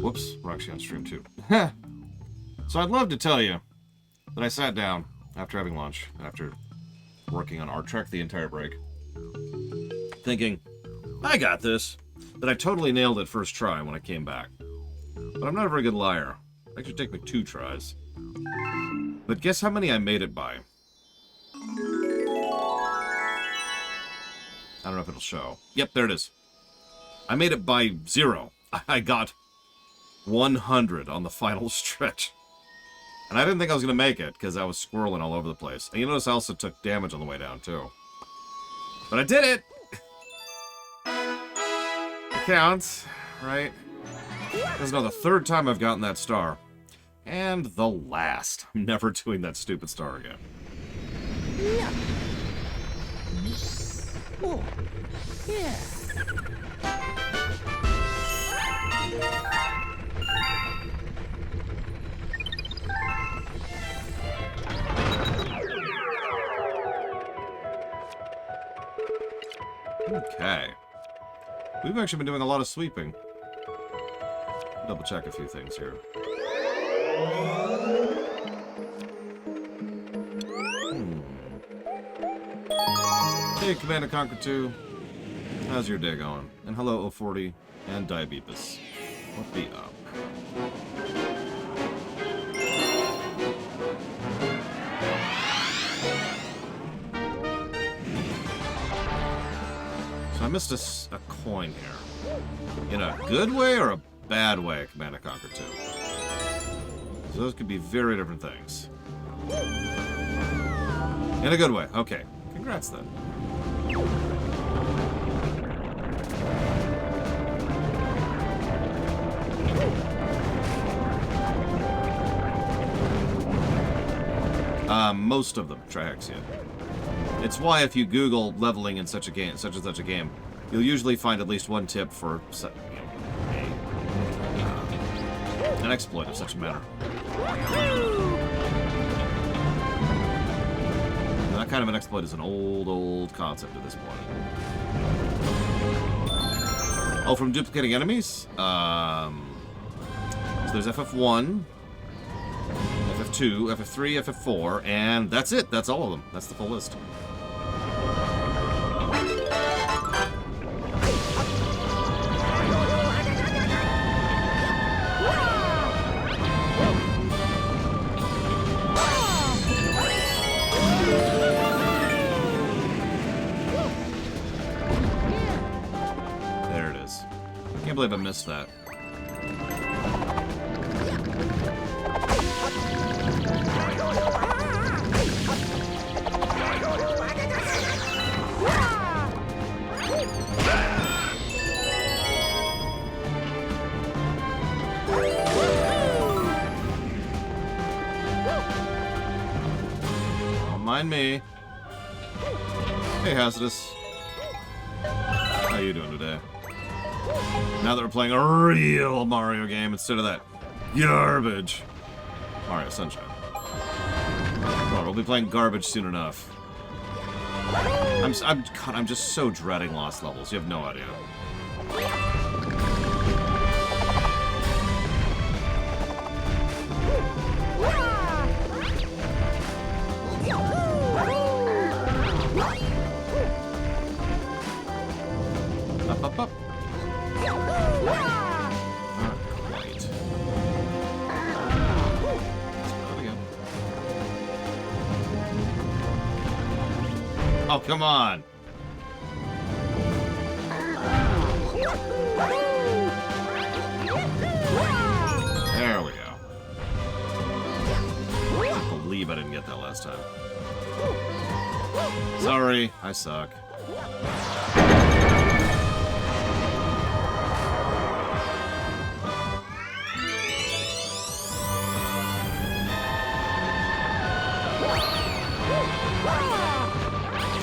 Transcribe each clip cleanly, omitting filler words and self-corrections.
Whoops, we're actually on stream too. So I'd love to tell you that I sat down after having lunch, after working on Art Trek the entire break, thinking, I got this, that I totally nailed it first try when I came back. But I'm not a very good liar. It actually took me 2 tries. But guess how many I made it by? I don't know if it'll show. Yep, there it is. I made it by 0. I got 100 on the final stretch. And I didn't think I was going to make it, because I was squirreling all over the place. And you notice I also took damage on the way down, too. But I did it! It counts, right? This is now the 3rd time I've gotten that star. And the last. I'm never doing that stupid star again. Yeah. Oh, yeah. Okay. We've actually been doing a lot of sweeping. Double check a few things here. Hey, Command & Conquer 2. How's your day going? And hello, O40 and Diabetes. What be up? So I missed a coin here. In a good way or a bad way, Command & Conquer 2? So those could be very different things. In a good way. Okay. Congrats, then. Most of them, Trihexion. It's why if you Google leveling in such and such a game, you'll usually find at least one tip for an exploit of such a matter. And that kind of an exploit is an old concept at this point. Oh, from duplicating enemies? So there's FF1, FF2, FF3, FF4, and that's it. That's all of them. That's the full list. There it is. Can't believe I missed that. Mind me. Hey, Hazardous. How you doing today? Now that we're playing a real Mario game instead of that garbage Mario Sunshine. Come on, we'll be playing garbage soon enough. I'm just so dreading lost levels. You have no idea. Up. Not quite. Let's go again. Oh, come on! There we go. I can't believe I didn't get that last time. Sorry, I suck.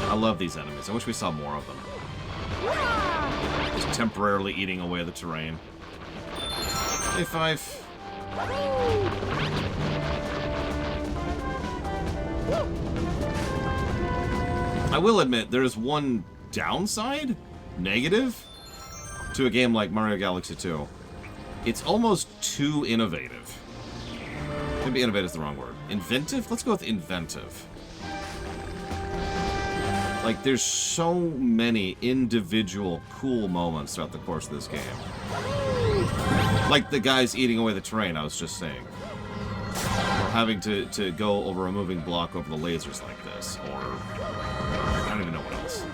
I love these enemies. I wish we saw more of them. Just temporarily eating away the terrain. Hey, Fife. I will admit, there is one downside, negative, to a game like Mario Galaxy 2. It's almost too innovative. Maybe innovative is the wrong word. Inventive? Let's go with inventive. Like, there's so many individual cool moments throughout the course of this game. Like the guys eating away the terrain, I was just saying. Or having to go over a moving block over the lasers like this. Or... I don't even know what else.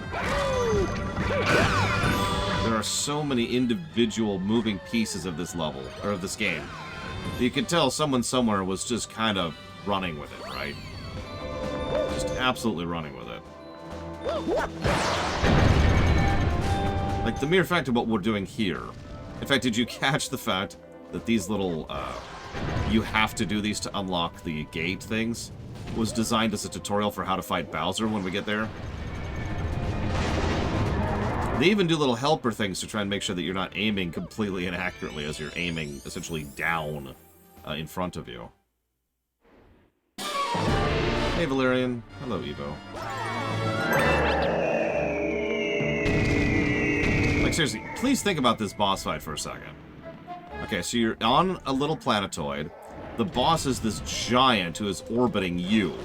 There are so many individual moving pieces of this level, or of this game. You can tell someone somewhere was just kind of running with it, right? Just absolutely running with it. Like, the mere fact of what we're doing here. In fact, did you catch the fact that these little, you have to do these to unlock the gate things, was designed as a tutorial for how to fight Bowser when we get there? They even do little helper things to try and make sure that you're not aiming completely inaccurately as you're aiming essentially down in front of you. Hey, Valerian. Hello, Evo. Like, seriously, please think about this boss fight for a second. Okay, so you're on a little planetoid. The boss is this giant who is orbiting you.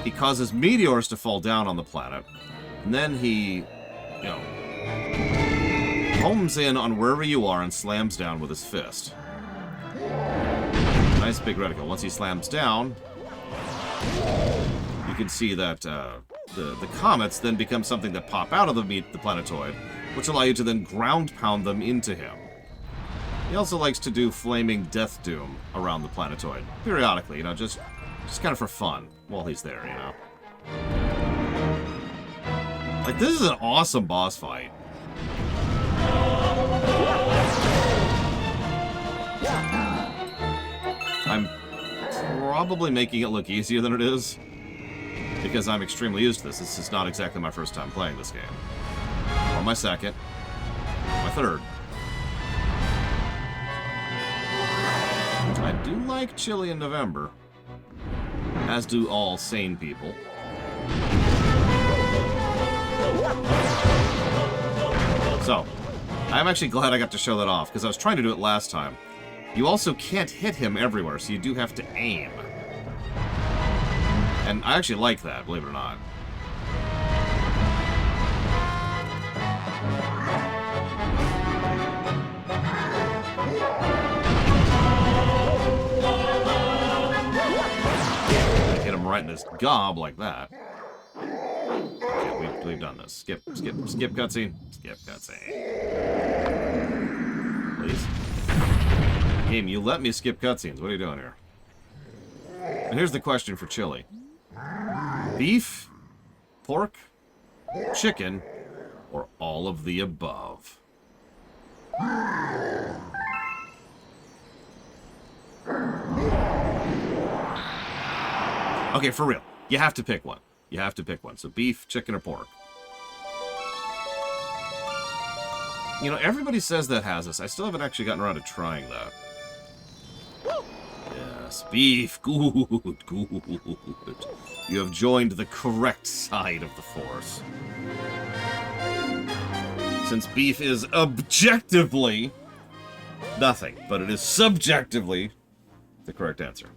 He causes meteors to fall down on the planet. And then he, you know, homes in on wherever you are and slams down with his fist. Nice big reticle. Once he slams down, you can see that the comets then become something that pop out of the planetoid, which allow you to then ground pound them into him. He also likes to do flaming death doom around the planetoid, periodically, you know, just kind of for fun while he's there, you know. Like, this is an awesome boss fight. I'm probably making it look easier than it is, because I'm extremely used to this. This is not exactly my first time playing this game. Or my second. My third. I do like chili in November. As do all sane people. So, I'm actually glad I got to show that off, because I was trying to do it last time. You also can't hit him everywhere, so you do have to aim. And I actually like that, believe it or not. Hit him right in his gob like that. Okay, we've done this. Skip cutscene. Skip cutscene. Please. Game, you let me skip cutscenes. What are you doing here? And here's the question for Chili. Beef, pork, chicken, or all of the above? Okay, for real. You have to pick one. You have to pick one. So beef, chicken, or pork. You know, everybody says that has this. I still haven't actually gotten around to trying that. Yes, beef. Good, good. You have joined the correct side of the Force. Since beef is objectively nothing, but it is subjectively the correct answer.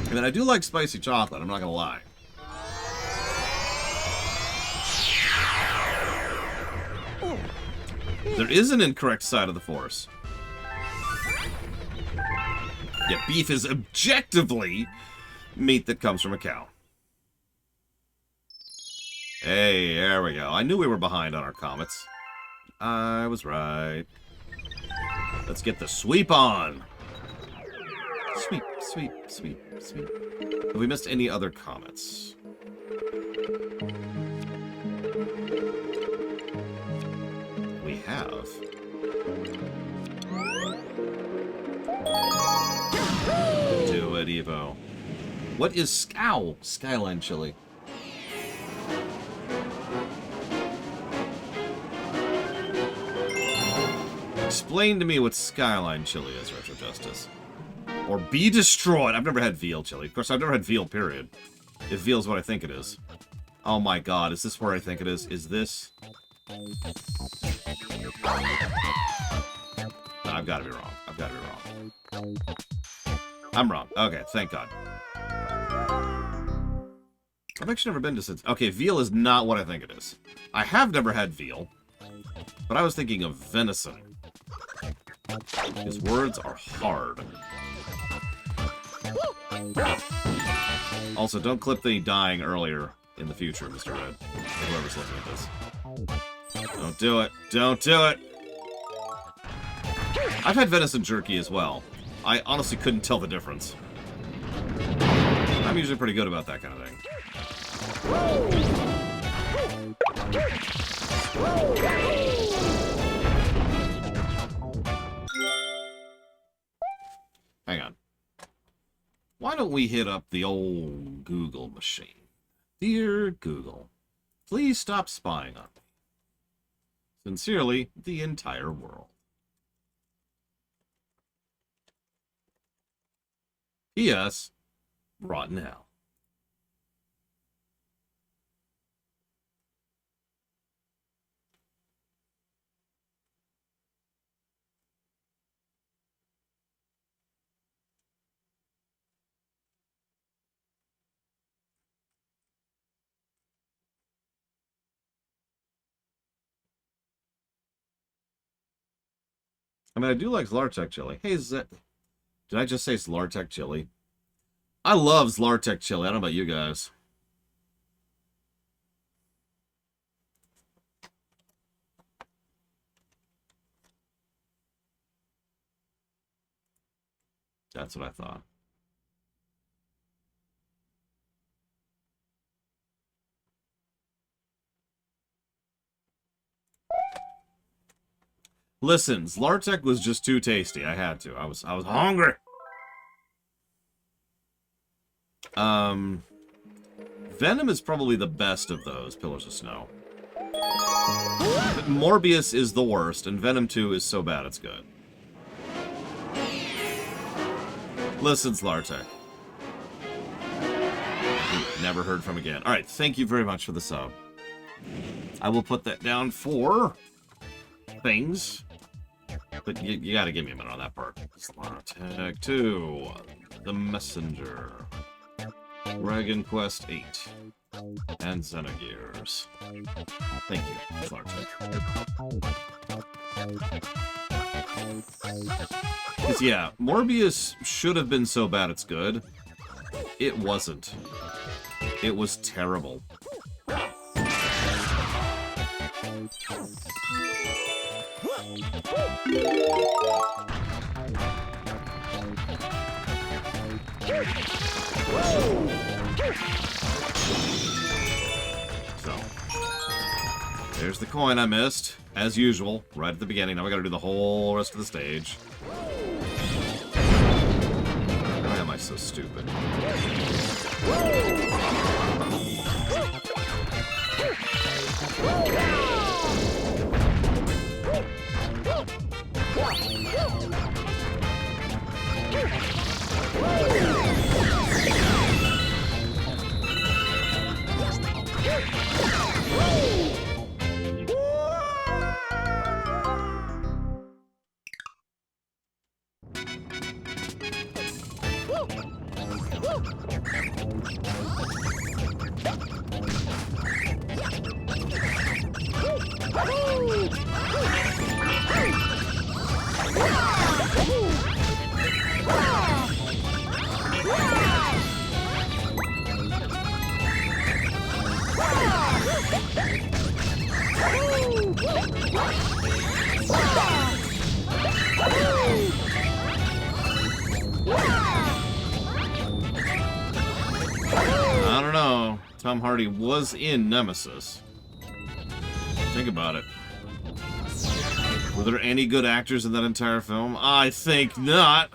I mean, I do like spicy chocolate, I'm not gonna lie. There is an incorrect side of the Force. Yet beef is objectively meat that comes from a cow. Hey, there we go. I knew we were behind on our comets. I was right. Let's get the sweep on. Sweep, sweep, sweep, sweep. Have we missed any other comets? We have. Do it, Evo. What is Scow? Skyline Chili. Explain to me what Skyline Chili is, Retro Justice. Or be destroyed. I've never had veal chili. Of course, I've never had veal, period. If veal's what I think it is. Oh my god, is this where I think it is? Is this No, I've got to be wrong. I've got to be wrong. I'm wrong. Okay, thank God. I've actually never been to Cincinnati. Okay, veal is not what I think it is. I have never had veal, but I was thinking of venison. His words are hard. Also, don't clip the dying earlier in the future, Mr. Red. Whoever's looking at this. Don't do it. Don't do it. I've had venison jerky as well. I honestly couldn't tell the difference. I'm usually pretty good about that kind of thing. Hang on. Why don't we hit up the old Google machine? Dear Google, please stop spying on me. Sincerely, the entire world. P.S. Rotten hell. I mean, I do like Zlartek chili. Hey, did I just say Zlartek chili? I love Zlartek chili. I don't know about you guys. That's what I thought. Listen, Zlartek was just too tasty. I had to. I was hungry. Venom is probably the best of those Pillars of Snow. But Morbius is the worst, and Venom 2 is so bad it's good. Listen, Zlartek. Never heard from again. Alright, thank you very much for the sub. I will put that down for things. But you gotta give me a minute on that part. Zlartek 2. The Messenger. Dragon Quest 8. And Xenogears. Thank you, Zlartek. Because, yeah, Morbius should have been so bad it's good. It wasn't. It was terrible. So, there's the coin I missed, as usual, right at the beginning. Now we gotta do the whole rest of the stage. Why am I so stupid? I don't know. Tom Hardy was in Nemesis. Think about it. Were there any good actors in that entire film? I think not.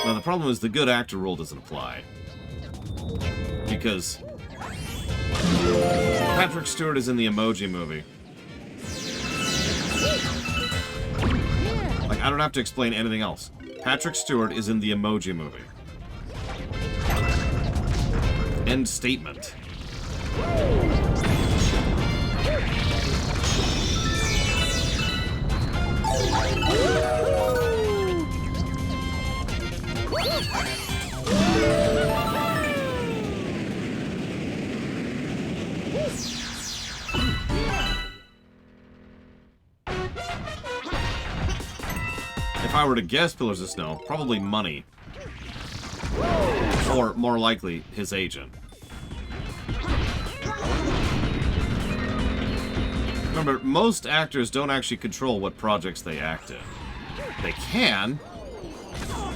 Now, the problem is the good actor rule doesn't apply. Because Patrick Stewart is in the Emoji Movie. Like, I don't have to explain anything else. Patrick Stewart is in the Emoji Movie. End statement. If I were to guess Pillars of Snow, probably money. Or, more likely, his agent. Remember, most actors don't actually control what projects they act in. They can,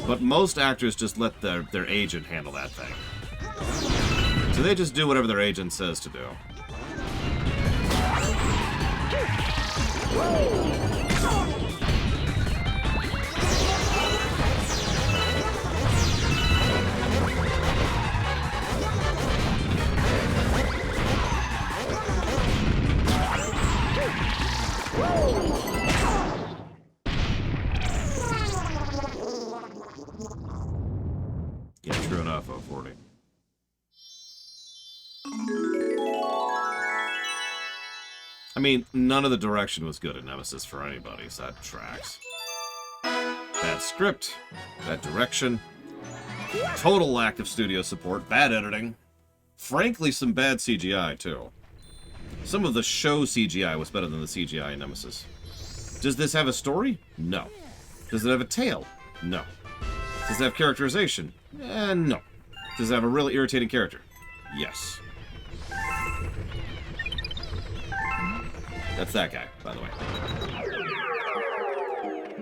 but most actors just let their agent handle that thing. So they just do whatever their agent says to do. Yeah, true enough, 040. I mean, none of the direction was good at Nemesis for anybody, so that tracks. Bad script, bad direction, total lack of studio support, bad editing, frankly, some bad CGI, too. Some of the show CGI was better than the CGI in Nemesis. Does this have a story? No. Does it have a tale? No. Does it have characterization? No. Does it have a really irritating character? Yes. That's that guy, by the way.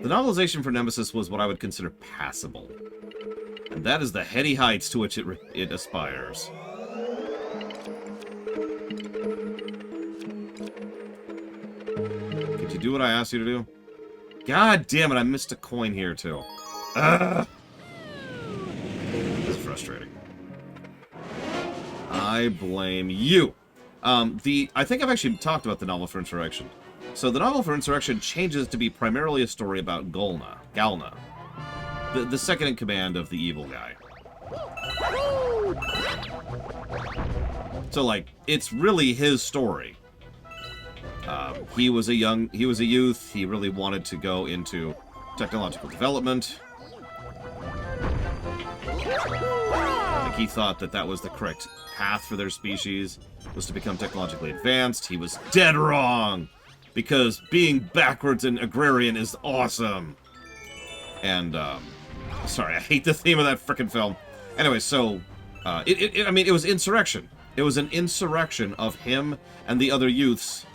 The novelization for Nemesis was what I would consider passable. And that is the heady heights to which it aspires. Did you do what I asked you to do? God damn it, I missed a coin here, too. Ugh. This is frustrating. I blame you. I think I've actually talked about the novel for Insurrection. So the novel for Insurrection changes to be primarily a story about Galna. The second in command of the evil guy. So, like, it's really his story. He was a youth. He really wanted to go into technological development. I think he thought that was the correct path for their species, was to become technologically advanced. He was dead wrong, because being backwards and agrarian is awesome. And, sorry, I hate the theme of that frickin' film. Anyway, so, I mean, it was insurrection. It was an insurrection of him and the other youths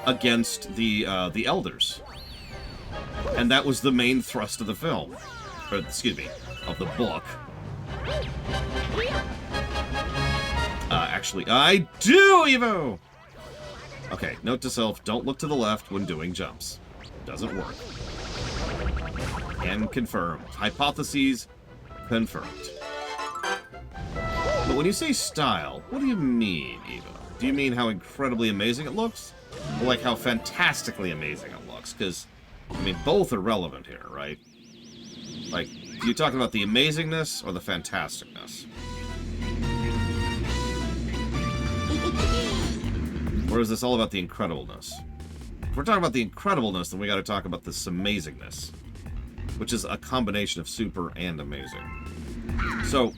against the elders. And that was the main thrust of the film. Or, excuse me, of the book. Actually, I do, Evo! Okay, note to self, don't look to the left when doing jumps. Doesn't work. And confirmed. Hypotheses confirmed. But when you say style, what do you mean, Evo? Do you mean how incredibly amazing it looks? Or like how fantastically amazing it looks? Because, I mean, both are relevant here, right? Like, are you talking about the amazingness or the fantasticness? Or is this all about the incredibleness? If we're talking about the incredibleness, then we gotta talk about this amazingness. Which is a combination of super and amazing. So,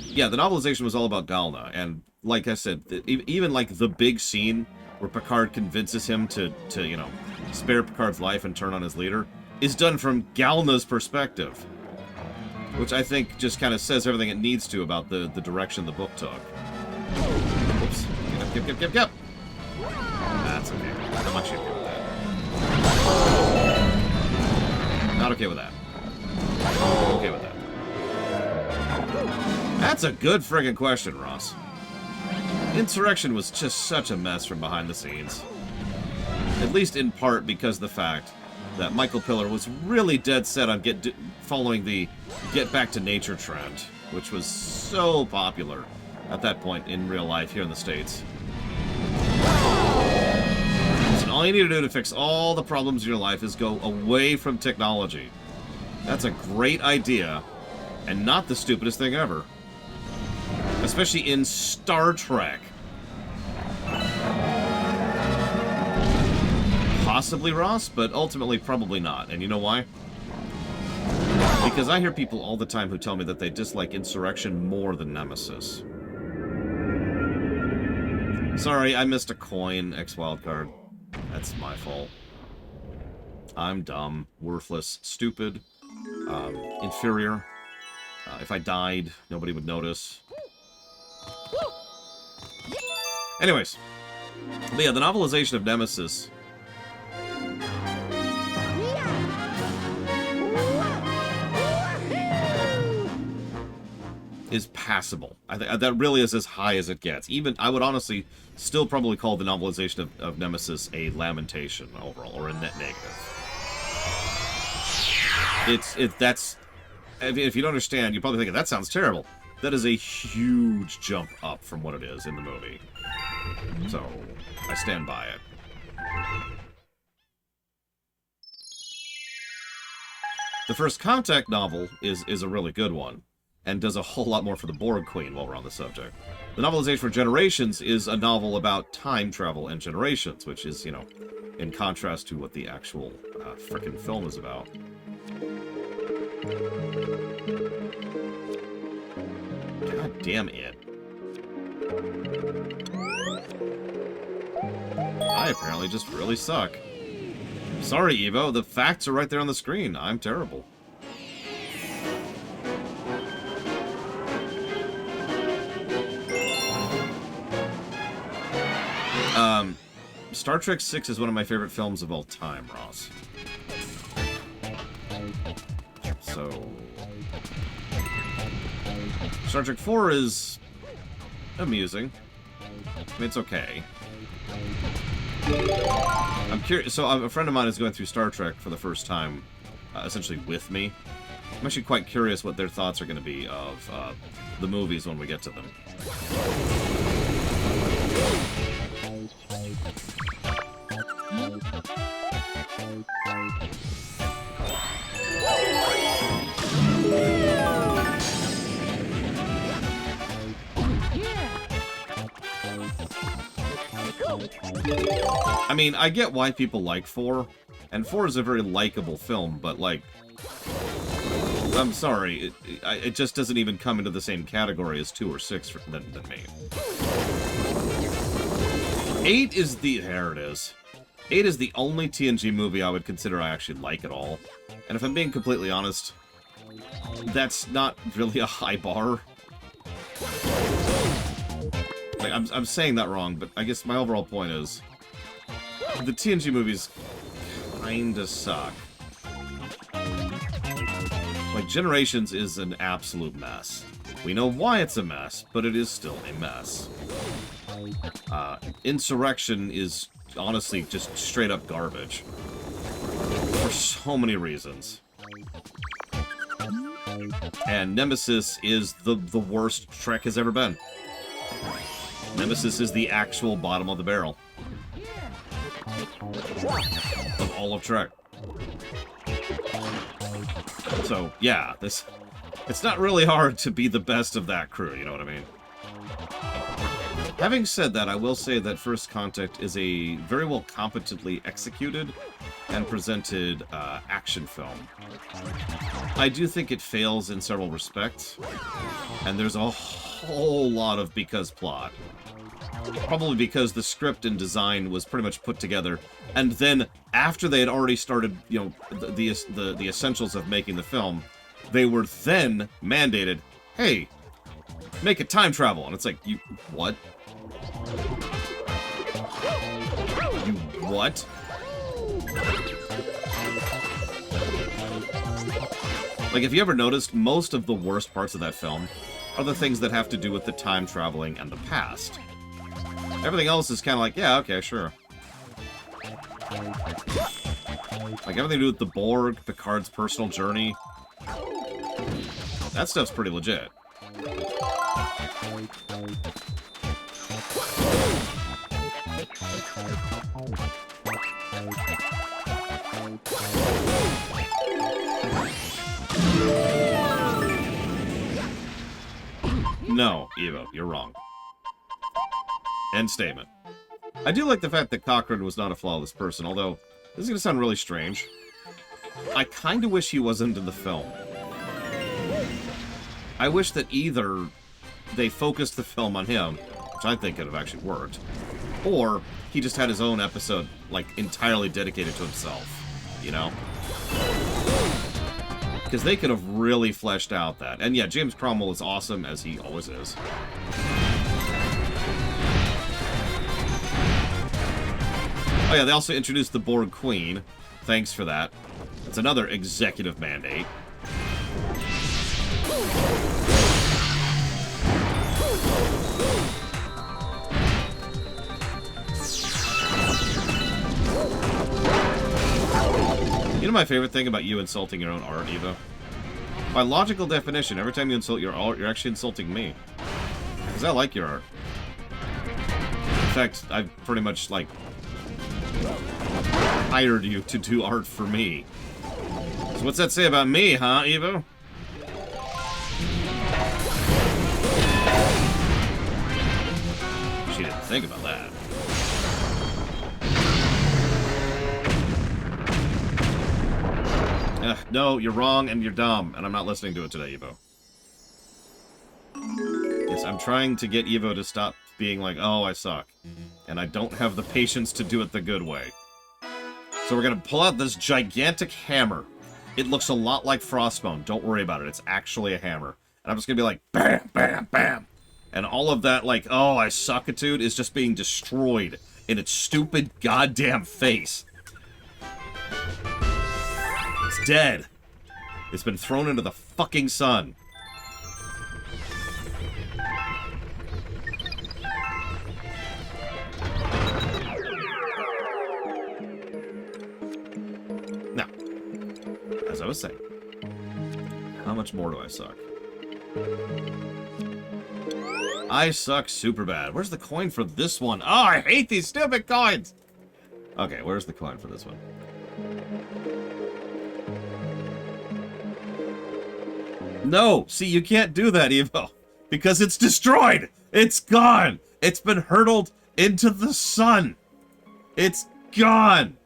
yeah, the novelization was all about Galna, and like I said, even like the big scene where Picard convinces him to you know, spare Picard's life and turn on his leader, is done from Galna's perspective. Which I think just kind of says everything it needs to about the direction the book took. Oops. Get up. That's okay. I'm actually okay with that. Not okay with that. Okay with that. That's a good friggin' question, Ross. Insurrection was just such a mess from behind the scenes. At least in part because of the fact that Michael Piller was really dead set on following the get back to nature trend, which was so popular at that point in real life here in the States. So all you need to do to fix all the problems in your life is go away from technology. That's a great idea, and not the stupidest thing ever. Especially in Star Trek. Possibly Ross, but ultimately probably not. And you know why? Because I hear people all the time who tell me that they dislike Insurrection more than Nemesis. Sorry, I missed a coin, X-Wildcard. That's my fault. I'm dumb, worthless, stupid, inferior. If I died, nobody would notice. Anyways. But yeah, the novelization of Nemesis... is passable. I think that really is as high as it gets. Even, I would honestly still probably call the novelization of Nemesis a lamentation overall, or a net negative. That's... If you don't understand, you're probably thinking, that sounds terrible. That is a huge jump up from what it is in the movie. So, I stand by it. The First Contact novel is a really good one, and does a whole lot more for the Borg Queen while we're on the subject. The novelization for Generations is a novel about time travel and generations, which is, you know, in contrast to what the actual frickin' film is about. God damn it. I apparently just really suck. Sorry, Evo, the facts are right there on the screen. I'm terrible. Star Trek VI is one of my favorite films of all time, Ross. So... Star Trek IV is... amusing. I mean, it's okay. I'm curious... So, a friend of mine is going through Star Trek for the first time, essentially with me. I'm actually quite curious what their thoughts are going to be of the movies when we get to them. I mean, I get why people like 4, and 4 is a very likable film, but, like, I'm sorry, it just doesn't even come into the same category as 2 or 6 than me. 8 is the... there it is. 8 is the only TNG movie I would consider I actually like at all. And if I'm being completely honest, that's not really a high bar. Like, I'm saying that wrong, but I guess my overall point is... the TNG movies kinda suck. Like, Generations is an absolute mess. We know why it's a mess, but it is still a mess. Insurrection is honestly just straight up garbage. For so many reasons. And Nemesis is the worst Trek has ever been. Nemesis is the actual bottom of the barrel. Of all of Trek. So, yeah, it's not really hard to be the best of that crew, you know what I mean? Having said that, I will say that First Contact is a very well competently executed and presented action film. I do think it fails in several respects, and there's a whole lot of because plot. Probably because the script and design was pretty much put together, and then after they had already started, you know, the essentials of making the film, they were then mandated, hey, make it time travel, and it's like, you what? You what? Like, if you ever noticed, most of the worst parts of that film are the things that have to do with the time traveling and the past. Everything else is kind of like, yeah, okay, sure. Like, everything to do with the Borg, Picard's personal journey. That stuff's pretty legit. No, Evo. Evo. You're wrong. End statement. I do like the fact that Cochran was not a flawless person, although this is going to sound really strange. I kind of wish he wasn't in the film. I wish that either they focused the film on him, which I think could have actually worked, or he just had his own episode, like, entirely dedicated to himself, you know? Because they could have really fleshed out that. And yeah, James Cromwell is awesome, as he always is. Oh yeah, they also introduced the Borg Queen. Thanks for that. That's another executive mandate. You know my favorite thing about you insulting your own art, Evo? By logical definition, every time you insult your art, you're actually insulting me. Because I like your art. In fact, I've pretty much, like, hired you to do art for me. So what's that say about me, huh, Evo? She didn't think about that. No, you're wrong and you're dumb, and I'm not listening to it today, Evo. Yes, I'm trying to get Evo to stop being like, oh, I suck. And I don't have the patience to do it the good way. So we're gonna pull out this gigantic hammer. It looks a lot like Frostbone. Don't worry about it. It's actually a hammer. And I'm just gonna be like, bam, bam, bam. And all of that, like, oh, I suck-itude is just being destroyed in its stupid goddamn face. It's dead. It's been thrown into the fucking sun. Now, as I was saying, how much more do I suck? I suck super bad. Where's the coin for this one? Oh, I hate these stupid coins! Okay, where's the coin for this one? No! See, you can't do that, Evo. Because it's destroyed! It's gone! It's been hurtled into the sun! It's gone!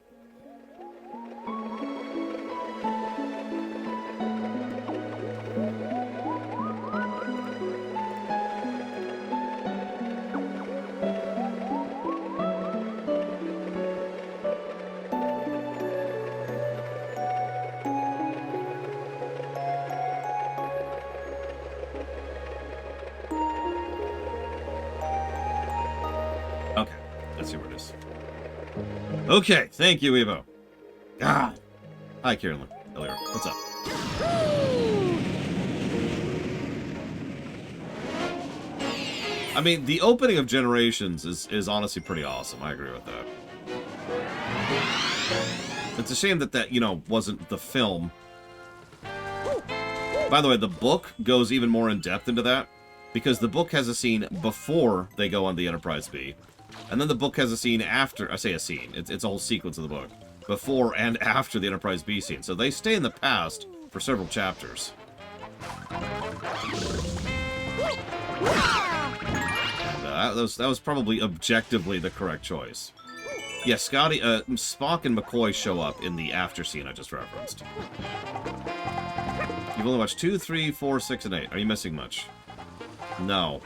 Okay, thank you, Evo. God. Hi, Kieran. Earlier. What's up? I mean, the opening of Generations is honestly pretty awesome. I agree with that. It's a shame that, you know, wasn't the film. By the way, the book goes even more in depth into that, because the book has a scene before they go on the Enterprise B. And then the book has a scene after, I say a scene, it's a whole sequence of the book, before and after the Enterprise B scene. So they stay in the past for several chapters. And, that was probably objectively the correct choice. Yeah, Scotty, Spock and McCoy show up in the after scene I just referenced. You've only watched 2, 3, 4, 6, and 8. Are you missing much? No.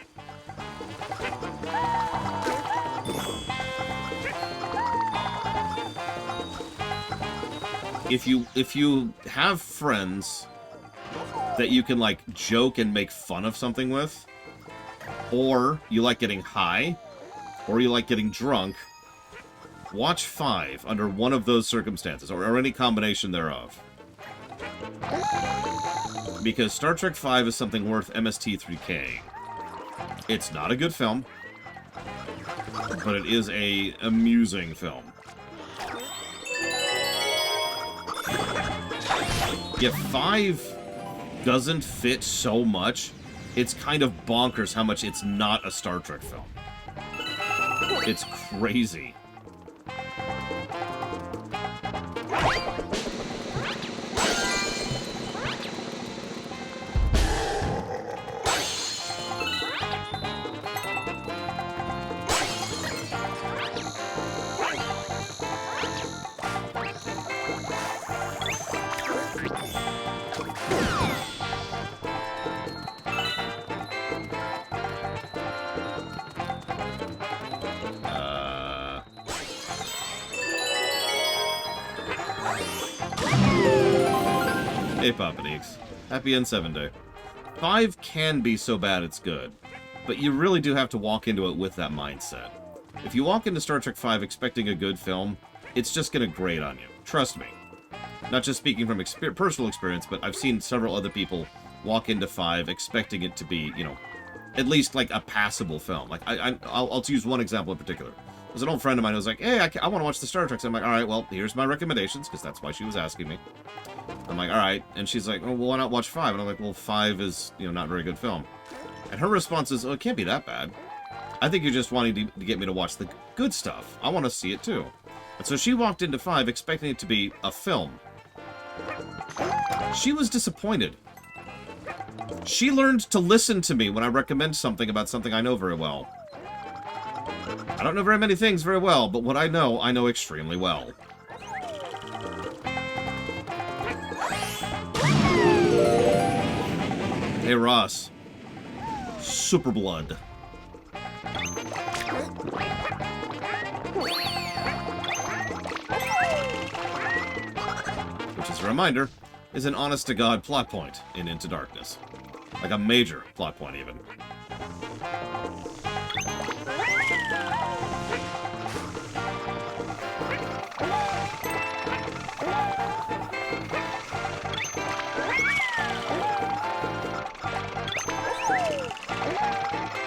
If you have friends that you can, like, joke and make fun of something with, or you like getting high, or you like getting drunk, watch 5 under one of those circumstances, or any combination thereof. Because Star Trek V is something worth MST3K. It's not a good film, but it is a amusing film. Yeah, 5 doesn't fit so much, it's kind of bonkers how much it's not a Star Trek film. It's crazy. Hey, Papadeeks. Happy N7 Day. 5 can be so bad it's good, but you really do have to walk into it with that mindset. If you walk into Star Trek V expecting a good film, it's just going to grate on you. Trust me. Not just speaking from personal experience, but I've seen several other people walk into 5 expecting it to be, you know, at least like a passable film. Like, I'll use one example in particular. There's an old friend of mine who was like, hey, I want to watch the Star Trek. So I'm like, all right, well, here's my recommendations, because that's why she was asking me. I'm like, all right. And she's like, oh, well, why not watch 5? And I'm like, well, 5 is, you know, not a very good film. And her response is, oh, it can't be that bad. I think you're just wanting to get me to watch the good stuff. I want to see it, too. And so she walked into 5 expecting it to be a film. She was disappointed. She learned to listen to me when I recommend something about something I know very well. I don't know very many things very well, but what I know extremely well. Hey, Ross. Super Blood. Which, as a reminder, is an honest-to-God plot point in Into Darkness. Like a major plot point, even.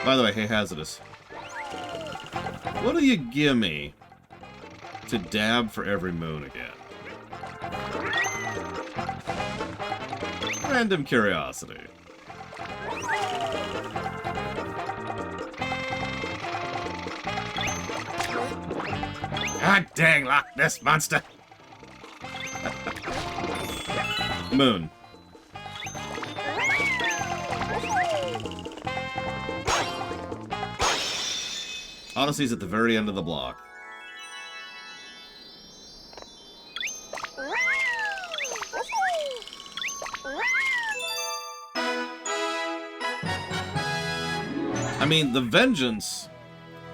By the way, hey, Hazardous. What do you give me to dab for every moon again? Random curiosity. God dang, Loch Ness Monster! Moon. Odyssey's at the very end of the block. I mean, the Vengeance...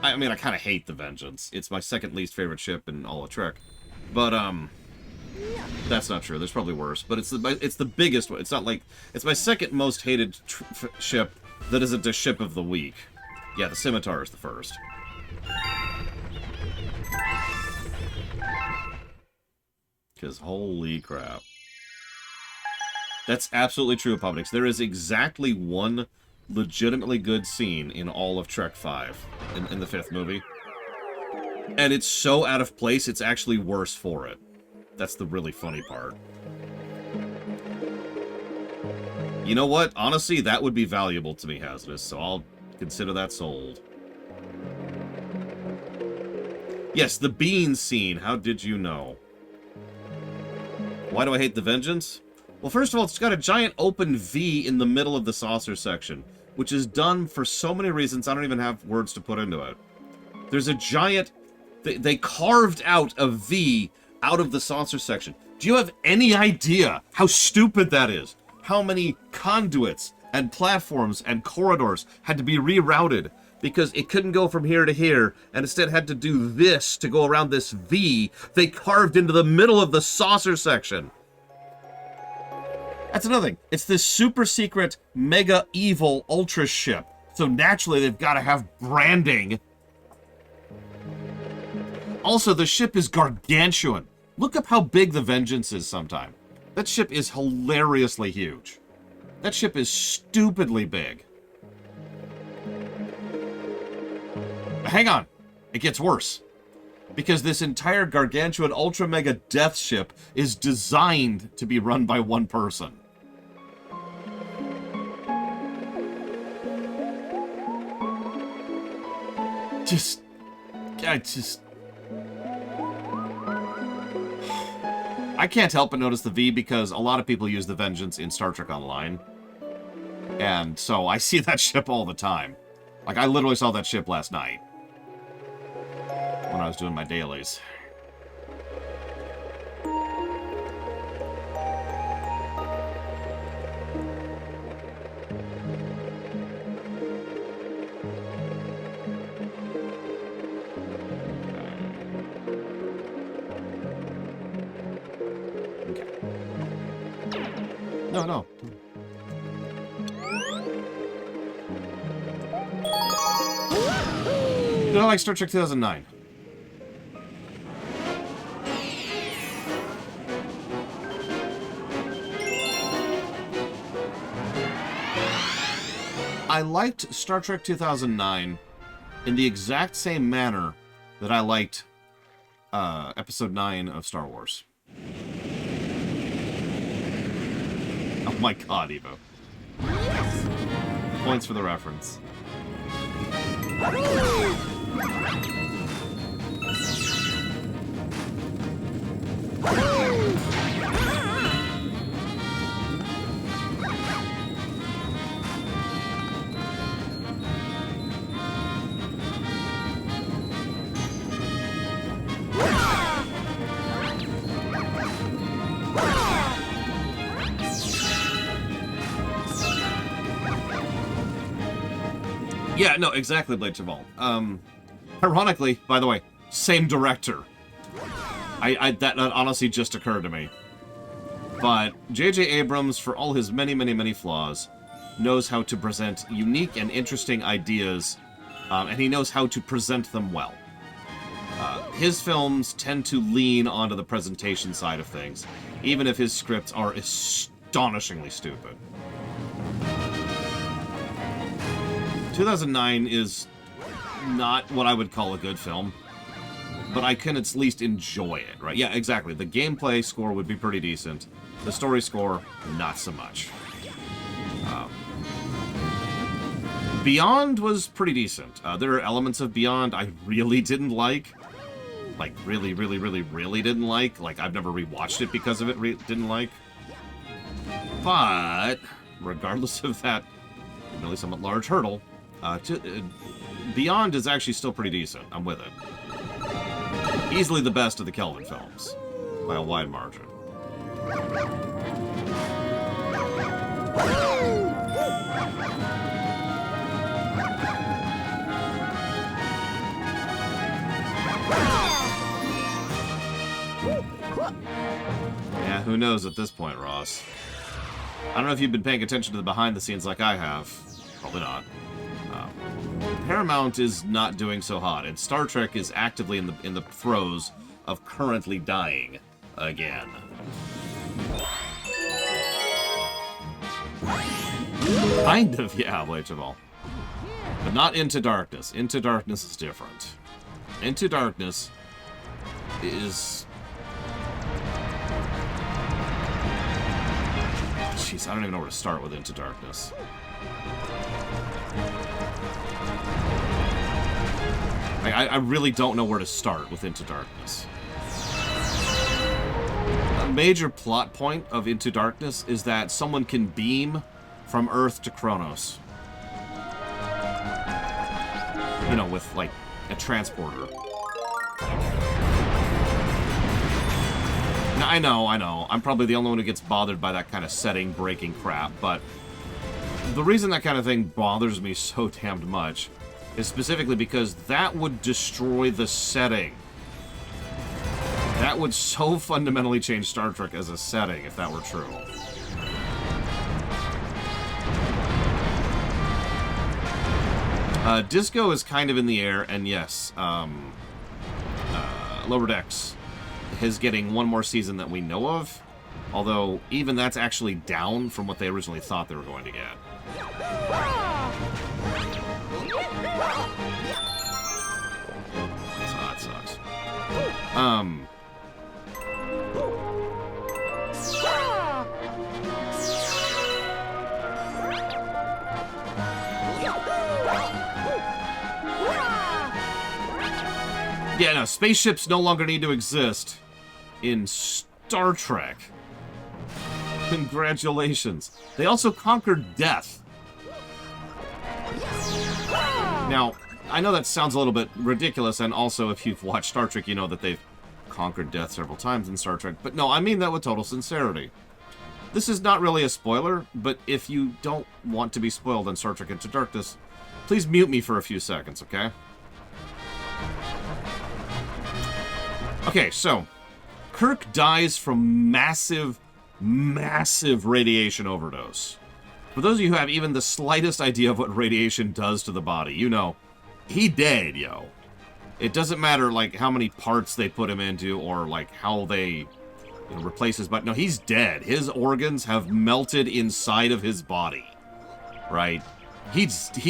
I mean, I kind of hate the Vengeance. It's my second least favorite ship in all of Trek. But, that's not true. There's probably worse. But it's the biggest one. It's not like... It's my second most hated ship that isn't a ship of the week. Yeah, the Scimitar is the first. Because holy crap. That's absolutely true, Popnix. There is exactly one legitimately good scene in all of Trek V, in the 5th movie. And it's so out of place, it's actually worse for it. That's the really funny part. You know what? Honestly, that would be valuable to me, Hazardous, so I'll consider that sold. Yes, the bean scene. How did you know? Why do I hate the Vengeance? Well, first of all, it's got a giant open V in the middle of the saucer section, which is done for so many reasons I don't even have words to put into it. There's a giant... They carved out a V out of the saucer section. Do you have any idea how stupid that is? How many conduits and platforms and corridors had to be rerouted because it couldn't go from here to here, and instead had to do this to go around this V they carved into the middle of the saucer section. That's another thing. It's this super secret, mega evil ultra ship. So naturally, they've got to have branding. Also, the ship is gargantuan. Look up how big the Vengeance is sometime. That ship is hilariously huge. That ship is stupidly big. Hang on. It gets worse. Because this entire gargantuan ultra mega death ship is designed to be run by one person. I can't help but notice the V because a lot of people use the Vengeance in Star Trek Online. And so I see that ship all the time. Like, I literally saw that ship last night when I was doing my dailies. No, no. Did I like Star Trek 2009? I liked Star Trek 2009 in the exact same manner that I liked Episode 9 of Star Wars. Oh my god, Evo. Points for the reference. Yeah, no, exactly, Blade Chaval. Ironically, by the way, same director. That honestly just occurred to me. But J.J. Abrams, for all his many, many, many flaws, knows how to present unique and interesting ideas, and he knows how to present them well. His films tend to lean onto the presentation side of things, even if his scripts are astonishingly stupid. 2009 is not what I would call a good film, but I can at least enjoy it, right? Yeah, exactly. The gameplay score would be pretty decent. The story score, not so much. Beyond was pretty decent. There are elements of Beyond I really didn't like. Like, really, really, really, really didn't like. Like, I've never rewatched it because of it, didn't like. But, regardless of that really somewhat large hurdle, Beyond is actually still pretty decent. I'm with it. Easily the best of the Kelvin films, by a wide margin. Yeah, who knows at this point, Ross? I don't know if you've been paying attention to the behind the scenes like I have. Probably not. Paramount is not doing so hot, and Star Trek is actively in the throes of currently dying again. Kind of, yeah, Blade Chaval. But not Into Darkness. Into Darkness is different. Into Darkness is... Jeez, I don't even know where to start with Into Darkness. I really don't know where to start with Into Darkness. A major plot point of Into Darkness is that someone can beam from Earth to Kronos. You know, with, like, a transporter. Now, I know. I'm probably the only one who gets bothered by that kind of setting-breaking crap, but the reason that kind of thing bothers me so damned much is specifically because that would destroy the setting. That would so fundamentally change Star Trek as a setting if that were true. Disco is kind of in the air, and yes, Lower Decks is getting one more season that we know of, although even that's actually down from what they originally thought they were going to get. So that sucks. Yeah, no, spaceships no longer need to exist in Star Trek. Congratulations. They also conquered death. Now, I know that sounds a little bit ridiculous, and also if you've watched Star Trek, you know that they've conquered death several times in Star Trek. But no, I mean that with total sincerity. This is not really a spoiler, but if you don't want to be spoiled on Star Trek Into Darkness, please mute me for a few seconds, okay? Okay, so Kirk dies from massive massive radiation overdose. For those of you who have even the slightest idea of what radiation does to the body, you know, he dead, yo. It doesn't matter, like, how many parts they put him into or, like, how they replace his body. No, he's dead. His organs have melted inside of his body, right? He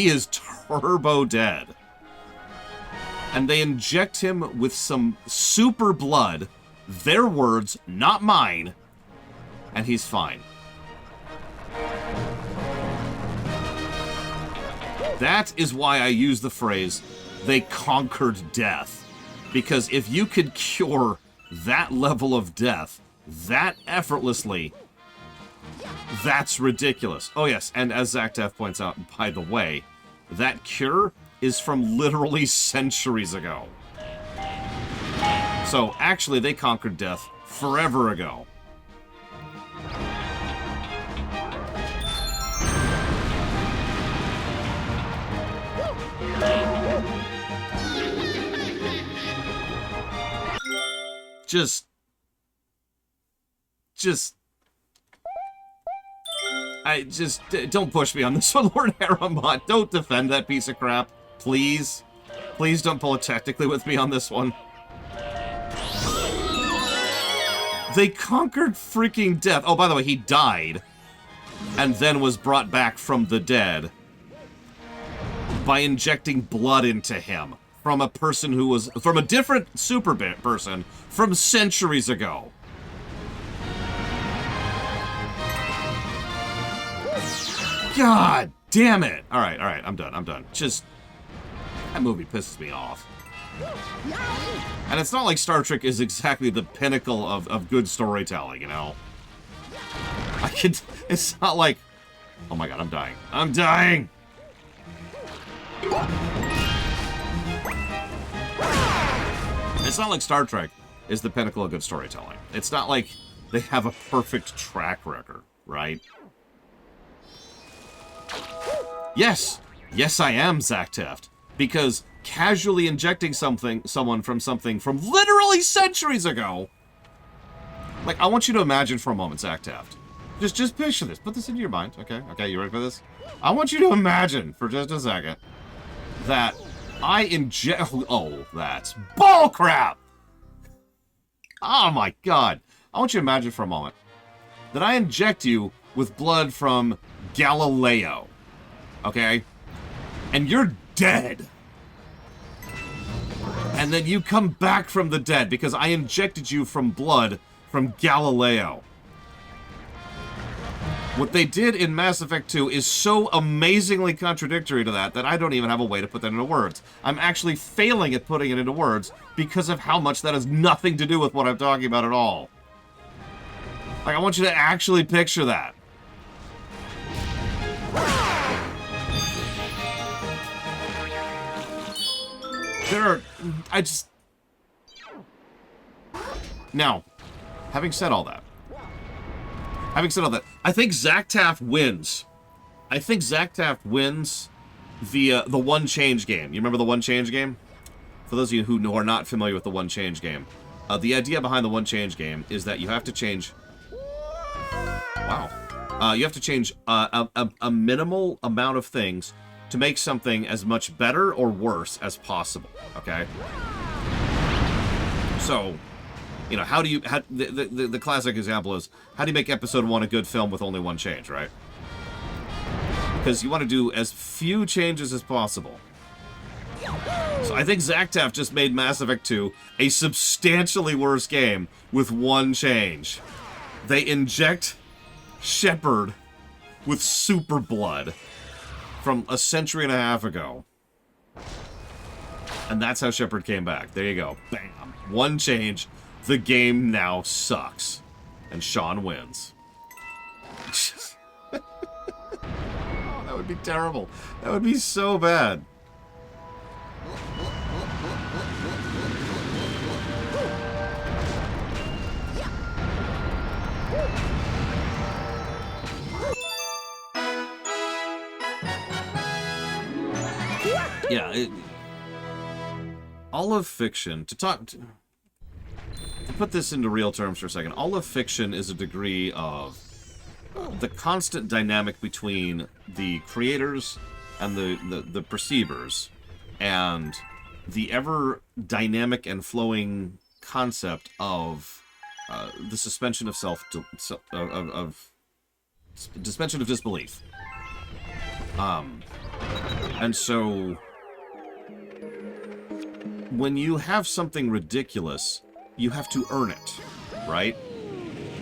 is turbo dead. And they inject him with some super blood, their words, not mine, and he's fine. That is why I use the phrase, they conquered death. Because if you could cure that level of death that effortlessly, that's ridiculous. Oh yes, and as Zactaf points out, by the way, that cure is from literally centuries ago. So actually, they conquered death forever ago. Don't push me on this one, Lord Haramot. Don't defend that piece of crap. Please. Please don't pull it tactically with me on this one. They conquered freaking death. Oh, by the way, he died. And then was brought back from the dead. By injecting blood into him. From a person who was... From a different super person from centuries ago. God damn it! Alright, I'm done. Just... That movie pisses me off. And it's not like Star Trek is exactly the pinnacle of good storytelling, you know? It's not like... Oh my god, I'm dying. I'm dying! It's not like Star Trek is the pinnacle of good storytelling. It's not like they have a perfect track record, right? Yes! Yes, I am, Zacteft. Because casually injecting someone from something from literally centuries ago... Like, I want you to imagine for a moment, Zacteft. Just picture this. Put this into your mind, okay? Okay, you ready for this? I want you to imagine, for just a second, that I inject... Oh, that's bullcrap! Oh my god. I want you to imagine for a moment that I inject you with blood from Galileo. Okay? And you're dead. And then you come back from the dead because I injected you from blood from Galileo. What they did in Mass Effect 2 is so amazingly contradictory to that I don't even have a way to put that into words. I'm actually failing at putting it into words because of how much that has nothing to do with what I'm talking about at all. Like, I want you to actually picture that. Now, having said all that, I think Zactaf wins. I think Zactaf wins the One Change game. You remember the One Change game? For those of you who are not familiar with the One Change game, the idea behind the One Change game is that you have to change... Wow. You have to change a minimal amount of things to make something as much better or worse as possible, okay? So, you know, the classic example is, how do you make episode 1 a good film with only one change, right? Because you want to do as few changes as possible. So I think Zactaf just made Mass Effect 2 a substantially worse game with one change. They inject Shepard with super blood from a century and a half ago. And that's how Shepard came back. There you go. Bam. One change. The game now sucks. And Sean wins. Oh, that would be terrible. That would be so bad. Yeah, all of fiction, to put this into real terms for a second. All of fiction is a degree of the constant dynamic between the creators and the perceivers, and the ever dynamic and flowing concept of the suspension of suspension of disbelief. And so when you have something ridiculous, you have to earn it, right?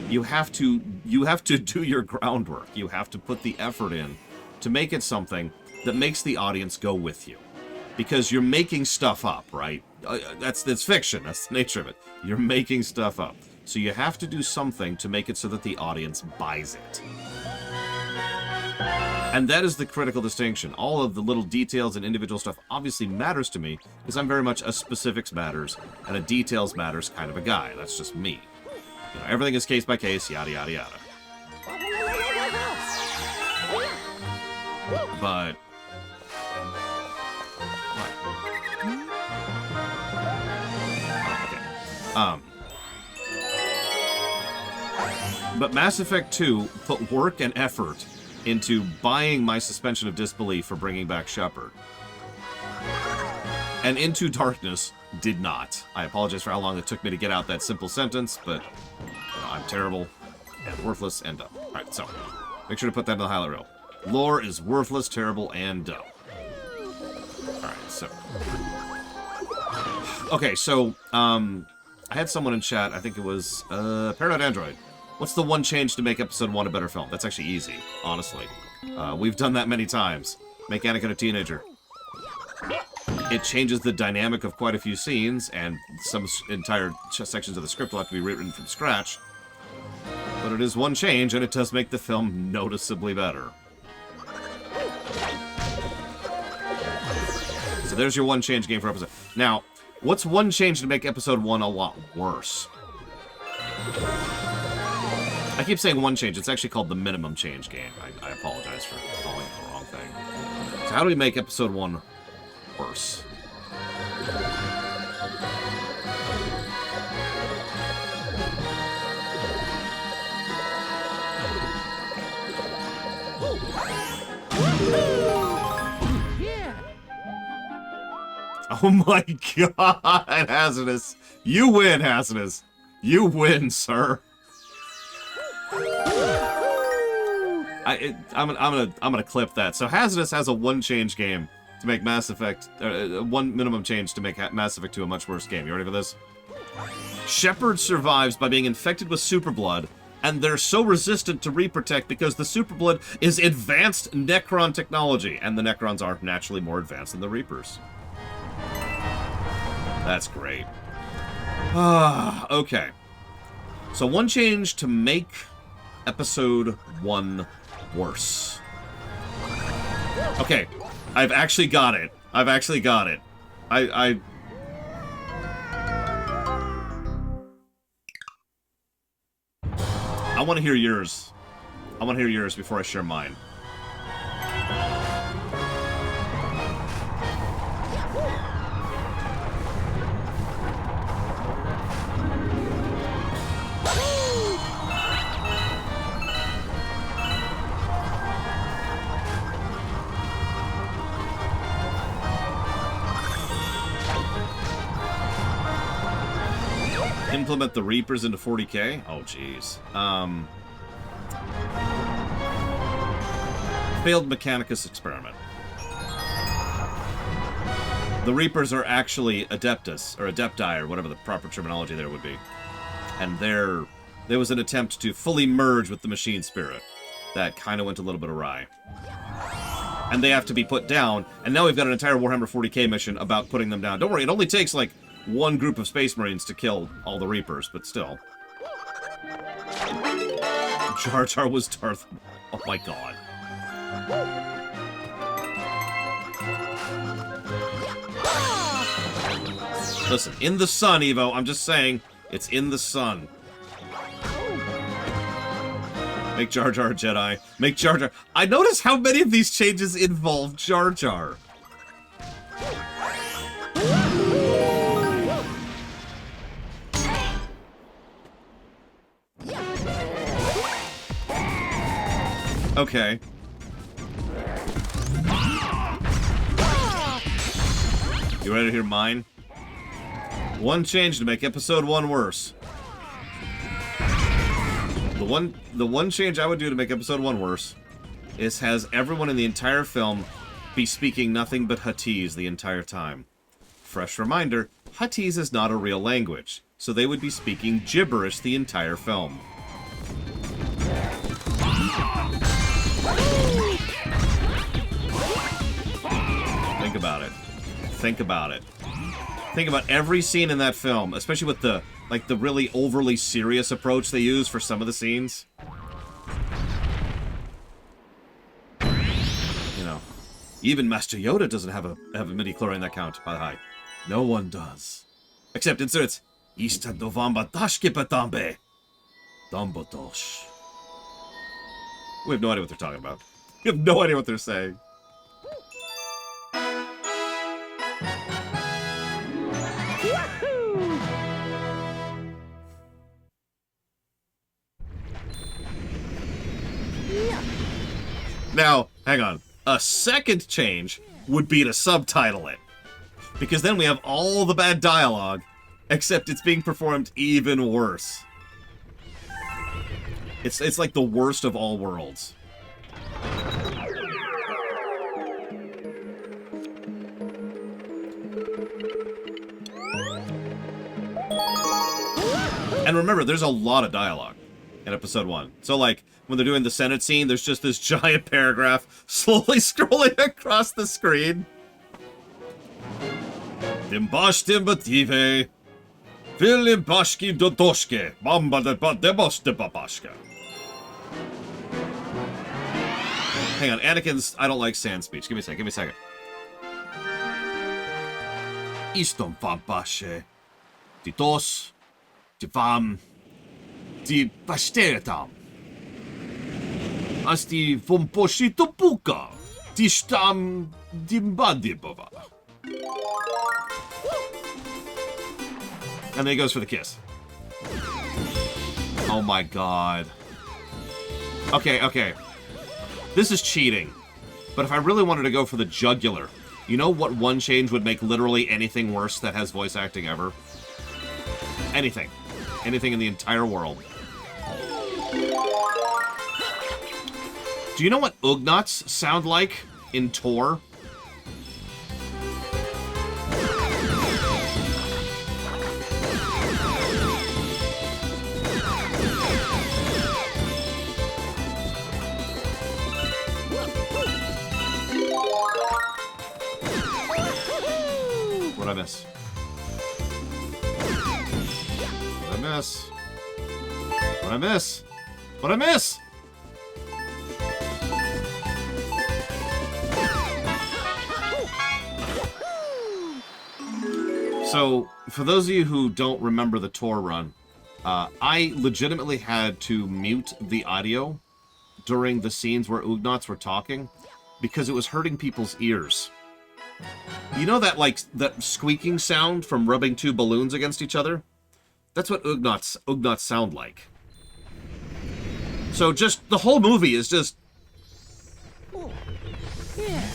You have to do your groundwork. You have to put the effort in to make it something that makes the audience go with you. Because you're making stuff up, right? That's fiction. That's the nature of it. You're making stuff up. So you have to do something to make it so that the audience buys it. And that is the critical distinction. All of the little details and individual stuff obviously matters to me, because I'm very much a specifics matters and a details matters kind of a guy. That's just me. You know, everything is case by case, yada, yada, yada. But... Okay. But Mass Effect 2 put work and effort into buying my suspension of disbelief for bringing back Shepard. And Into Darkness did not. I apologize for how long it took me to get out that simple sentence, but you know, I'm terrible and worthless and dumb. Alright, so make sure to put that in the highlight reel. Lore is worthless, terrible, and dumb. Alright, so... Okay, so, I had someone in chat, I think it was, Paranoid Android. What's the one change to make Episode 1 a better film? That's actually easy, honestly. We've done that many times. Make Anakin a teenager. It changes the dynamic of quite a few scenes, and some entire sections of the script will have to be rewritten from scratch. But it is one change, and it does make the film noticeably better. So there's your one change game for episode. Now, what's one change to make Episode 1 a lot worse? I keep saying one change. It's actually called the minimum change game. I apologize for calling it the wrong thing. So how do we make Episode 1 worse? Yeah. Oh my god, Hazardous. You win, Hazardous. You win, sir. I'm gonna clip that. So Hazardous has a one change game to make Mass Effect, one minimum change to make Mass Effect 2 a much worse game. You ready for this? Shepard survives by being infected with superblood, and they're so resistant to Reprotect because the superblood is advanced Necron technology, and the Necrons are naturally more advanced than the Reapers. That's great. Okay. So one change to make Episode 1 worse. Okay, I've actually got it. I've actually got it. I want to hear yours. I want to hear yours before I share mine. Implement the Reapers into 40k? Oh, jeez. Failed Mechanicus experiment. The Reapers are actually Adeptus, or Adepti, or whatever the proper terminology there would be. And there was an attempt to fully merge with the machine spirit. That kind of went a little bit awry. And they have to be put down, and now we've got an entire Warhammer 40k mission about putting them down. Don't worry, it only takes, like, one group of Space Marines to kill all the Reapers, but still. Jar Jar was Darth... Oh my god. Listen, in the sun, Evo, I'm just saying, it's in the sun. Make Jar Jar a Jedi. Make Jar Jar... I notice how many of these changes involve Jar Jar. Okay. You ready to hear mine? One change to make episode 1 worse. The one change I would do to make episode 1 worse is has everyone in the entire film be speaking nothing but Huttese the entire time. Fresh reminder, Huttese is not a real language, so they would be speaking gibberish the entire film. Think about it. Think about it. Think about every scene in that film, especially with the really overly serious approach they use for some of the scenes. You know, even Master Yoda doesn't have a midi-chlorian account, by the high. No one does. Except inserts Ista dovamba dashke patambe. Dumbotosh. We have no idea what they're talking about. We have no idea what they're saying. Now, hang on. A second change would be to subtitle it. Because then we have all the bad dialogue, except it's being performed even worse. It's like the worst of all worlds. And remember, there's a lot of dialogue in episode 1. So, like, when they're doing the Senate scene, there's just this giant paragraph slowly scrolling across the screen. Dimbash dimbative. Vilimbashki dodoshke. Bamba de debosh de babashka. Hang on, Anakin's I don't like sand speech. Give me a second. Istom vambashe. Didos. Divam. Di basteretam. Asti vomposhi topuka. Dishtam dimbadibova. And then he goes for the kiss. Oh my god. Okay. This is cheating. But if I really wanted to go for the jugular, you know what one change would make literally anything worse that has voice acting ever? Anything. Anything in the entire world. Do you know what Ugnaughts sound like in Tor? What'd I miss? What'd I miss? What'd I miss? What'd I miss? So, for those of you who don't remember the Tor run, I legitimately had to mute the audio during the scenes where Ugnaughts were talking because it was hurting people's ears. You know that, like, that squeaking sound from rubbing two balloons against each other? That's what Ugnaughts sound like. So just, the whole movie is just... Oh, yeah.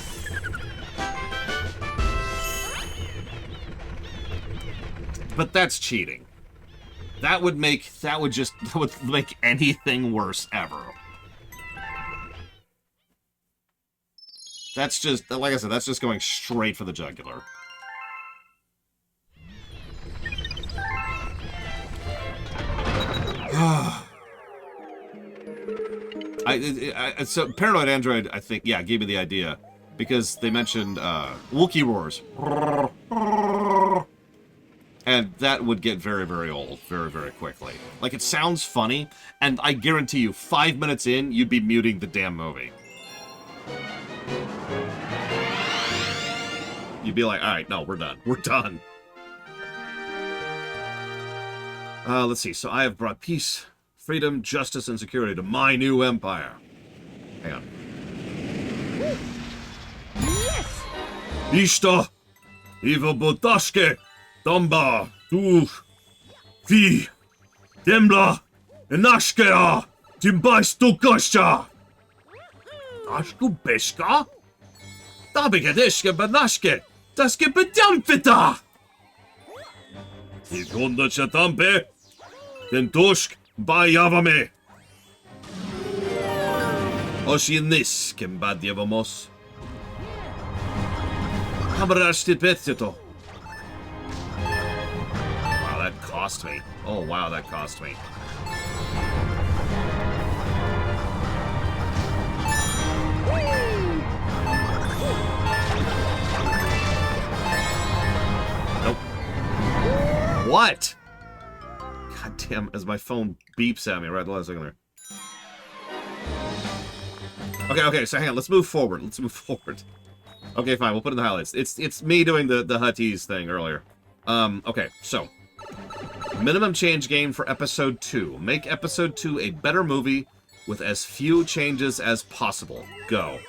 But that's cheating. That would make anything worse ever. That's just, like I said, that's just going straight for the jugular. So Paranoid Android, I think, yeah, gave me the idea because they mentioned Wookiee roars. And that would get very, very old very, very quickly. Like, it sounds funny, and I guarantee you, 5 minutes in, you'd be muting the damn movie. You'd be like, alright, no, we're done. We're done. Let's see. So I have brought peace, freedom, justice, and security to my new empire. Hang on. Yes! Ishta! Iva Botashke! Damba! Du! Vi! Dembla! Enashkea! Timbais Dukasha! Ashku Bishka? Dabigedishke Banashke, Daske Bedampita! Sekunda Chatampe, Den Dushk Bayavame. Oshinis Kimbadiavamos. Kamarashti Petito. Wow, that cost me. Oh, wow, that cost me. Nope. What? God damn, as my phone beeps at me right the last second there. Okay, so hang on, let's move forward. Okay, fine, we'll put in the highlights. It's me doing the Huttese thing earlier. Okay, so. Minimum change gain for episode 2. Make episode 2 a better movie with as few changes as possible. Go.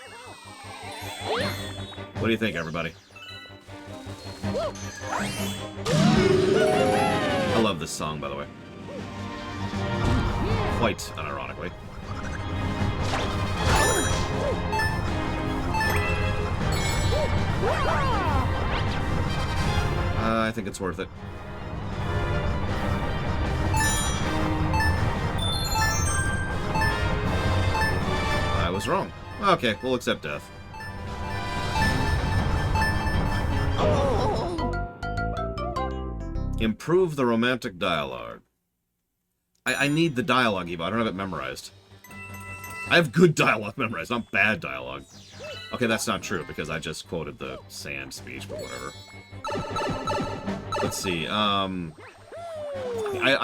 What do you think, everybody? I love this song, by the way. Quite unironically. I think it's worth it. I was wrong. Okay, we'll accept death. Improve the romantic dialogue. I need the dialogue, Evo. I don't have it memorized. I have good dialogue memorized, not bad dialogue. Okay, that's not true, because I just quoted the Sand speech, but whatever. Let's see, I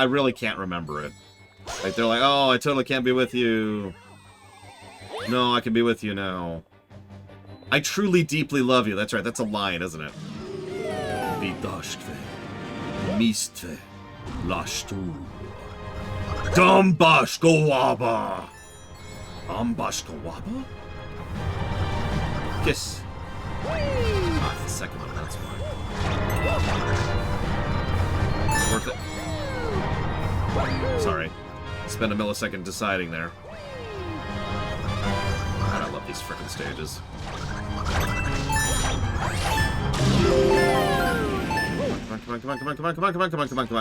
really can't remember it. Like, they're like, oh, I totally can't be with you. No, I can be with you now. I truly, deeply love you. That's right, that's a line, isn't it? Vidashkve, mistve, lashtu, Dambashkowaba. Ambashkowaba? Kiss. Ah, it's the second one, that's fine. It's worth it. Sorry. Spend a millisecond deciding there. God, I love these frickin' stages.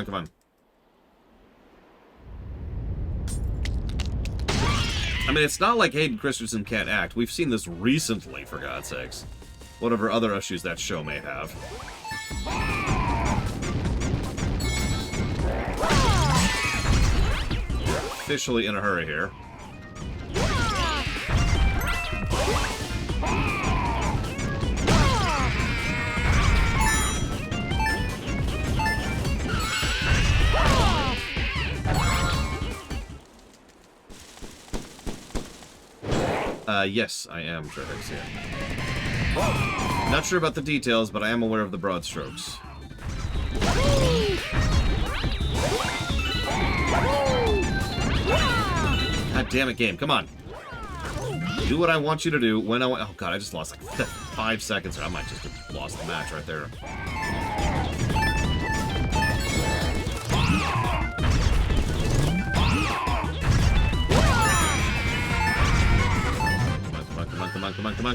Come on. I mean, it's not like Hayden Christensen can't act. We've seen this recently, for God's sakes. Whatever other issues that show may have. Officially in a hurry here. Yes, I am Trevex, yeah. Not sure about the details, but I am aware of the broad strokes. God damn it, game, come on. Do what I want you to do when I want. Oh god, I just lost like 5 seconds. I might just have lost the match right there.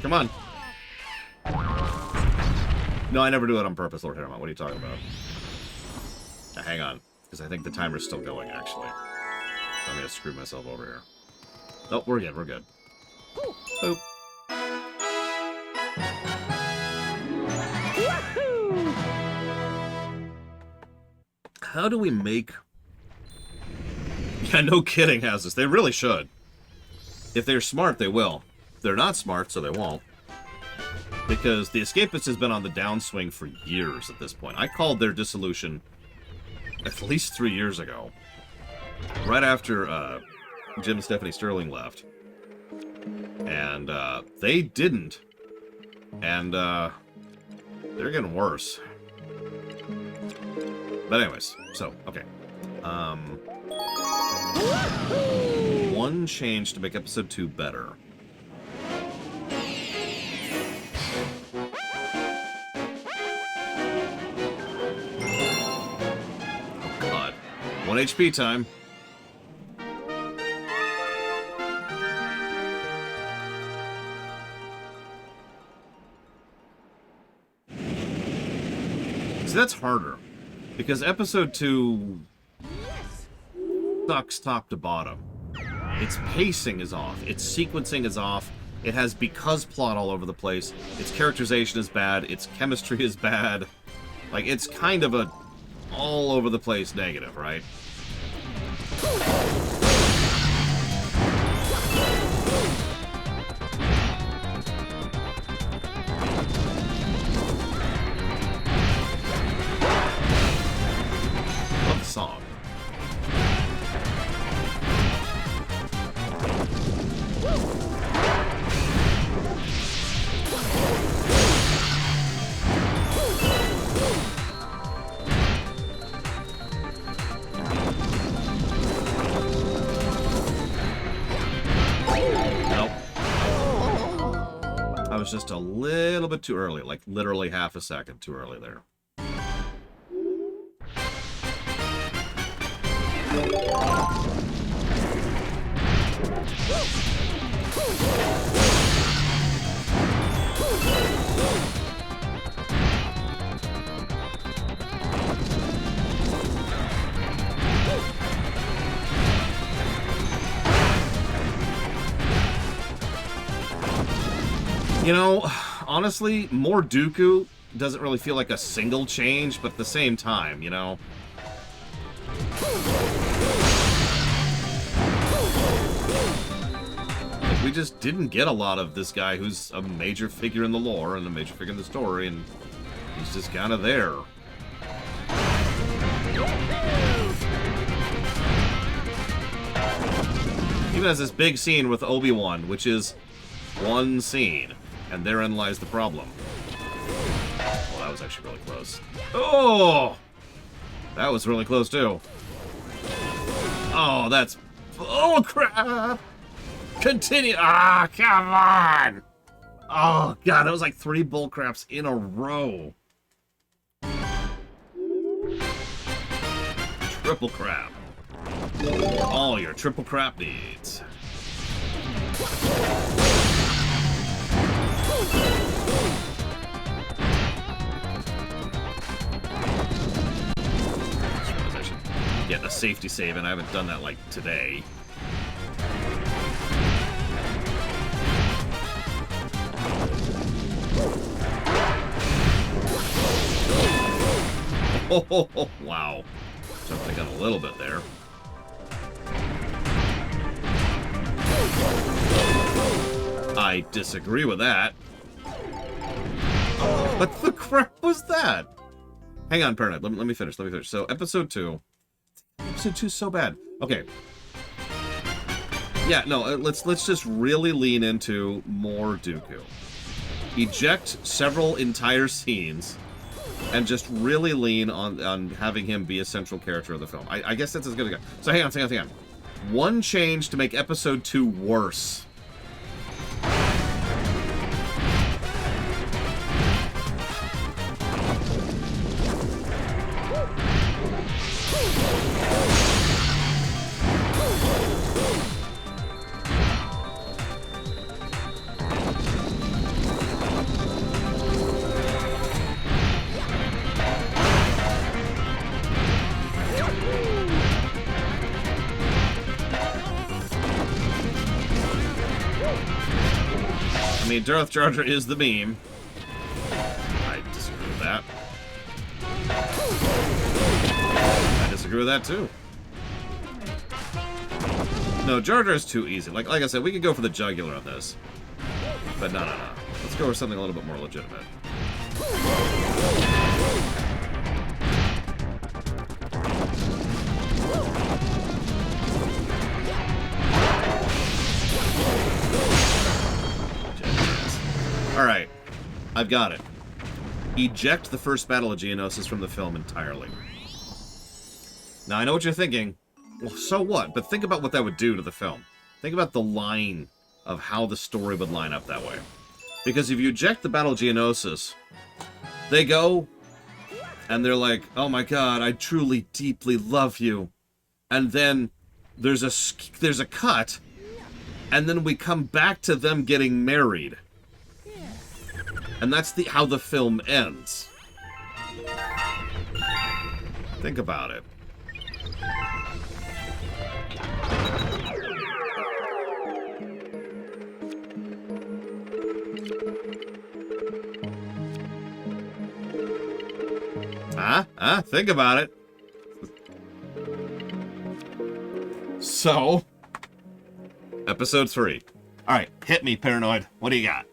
Come on. No, I never do it on purpose, Lord Harriman. What are you talking about? Now, hang on, because I think the timer's still going, actually. So I'm going to screw myself over here. Oh, we're good. Boop. How do we make... Yeah, no kidding, Hazardous. They really should. If they're smart, they will. They're not smart, so they won't. Because the Escapist has been on the downswing for years at this point. I called their dissolution at least 3 years ago. Right after Jim and Stephanie Sterling left. And they didn't. And they're getting worse. But anyways, so, okay. One change to make episode 2 better. Oh god. 1 HP time. See, that's harder. Because episode 2 Yes. sucks top to bottom. Its pacing is off. Its sequencing is off. It has because plot all over the place. Its characterization is bad. Its chemistry is bad. Like, it's kind of a all over the place negative, right? Love the song. Nope. I was just a little bit too early, like literally half a second too early there. You know, honestly, more Dooku doesn't really feel like a single change, but at the same time, you know. Like, we just didn't get a lot of this guy who's a major figure in the lore and a major figure in the story, and he's just kind of there. Even has this big scene with Obi-Wan, which is one scene. And therein lies the problem. Well, that was actually really close. Oh! That was really close, too. Oh, that's... Oh, crap! Continue! Ah, come on! Oh, God, that was like 3 bull craps in a row. Triple crap. All your triple crap needs. Get a safety save, and I haven't done that like today. Oh, wow. Jumped the gun a little bit there. I disagree with that. What the crap was that? Hang on, Paranoid. Let me finish. So, episode 2. Episode 2 is so bad. Okay. Yeah, no, let's just really lean into more Dooku. Eject several entire scenes and just really lean on having him be a central character of the film. I guess that's as good as it goes. So hang on. One change to make episode 2 worse. I mean, Darth Jar Jar is the meme. I disagree with that. I disagree with that, too. No, Jar Jar's too easy. Like I said, we could go for the jugular on this. But no. Let's go for something a little bit more legitimate. Alright, I've got it. Eject the first Battle of Geonosis from the film entirely. Now, I know what you're thinking. Well, so what? But think about what that would do to the film. Think about the line of how the story would line up that way. Because if you eject the Battle of Geonosis, they go, and they're like, oh my god, I truly, deeply love you. And then there's a cut, and then we come back to them getting married. And that's how the film ends. Think about it. Think about it. So, Episode 3. alright, hit me, Paranoid. What do you got?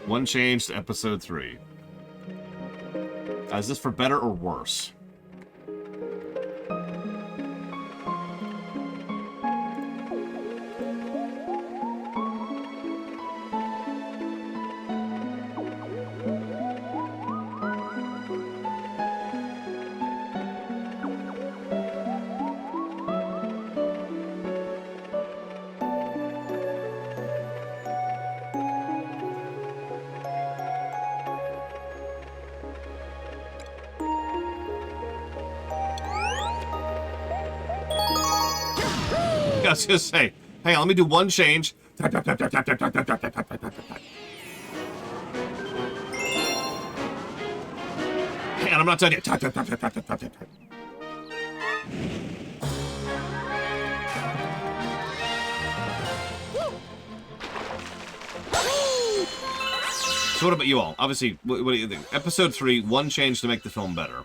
One change to episode 3. Is this for better or worse? I was gonna say, hang on, let me do one change. And I'm not done yet. So what about you all? Obviously, what do you think? Episode 3, one change to make the film better.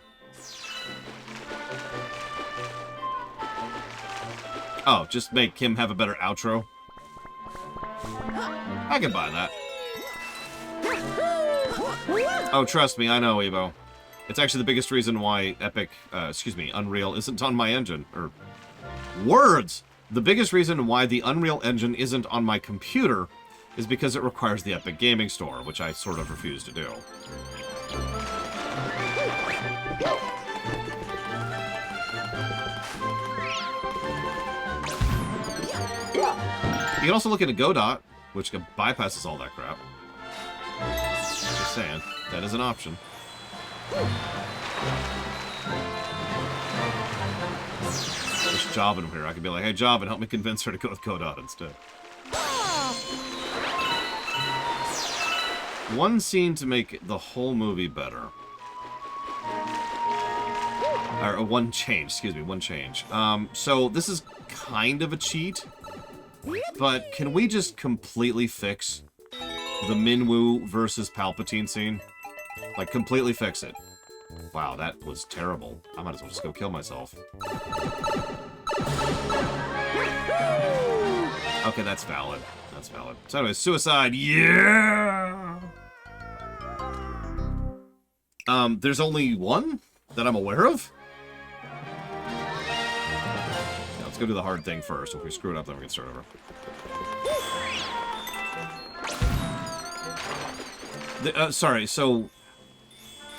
Oh, just make him have a better outro? I can buy that. Oh, trust me, I know, Evo. It's actually the biggest reason why Unreal isn't on my engine. Or, words! The biggest reason why the Unreal Engine isn't on my computer is because it requires the Epic Gaming Store, which I sort of refuse to do. You can also look into Godot, which bypasses all that crap. Just saying, that is an option. There's Jobin here. I could be like, hey, Jobin, help me convince her to go with Godot instead. One scene to make the whole movie better. Or one change, excuse me, one change. So this is kind of a cheat, but can we just completely fix the Minwu versus Palpatine scene? Like, completely fix it. Wow, that was terrible. I might as well just go kill myself. Okay, that's valid. That's valid. So anyway, suicide, yeah! There's only one that I'm aware of? Yeah, let's go do the hard thing first. If we screw it up, then we can start over. Sorry, so...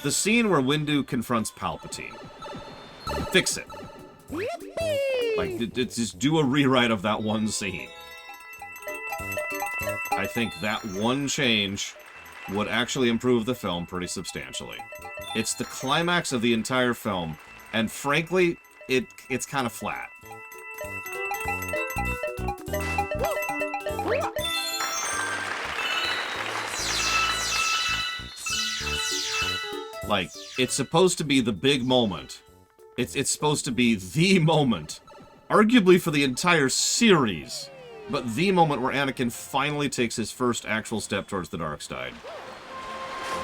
the scene where Windu confronts Palpatine. Fix it. Like, just do a rewrite of that one scene. I think that one change would actually improve the film pretty substantially. It's the climax of the entire film, and frankly, it's kind of flat. Like, it's supposed to be the big moment. It's supposed to be the moment, arguably for the entire series, but the moment where Anakin finally takes his first actual step towards the dark side.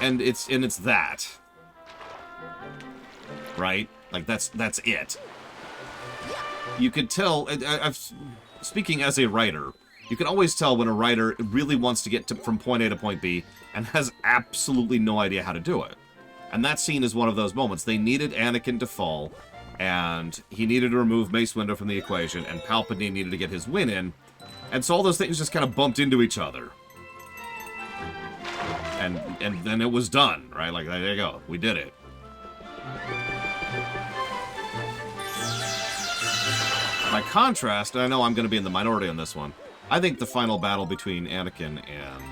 And it's that. Right? Like, that's it. You could tell, speaking as a writer, you can always tell when a writer really wants to get from point A to point B and has absolutely no idea how to do it. And that scene is one of those moments. They needed Anakin to fall, and he needed to remove Mace Windu from the equation, and Palpatine needed to get his win in, and so all those things just kind of bumped into each other. And then it was done, right? Like, there you go. We did it. By contrast, I know I'm going to be in the minority on this one, I think the final battle between Anakin and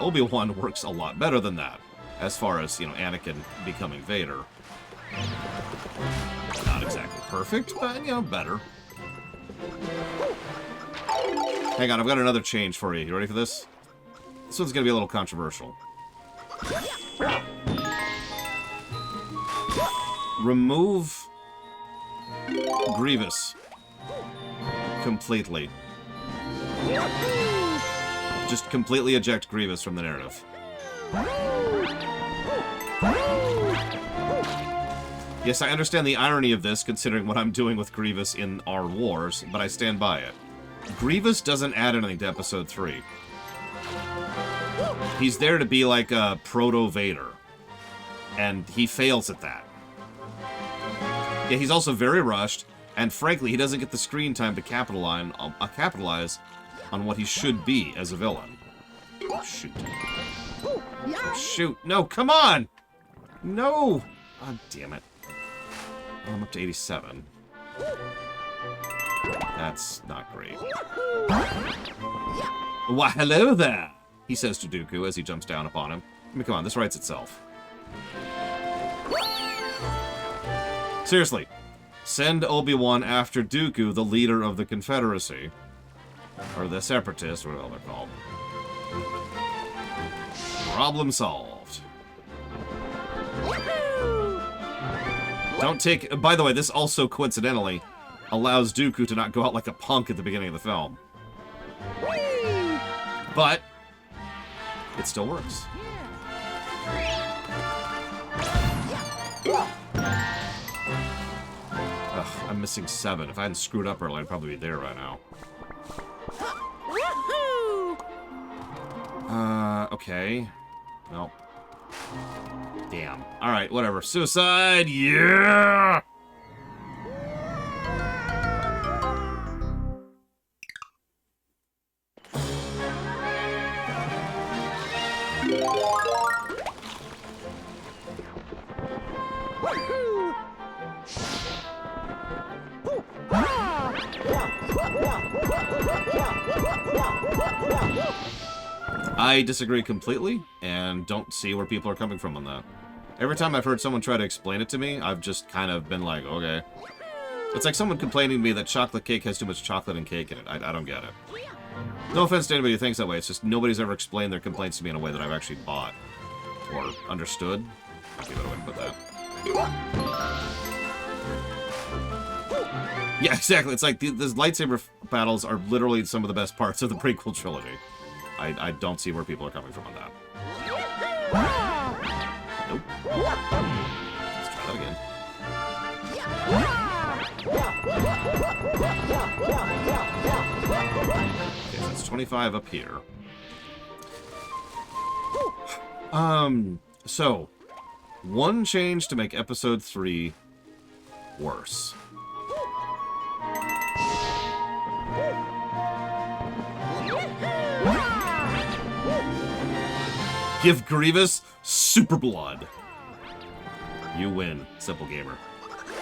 Obi-Wan works a lot better than that. As far as, you know, Anakin becoming Vader. Not exactly perfect, but, you know, better. Hang on, I've got another change for you. You ready for this? This one's gonna be a little controversial. remove Grievous completely. Just completely eject Grievous from the narrative. Yes, I understand the irony of this, considering what I'm doing with Grievous in our wars, but I stand by it. Grievous doesn't add anything to Episode 3. He's there to be like a proto-Vader, and he fails at that. Yeah, he's also very rushed, and frankly, he doesn't get the screen time to capitalize on what he should be as a villain. Oh, shoot. Oh, shoot. No, come on! No! Oh, damn it. I'm up to 87. That's not great. Why, hello there! He says to Dooku as he jumps down upon him. I mean, come on, this writes itself. Seriously, send Obi-Wan after Dooku, the leader of the Confederacy. Or the Separatists, or whatever they're called. Problem solved. Don't take... By the way, this also, coincidentally, allows Dooku to not go out like a punk at the beginning of the film. But it still works. Ugh, I'm missing 7. If I hadn't screwed up earlier, I'd probably be there right now. Okay. Well. Damn. Alright, whatever. Suicide! Yeah! I disagree completely, and don't see where people are coming from on that. Every time I've heard someone try to explain it to me, I've just kind of been like, okay. It's like someone complaining to me that chocolate cake has too much chocolate and cake in it. I don't get it. No offense to anybody who thinks that way, it's just nobody's ever explained their complaints to me in a way that I've actually bought. Or understood. Might be a better way to put that. Yeah, exactly. It's like, these lightsaber battles are literally some of the best parts of the prequel trilogy. I don't see where people are coming from on that. Nope. Let's try that again. Okay, so that's 25 up here. So, one change to make Episode 3 worse. Give Grievous super blood. You win, simple gamer.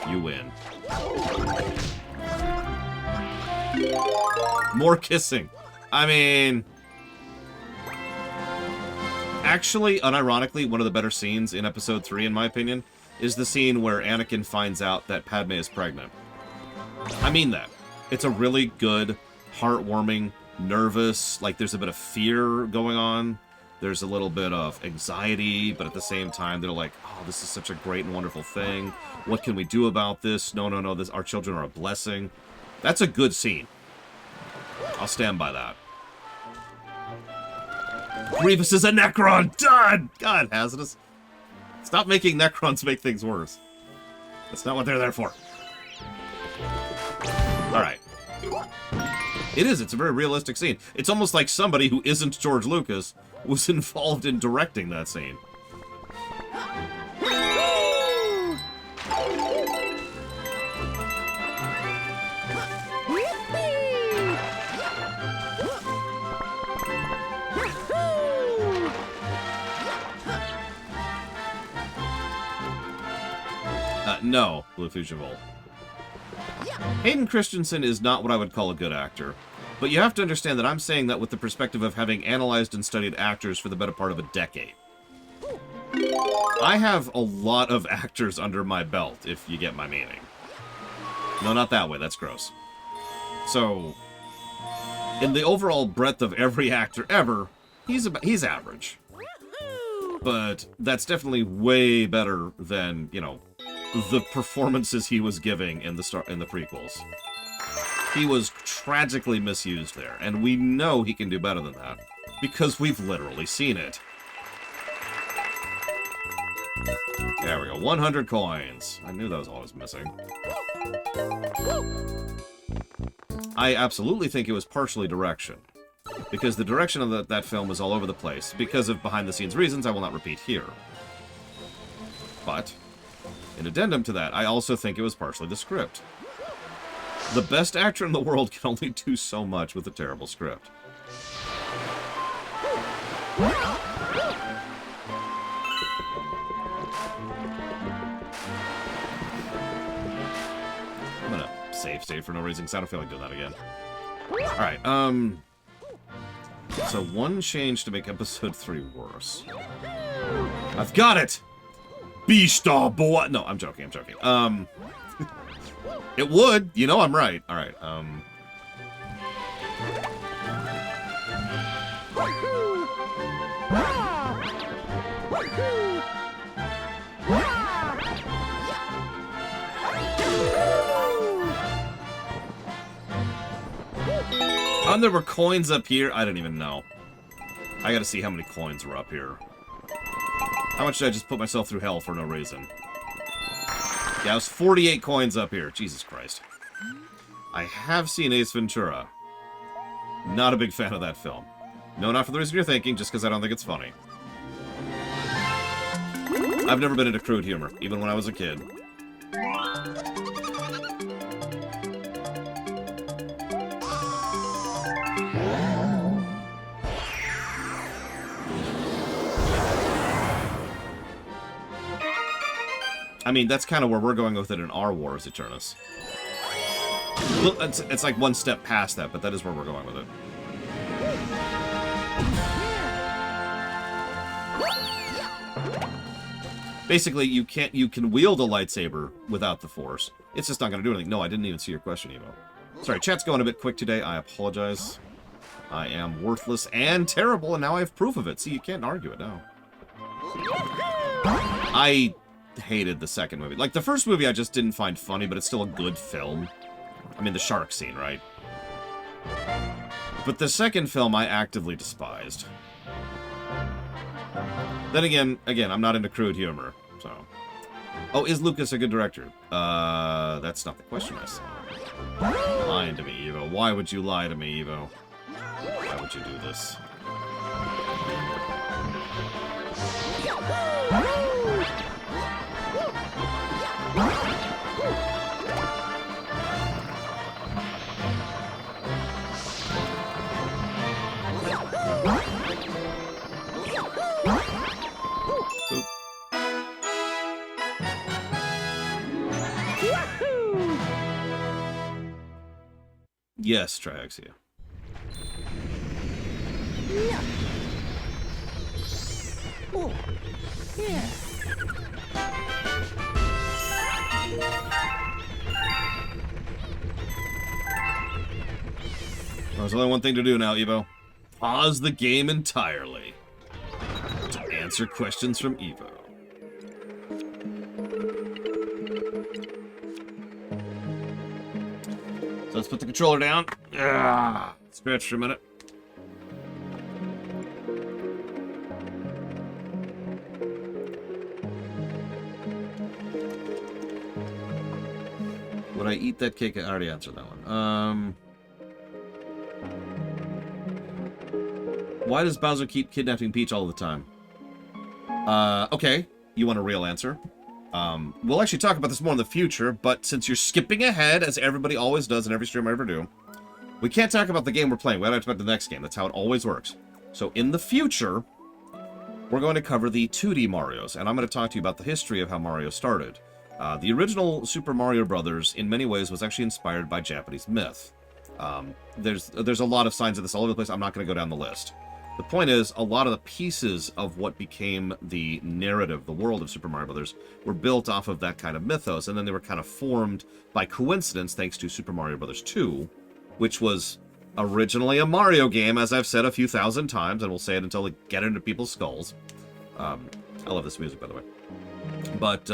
You win. More kissing. I mean... Actually, unironically, one of the better scenes in Episode 3, in my opinion, is the scene where Anakin finds out that Padme is pregnant. I mean that. It's a really good, heartwarming, nervous, like there's a bit of fear going on. There's a little bit of anxiety, but at the same time, they're like, oh, this is such a great and wonderful thing. What can we do about this? No, our children are a blessing. That's a good scene. I'll stand by that. Grievous is a Necron! Done! God, Hazardous. Stop making Necrons make things worse. That's not what they're there for. Alright. It is. It's a very realistic scene. It's almost like somebody who isn't George Lucas was involved in directing that scene. No, Blue Fusion Volt. Hayden Christensen is not what I would call a good actor. But you have to understand that I'm saying that with the perspective of having analyzed and studied actors for the better part of a decade. I have a lot of actors under my belt, if you get my meaning. No, not that way. That's gross. So, in the overall breadth of every actor ever, he's average. But that's definitely way better than, you know, the performances he was giving in the prequels. He was tragically misused there, and we know he can do better than that because we've literally seen it. There we go, 100 coins. I knew that was always missing. I absolutely think it was partially direction, because the direction of that film was all over the place. Because of behind-the-scenes reasons I will not repeat here. But, in addendum to that, I also think it was partially the script. The best actor in the world can only do so much with a terrible script. I'm gonna save state for no reason, because I don't feel like doing that again. Alright, so one change to make episode 3 worse. I've got it! B-Star boy! No, I'm joking, I'm joking. It would! You know I'm right. Alright, there were coins up here? I didn't even know. I gotta see how many coins were up here. How much did I just put myself through hell for no reason? Yeah, it was 48 coins up here. Jesus Christ. I have seen Ace Ventura. Not a big fan of that film. No, not for the reason you're thinking, just because I don't think it's funny. I've never been into crude humor, even when I was a kid. I mean, that's kind of where we're going with it in our Wars Eternus. Well, it's like one step past that, but that is where we're going with it. Basically, you can wield a lightsaber without the Force. It's just not going to do anything. No, I didn't even see your question, Evo. Sorry, chat's going a bit quick today. I apologize. I am worthless and terrible, and now I have proof of it. See, you can't argue it now. I hated the second movie. Like, the first movie I just didn't find funny, but it's still a good film. I mean, the shark scene, right? But the second film I actively despised. Then again, I'm not into crude humor, so... Oh, is Lucas a good director? That's not the question I saw. You're lying to me, Evo. Why would you lie to me, Evo? Why would you do this? Yes, Triaxia. Yeah. Oh, yeah. There's only one thing to do now, Evo. Pause the game entirely to answer questions from Evo. So let's put the controller down. Scratch for a minute. Would I eat that cake? I already answered that one. Why does Bowser keep kidnapping Peach all the time? Okay. You want a real answer? We'll actually talk about this more in the future, but since you're skipping ahead, as everybody always does in every stream I ever do, we can't talk about the game we're playing. We have to talk about the next game. That's how it always works. So in the future, we're going to cover the 2D Marios, and I'm going to talk to you about the history of how Mario started. The original Super Mario Brothers, in many ways, was actually inspired by Japanese myth. There's a lot of signs of this all over the place. I'm not going to go down the list. The point is, a lot of the pieces of what became the narrative, the world of Super Mario Brothers, were built off of that kind of mythos, and then they were kind of formed by coincidence thanks to Super Mario Brothers 2, which was originally a Mario game, as I've said a few thousand times, and we'll say it until we get into people's skulls. I love this music, by the way. But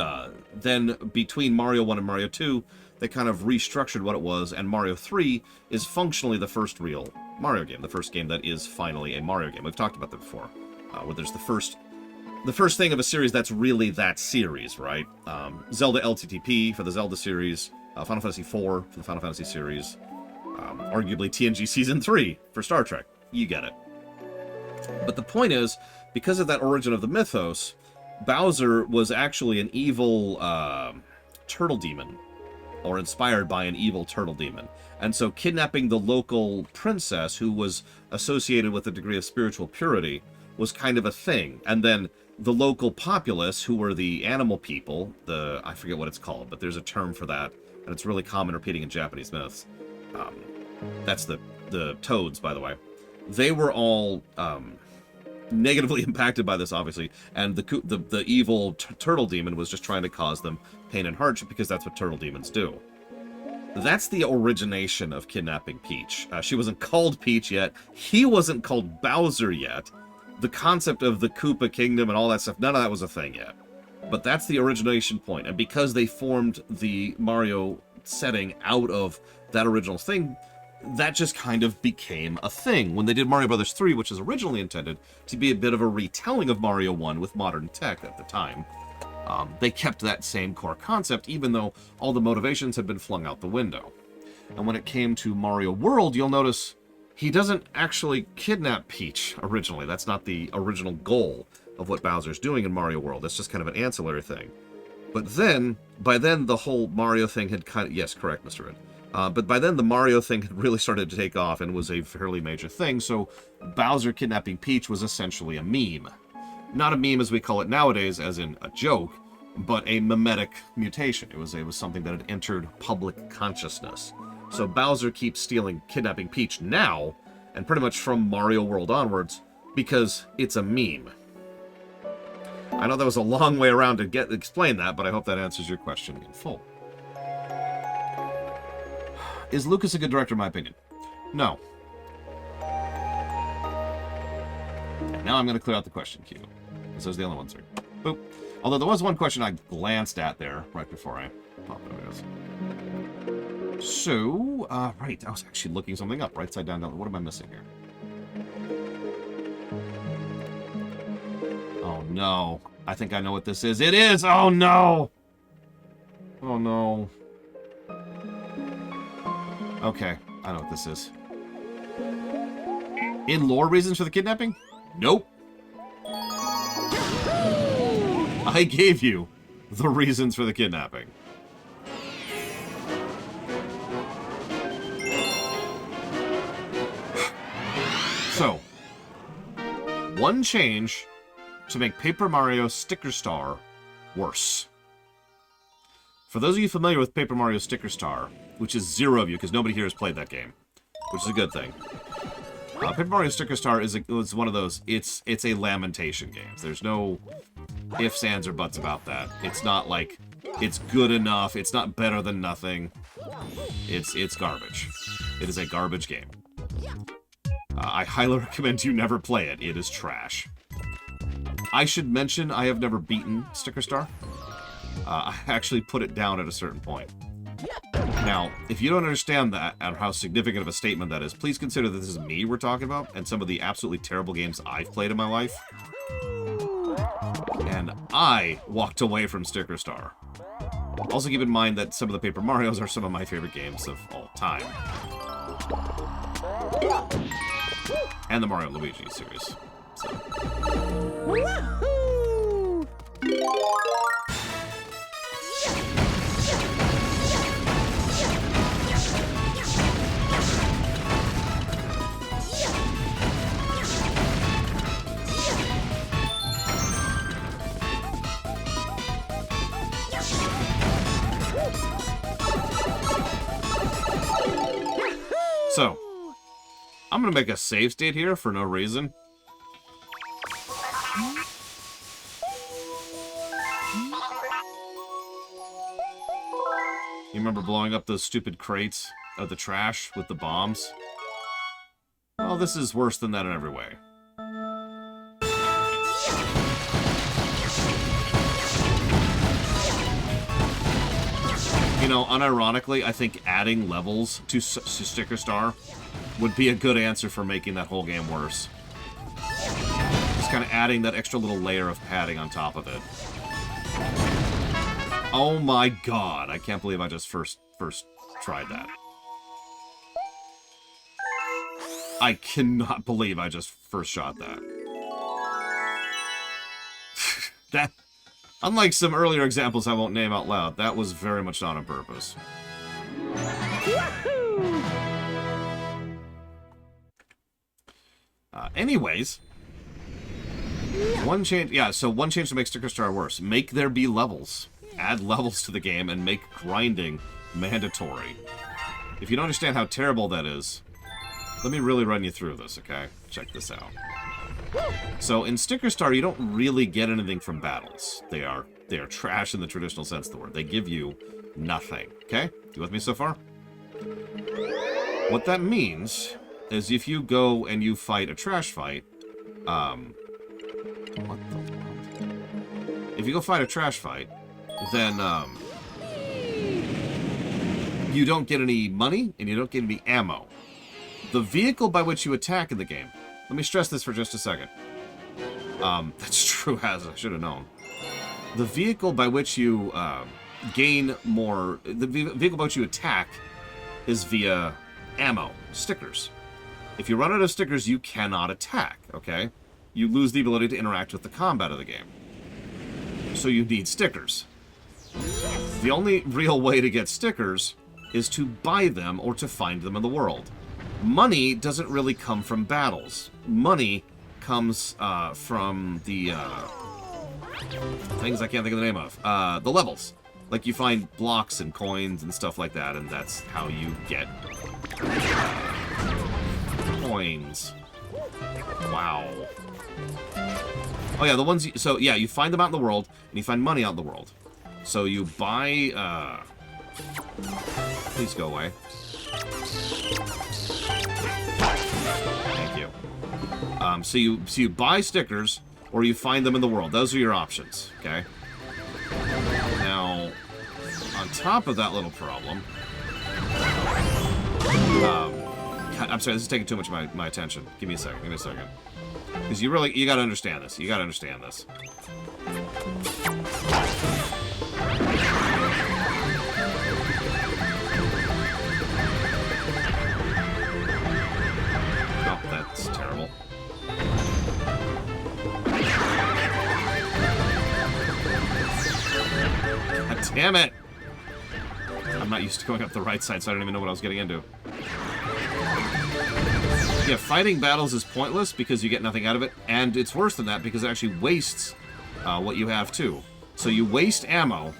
then between Mario 1 and Mario 2, they kind of restructured what it was, and Mario 3 is functionally the first real Mario game, the first game that is finally a Mario game. We've talked about that before, where there's the first thing of a series that's really that series, right? Zelda LTTP for the Zelda series, Final Fantasy IV for the Final Fantasy series, arguably TNG Season 3 for Star Trek. You get it. But the point is, because of that origin of the mythos, Bowser was actually an evil turtle demon, or inspired by an evil turtle demon. And so kidnapping the local princess, who was associated with a degree of spiritual purity, was kind of a thing. And then the local populace, who were the animal people, I forget what it's called, but there's a term for that, and it's really common repeating in Japanese myths. That's the toads, by the way. They were all negatively impacted by this, obviously, and the evil turtle demon was just trying to cause them pain and hardship, because that's what turtle demons do. That's the origination of kidnapping Peach. She wasn't called Peach yet. He wasn't called Bowser yet. The concept of the Koopa Kingdom and all that stuff, none of that was a thing yet. But that's the origination point, and because they formed the Mario setting out of that original thing, that just kind of became a thing. When they did Mario Bros. 3, which was originally intended to be a bit of a retelling of Mario 1 with modern tech at the time, they kept that same core concept, even though all the motivations had been flung out the window. And when it came to Mario World, you'll notice he doesn't actually kidnap Peach originally. That's not the original goal of what Bowser's doing in Mario World. That's just kind of an ancillary thing. But then, by then, the whole Mario thing had kind of... Yes, correct, Mr. Red. But by then, the Mario thing had really started to take off and was a fairly major thing, so Bowser kidnapping Peach was essentially a meme. Not a meme as we call it nowadays, as in a joke, but a mimetic mutation. It was something that had entered public consciousness. So Bowser keeps kidnapping Peach now, and pretty much from Mario World onwards, because it's a meme. I know that was a long way around to explain that, but I hope that answers your question in full. Is Lucas a good director, in my opinion? No. And now I'm going to clear out the question queue, because those are the only ones here. Boop. Although there was one question I glanced at there right before I popped it. So, right, I was actually looking something up. Right side down, down. What am I missing here? Oh, no. I think I know what this is. It is! Oh, no! Oh, no. Okay, I know what this is. In lore reasons for the kidnapping? Nope. I gave you the reasons for the kidnapping. So, one change to make Paper Mario Sticker Star worse. For those of you familiar with Paper Mario Sticker Star, which is 0 of you, because nobody here has played that game, which is a good thing. Paper Mario Sticker Star is one of those, it's a lamentation game. There's no ifs, ands, or buts about that. It's not like, it's good enough, it's not better than nothing. It's garbage. It is a garbage game. I highly recommend you never play it. It is trash. I should mention I have never beaten Sticker Star. I actually put it down at a certain point. Now, if you don't understand that and how significant of a statement that is, please consider that this is me we're talking about and some of the absolutely terrible games I've played in my life. And I walked away from Sticker Star. Also keep in mind that some of the Paper Marios are some of my favorite games of all time. And the Mario & Luigi series. So. Wahoo! So, I'm going to make a save state here for no reason. You remember blowing up those stupid crates of the trash with the bombs? Well, this is worse than that in every way. know, unironically, I think adding levels to Sticker Star would be a good answer for making that whole game worse. Just kind of adding that extra little layer of padding on top of it. Oh my god, I can't believe I just first tried that. I cannot believe I just first shot that. That, unlike some earlier examples I won't name out loud, that was very much not on purpose. Anyways, one change, yeah, so one change to make Sticker Star worse. Make there be levels. Add levels to the game and make grinding mandatory. If you don't understand how terrible that is, let me really run you through this, okay? Check this out. So in Sticker Star, you don't really get anything from battles. They are trash in the traditional sense of the word. They give you nothing, okay? You with me so far? What that means is if you go and you fight a trash fight, what the world? If you go fight a trash fight, then, you don't get any money, and you don't get any ammo. The vehicle by which you attack in the game, let me stress this for just a second. That's true, as I should have known. The vehicle by which you, gain more, the vehicle by which you attack is via ammo, stickers. If you run out of stickers, you cannot attack, okay? You lose the ability to interact with the combat of the game. So you need stickers. The only real way to get stickers is to buy them or to find them in the world. Money doesn't really come from battles. Money comes from the things I can't think of the name of. The levels. Like you find blocks and coins and stuff like that, and that's how you get coins. Wow. Oh yeah, the ones. So yeah, you find them out in the world, and you find money out in the world. So you buy. Please go away. Thank you. So you buy stickers, or you find them in the world. Those are your options. Okay. Now, on top of that little problem, I'm sorry, this is taking too much of my attention. Give me a second. Give me a second. Because you gotta understand this. You gotta understand this. Oh, that's terrible. God damn it! I'm not used to going up the right side, so I don't even know what I was getting into. Yeah, fighting battles is pointless because you get nothing out of it, and it's worse than that because it actually wastes what you have too. So you waste ammo,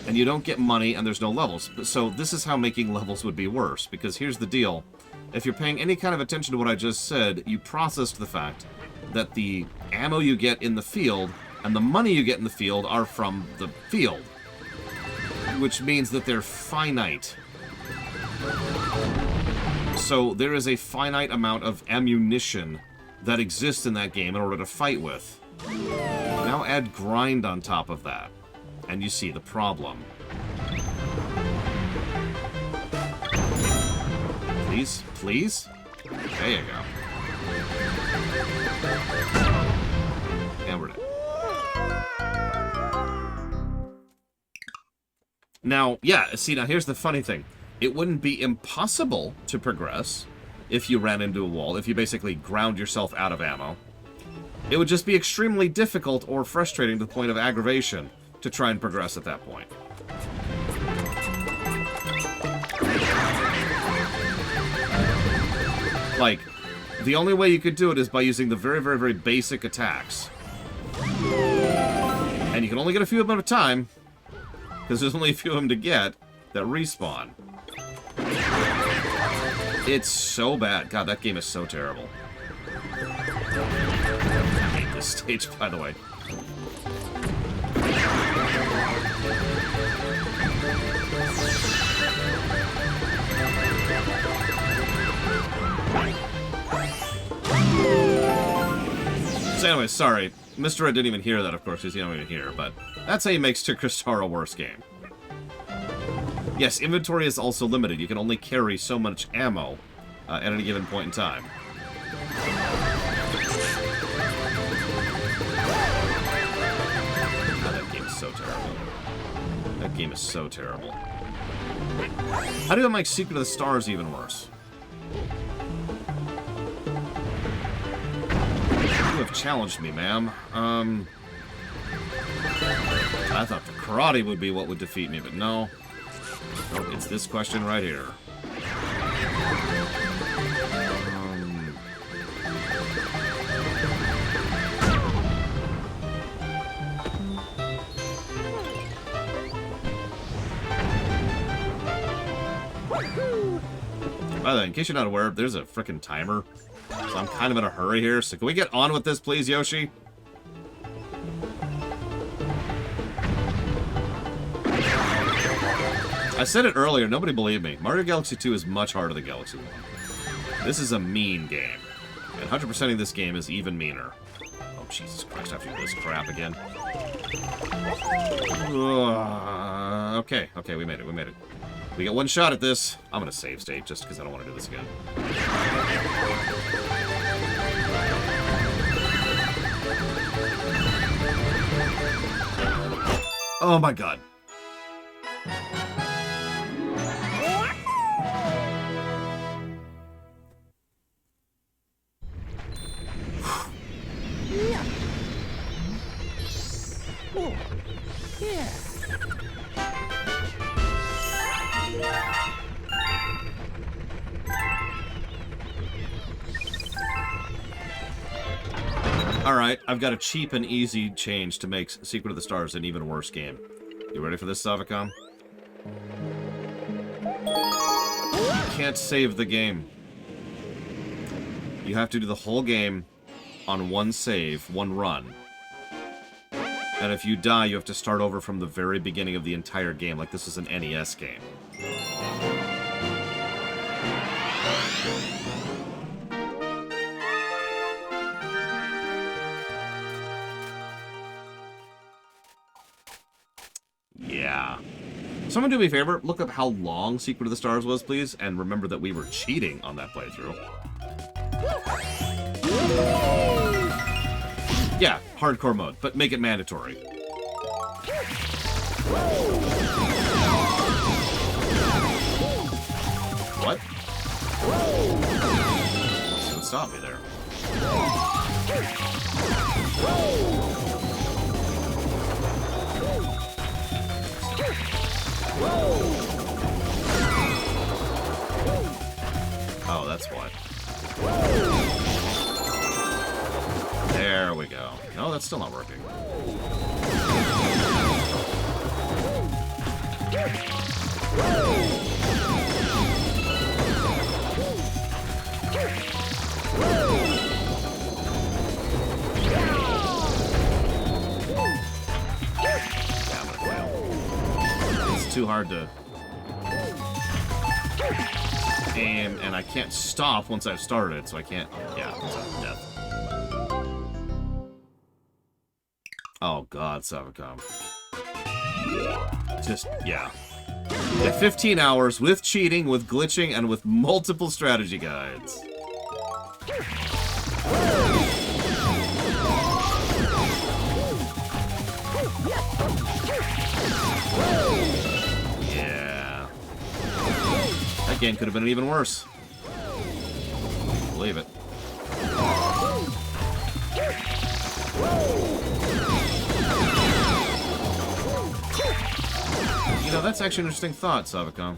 and you don't get money, and there's no levels. So this is how making levels would be worse, because here's the deal. If you're paying any kind of attention to what I just said, you processed the fact that the ammo you get in the field and the money you get in the field are from the field, which means that they're finite. So there is a finite amount of ammunition that exists in that game in order to fight with. Now add grind on top of that, and you see the problem. Please? Please? There you go. And we're dead. Now, yeah, see, now here's the funny thing. It wouldn't be impossible to progress if you ran into a wall, if you basically ground yourself out of ammo. It would just be extremely difficult or frustrating to the point of aggravation to try and progress at that point. Like, the only way you could do it is by using the very, very, very basic attacks. And you can only get a few of them at a time, because there's only a few of them to get that respawn. It's so bad. God, that game is so terrible. I hate this stage, by the way. So anyway, sorry. Mr. Red didn't even hear that, of course, because he don't even hear, but that's how you make Sticker Star a worse game. Yes, inventory is also limited. You can only carry so much ammo at any given point in time. Oh, that game is so terrible. That game is so terrible. How do I make Secret of the Stars even worse? You have challenged me, ma'am. I thought the karate would be what would defeat me, but no. Nope, it's this question right here. By the way, in case you're not aware, there's a frickin' timer. So I'm kind of in a hurry here. So can we get on with this, please, Yoshi? I said it earlier, nobody believed me. Mario Galaxy 2 is much harder than Galaxy 1. This is a mean game. And 100%ing this game is even meaner. Oh, Jesus Christ, I have to do this crap again. Okay, we made it, we made it. We got one shot at this. I'm gonna save state just because I don't want to do this again. Oh my god. Yeah. Oh, yeah. Alright, I've got a cheap and easy change to make Secret of the Stars an even worse game. You ready for this, Savicom? You can't save the game. You have to do the whole game on one save, one run. And if you die, you have to start over from the very beginning of the entire game, like this is an NES game. Yeah. Someone do me a favor, look up how long Secret of the Stars was, please, and remember that we were cheating on that playthrough. Yeah, hardcore mode, but make it mandatory. What? Don't stop me there. Oh, that's what. There we go. No, that's still not working. Yeah, I'm gonna fail. It's too hard to aim, and I can't stop once I've started, so I can't. Yeah, it's death. Oh god, Savicom. Just, yeah. Yeah, 15 hours with cheating, with glitching, and with multiple strategy guides. Yeah. That game could have been even worse. Believe it. You know, that's actually an interesting thought, Savicom.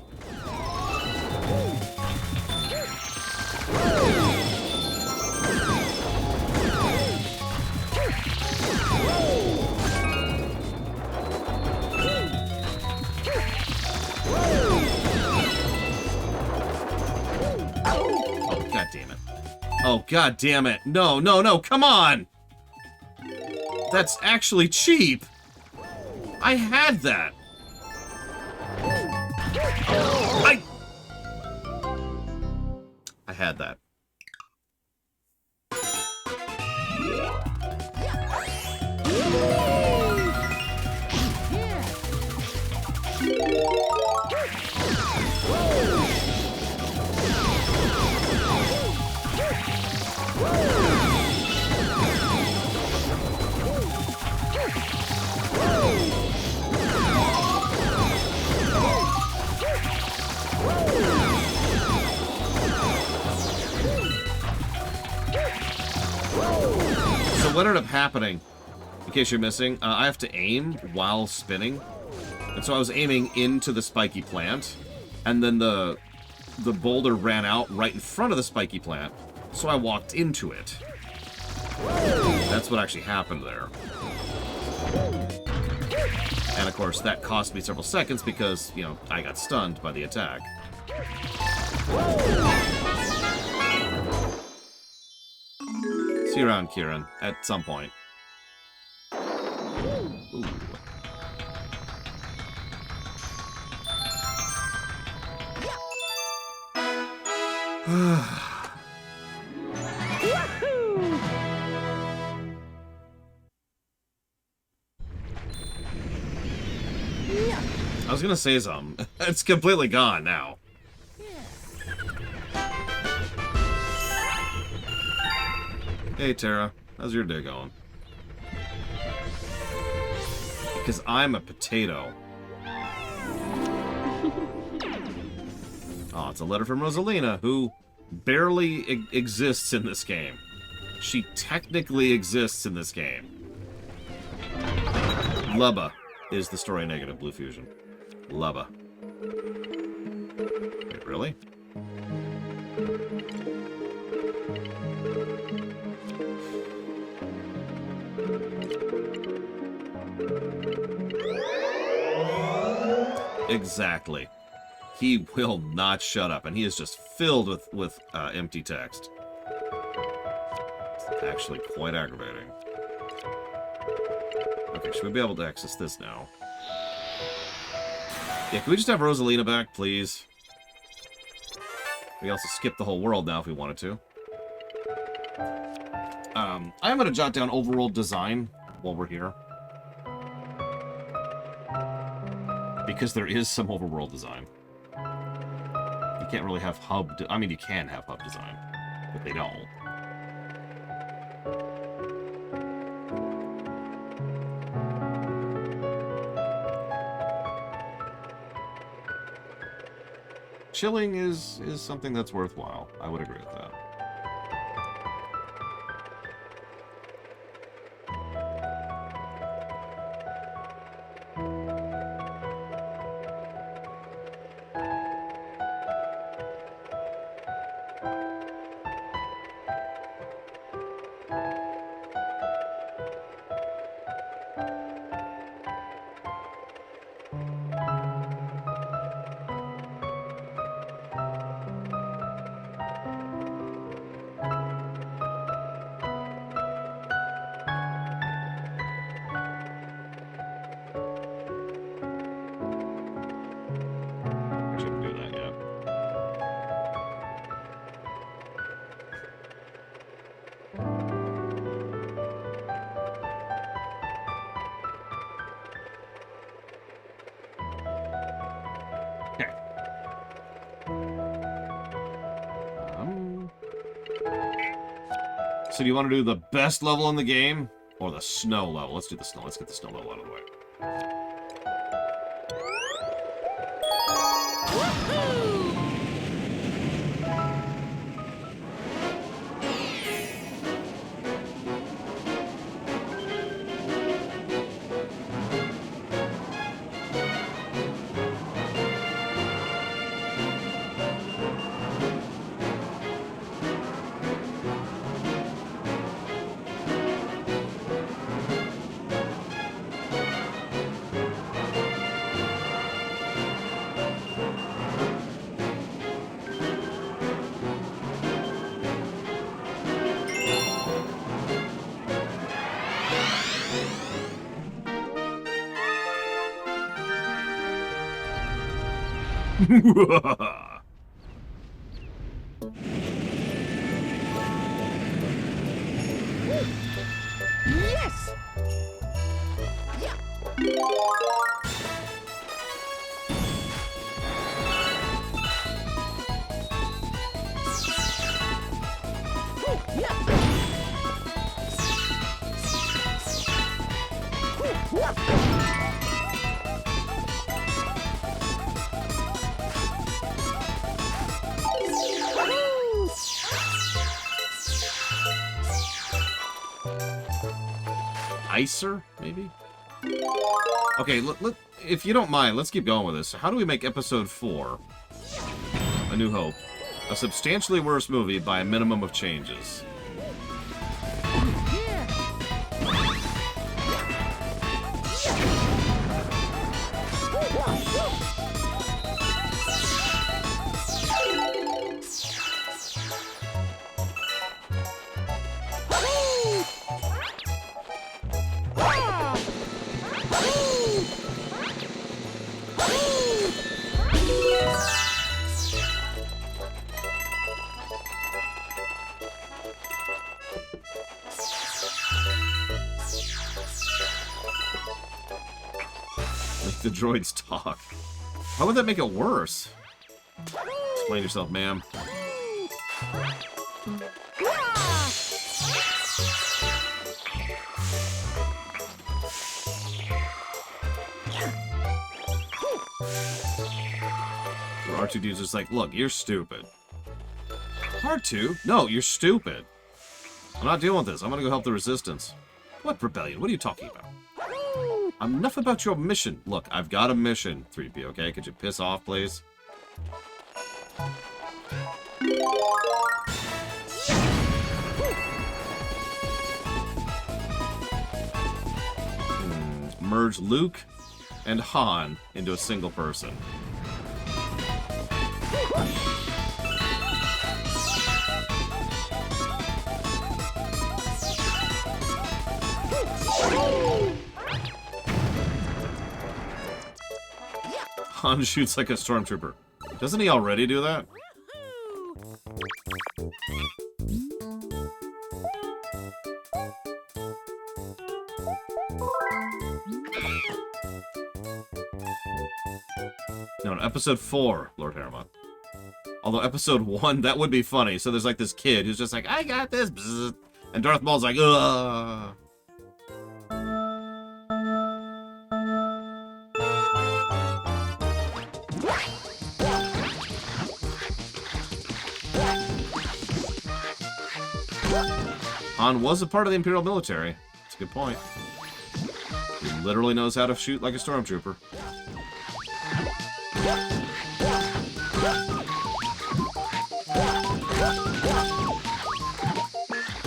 Oh, god damn it. Oh, god damn it. No, no, no, come on! That's actually cheap! I had that! I had that. what ended up happening, in case you're missing, I have to aim while spinning. And so I was aiming into the spiky plant, and then the boulder ran out right in front of the spiky plant, so I walked into it. That's what actually happened there. And of course, that cost me several seconds because, you know, I got stunned by the attack. See you around, Kieran, at some point. Ooh. I was gonna say something. It's completely gone now. Hey, Tara. How's your day going? Because I'm a potato. Oh, it's a letter from Rosalina, who barely exists in this game. She technically exists in this game. Lubba is the story negative, Blue Fusion. Lubba. Wait, really? Exactly. He will not shut up, and he is just filled with empty text. It's actually quite aggravating. Okay, should we be able to access this now? Yeah, can we just have Rosalina back, please? We can also skip the whole world now if we wanted to. I'm going to jot down overworld design while we're here. Because there is some overworld design. You can't really have hub... I mean, you can have hub design, but they don't. Chilling is something that's worthwhile. I would agree with that. So do you want to do the best level in the game or the snow level? Let's do the snow. Let's get the snow level out of the way. Yes! Yeah! nicer, maybe? Okay, if you don't mind, let's keep going with this. How do we make Episode 4, A New Hope, a substantially worse movie by a minimum of changes? The droids talk. How would that make it worse? Explain yourself, ma'am. R2-D2's just like, look, you're stupid. R2? No, you're stupid. I'm not dealing with this. I'm gonna go help the Resistance. What rebellion? What are you talking about? Enough about your mission. Look, I've got a mission, 3P, okay? Could you piss off, please? Merge Luke and Han into a single person. Han shoots like a stormtrooper. Doesn't he already do that? No, in episode 4, Lord Harriman. Although episode 1, that would be funny. So there's like this kid who's just like, I got this, bzz. And Darth Maul's like, ugh. Han was a part of the Imperial military. That's a good point. He literally knows how to shoot like a stormtrooper.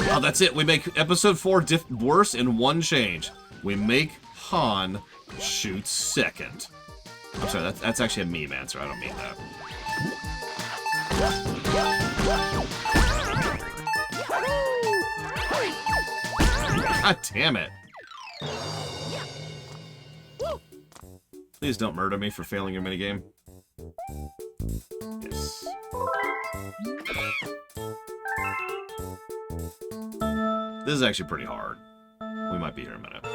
Oh, that's it. We make episode 4 worse in one change. We make Han shoot second. I'm sorry, that's actually a meme answer. I don't mean that. God damn it. Please don't murder me for failing your minigame. Yes. This is actually pretty hard. We might be here in a minute.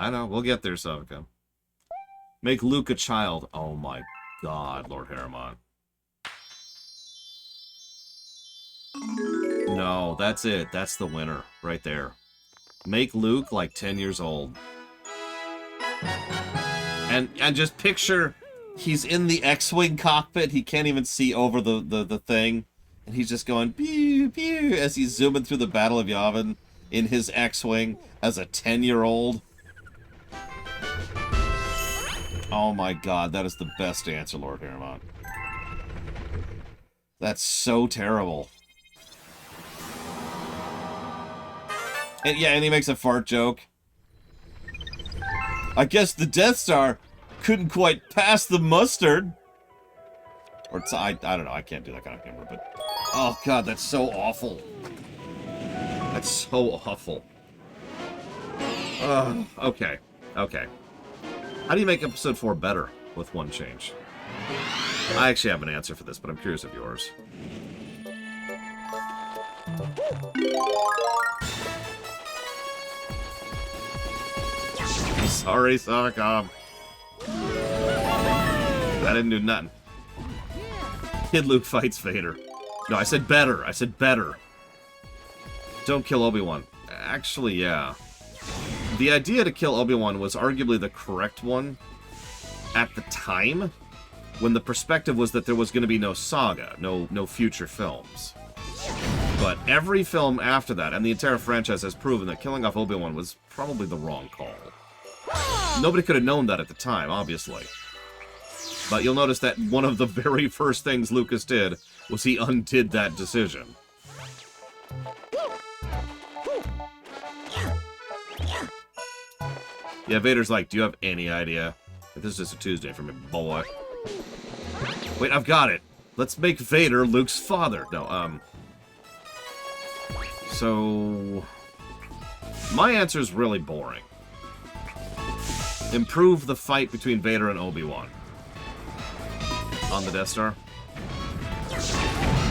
I know. We'll get there, Savika. Make Luke a child. Oh my god, Lord Harriman. No, that's it. That's the winner right there. Make Luke like 10 years old. And just picture he's in the X-Wing cockpit. He can't even see over the thing. And he's just going pew pew as he's zooming through the Battle of Yavin in his X-Wing as a 10-year-old. Oh my god, that is the best answer, Lord Harriman. That's so terrible. And yeah, and he makes a fart joke. I guess the Death Star couldn't quite pass the mustard. Or it's, I don't know, I can't do that kind of humor, but... Oh god, that's so awful. That's so awful. Okay. Okay. How do you make episode 4 better with one change? I actually have an answer for this, but I'm curious of yours. Sorry, Sonicom. That didn't do nothing. Kid Luke fights Vader. No, I said better. I said better. Don't kill Obi-Wan. Actually, yeah. The idea to kill Obi-Wan was arguably the correct one at the time, when the perspective was that there was going to be no saga, no future films. But every film after that, and the entire franchise has proven that killing off Obi-Wan was probably the wrong call. Nobody could have known that at the time, obviously. But you'll notice that one of the very first things Lucas did was he undid that decision. Yeah, Vader's like, do you have any idea? This is just a Tuesday for me, boy. Wait, I've got it. Let's make Vader Luke's father. No, So... my answer is really boring. Improve the fight between Vader and Obi-Wan. On the Death Star.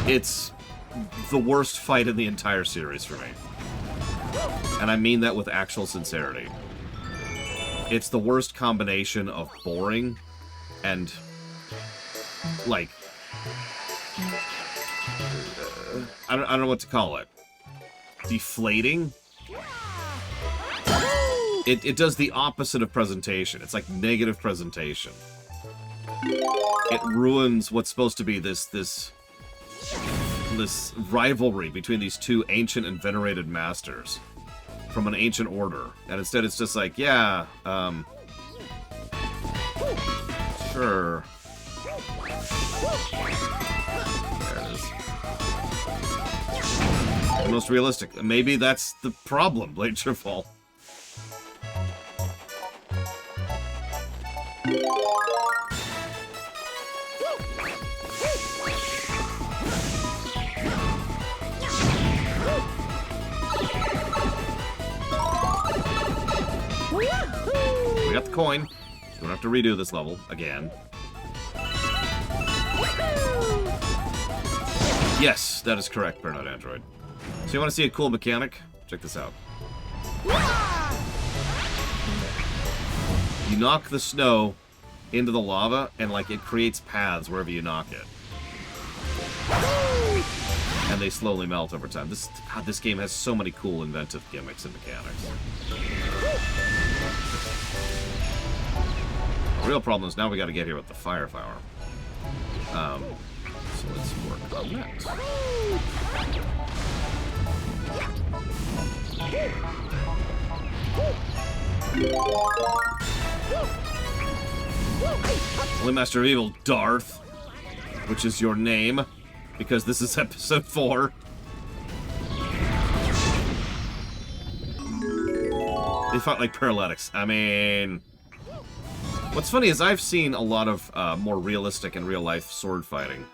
It's the worst fight in the entire series for me. And I mean that with actual sincerity. It's the worst combination of boring and, like, I don't know what to call it. Deflating? It does the opposite of presentation. It's like negative presentation. It ruins what's supposed to be this rivalry between these two ancient and venerated masters from an ancient order. And instead it's just like, yeah, sure. There it is. The most realistic. Maybe that's the problem, Blade Trifall. We got the coin. We don't have to redo this level again. Yes, that is correct, Burnout Android. So you want to see a cool mechanic? Check this out. You knock the snow into the lava, and like it creates paths wherever you knock it. And they slowly melt over time. This game has so many cool inventive gimmicks and mechanics. The real problem is now we got to get here with the firepower. So let's work on that. Holy Master of Evil, Darth, which is your name, because this is episode 4. They fought like paralytics. I mean... what's funny is I've seen a lot of more realistic and real-life sword fighting.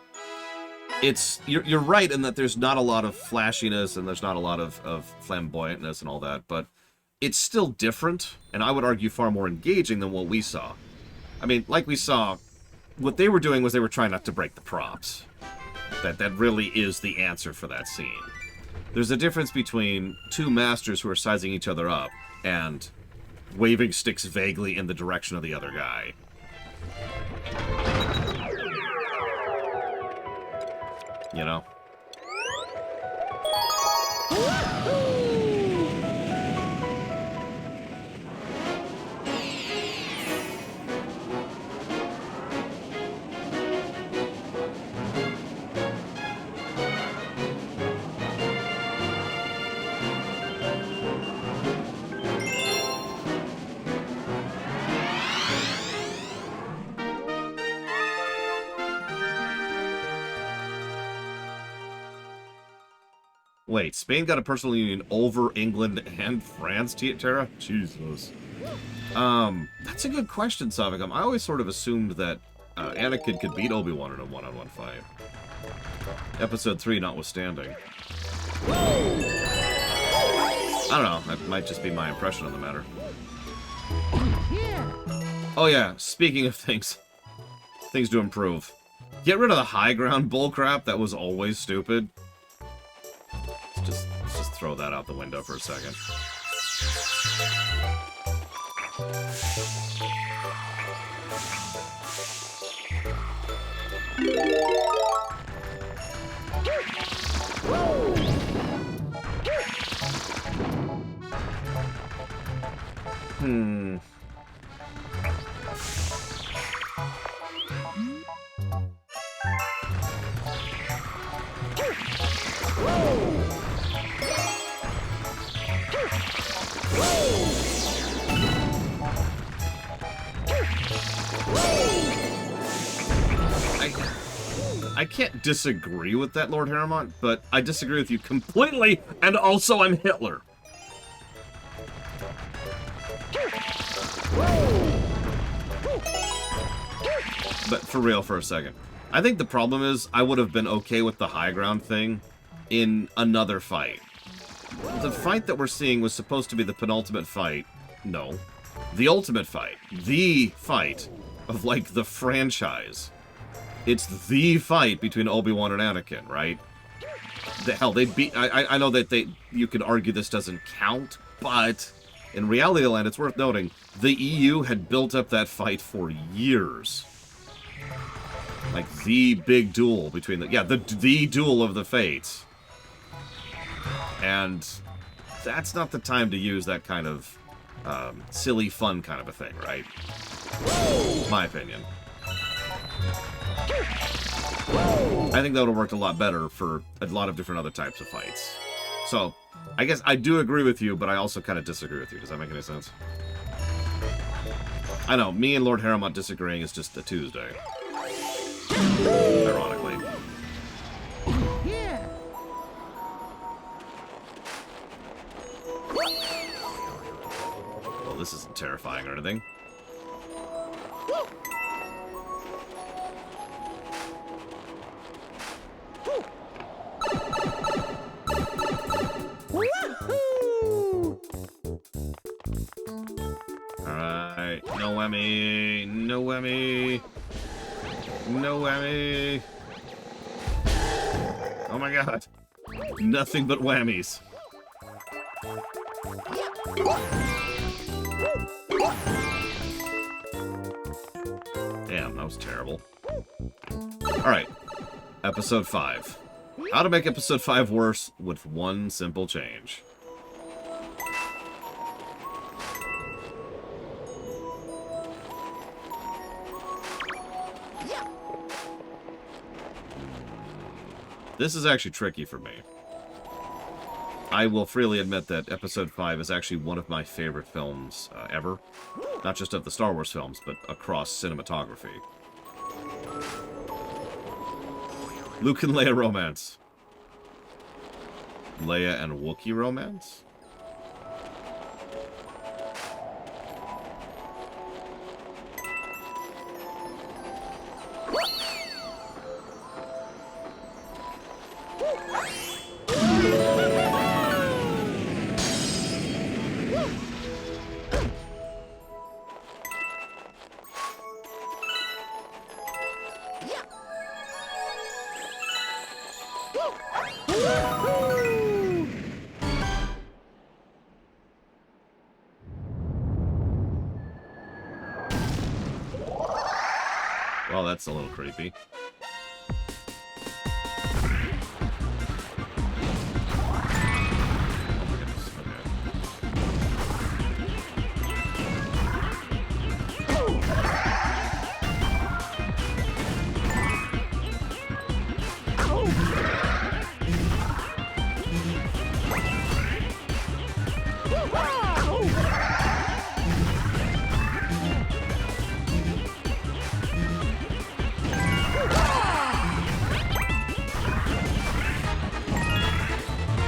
You're right in that there's not a lot of flashiness and there's not a lot of flamboyantness and all that, but it's still different, and I would argue far more engaging than what we saw. I mean, like we saw, what they were doing was they were trying not to break the props. That really is the answer for that scene. There's a difference between two masters who are sizing each other up and waving sticks vaguely in the direction of the other guy. You know? Wait, Spain got a personal union over England and France, Tara? Jesus. That's a good question, Savagam. I always sort of assumed that Anakin could beat Obi-Wan in a one-on-one fight. Episode 3 notwithstanding. I don't know, that might just be my impression on the matter. Yeah. Oh yeah, speaking of things to improve. Get rid of the high ground bullcrap. That was always stupid. Let's just throw that out the window for a second. Hmm. I can't disagree with that, Lord Harrowmont, but I disagree with you completely, and also I'm Hitler. But for real for a second. I think the problem is I would have been okay with the high ground thing in another fight. The fight that we're seeing was supposed to be the penultimate fight. No. The ultimate fight. The fight of, like, the franchise. It's the fight between Obi-Wan and Anakin, right? Hell, they beat... I know that you could argue this doesn't count, but in Reality Land, it's worth noting, the EU had built up that fight for years. Like, the big duel between the... Yeah, the duel of the fates. And that's not the time to use that kind of silly fun kind of a thing, right? My opinion. I think that would have worked a lot better for a lot of different other types of fights. So, I guess I do agree with you, but I also kind of disagree with you. Does that make any sense? I know, me and Lord Harrowmont disagreeing is just a Tuesday. Ironically. Yeah. Well, this isn't terrifying or anything. Woohoo! Alright, no whammy, no whammy, no whammy. Oh my god. Nothing but whammies. Damn, that was terrible. Alright, episode 5. How to make episode 5 worse with one simple change. This is actually tricky for me. I will freely admit that episode 5 is actually one of my favorite films ever. Not just of the Star Wars films, but across cinematography. Luke and Leia romance. Leia and Wookiee romance? Well, that's a little creepy.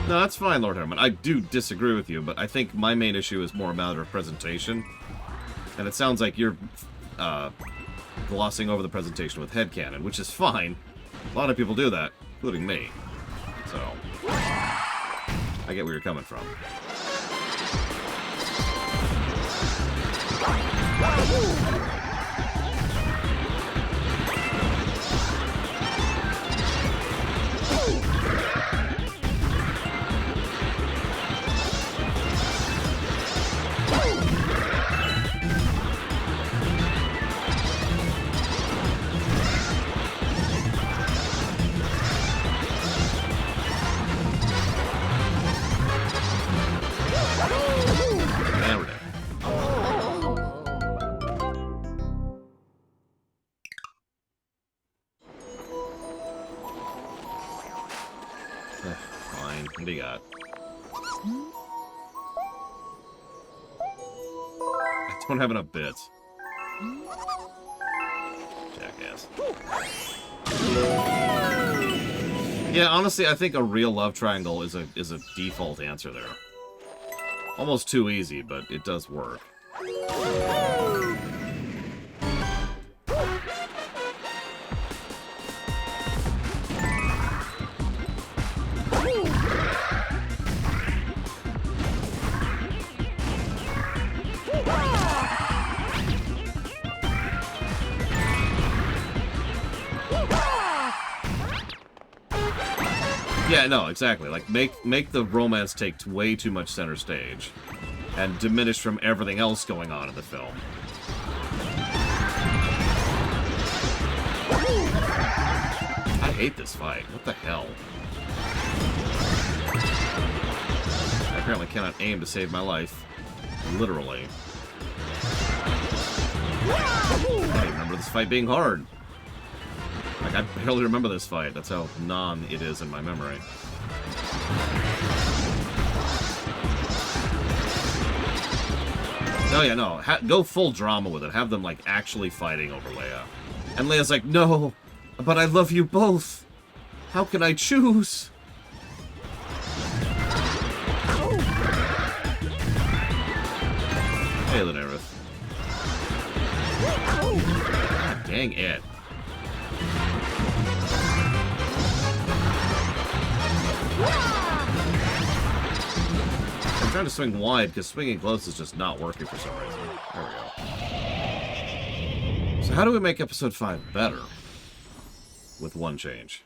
No, that's fine, Lord Harrowmont. I do disagree with you, but I think my main issue is more a matter of presentation. And it sounds like you're glossing over the presentation with headcanon, which is fine. A lot of people do that, including me. So, I get where you're coming from. And we're dead. Fine. What do you got? I don't have enough bits. Jackass. Yeah, honestly, I think a real love triangle is a default answer there. Almost too easy, but it does work. Yeah, no, exactly. Like, make the romance take way too much center stage, and diminish from everything else going on in the film. I hate this fight. What the hell? I apparently cannot aim to save my life. Literally. I remember this fight being hard. Like, I barely remember this fight. That's how non it is in my memory. Oh yeah, no. Go full drama with it. Have them, like, actually fighting over Leia. And Leia's like, no, but I love you both. How can I choose? Hey, Lanareth. God dang it. I'm trying to swing wide because swinging close is just not working for some reason. There we go. So how do we make episode 5 better? With one change.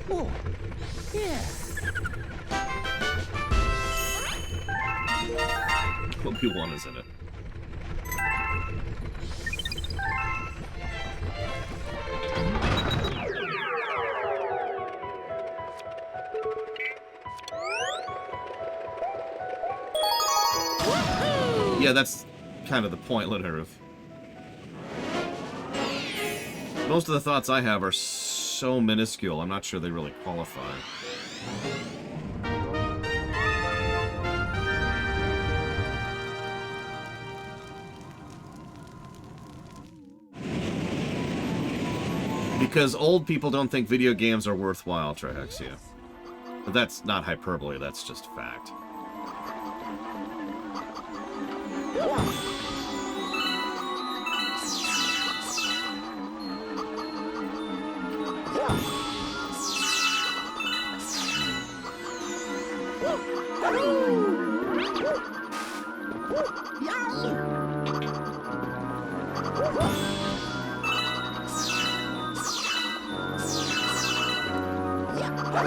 Oh, yeah. Obi-Wan is in it. Yeah, that's kind of the point, Lanareth. Most of the thoughts I have are so minuscule, I'm not sure they really qualify. Because old people don't think video games are worthwhile, Trihexia. But that's not hyperbole, that's just fact.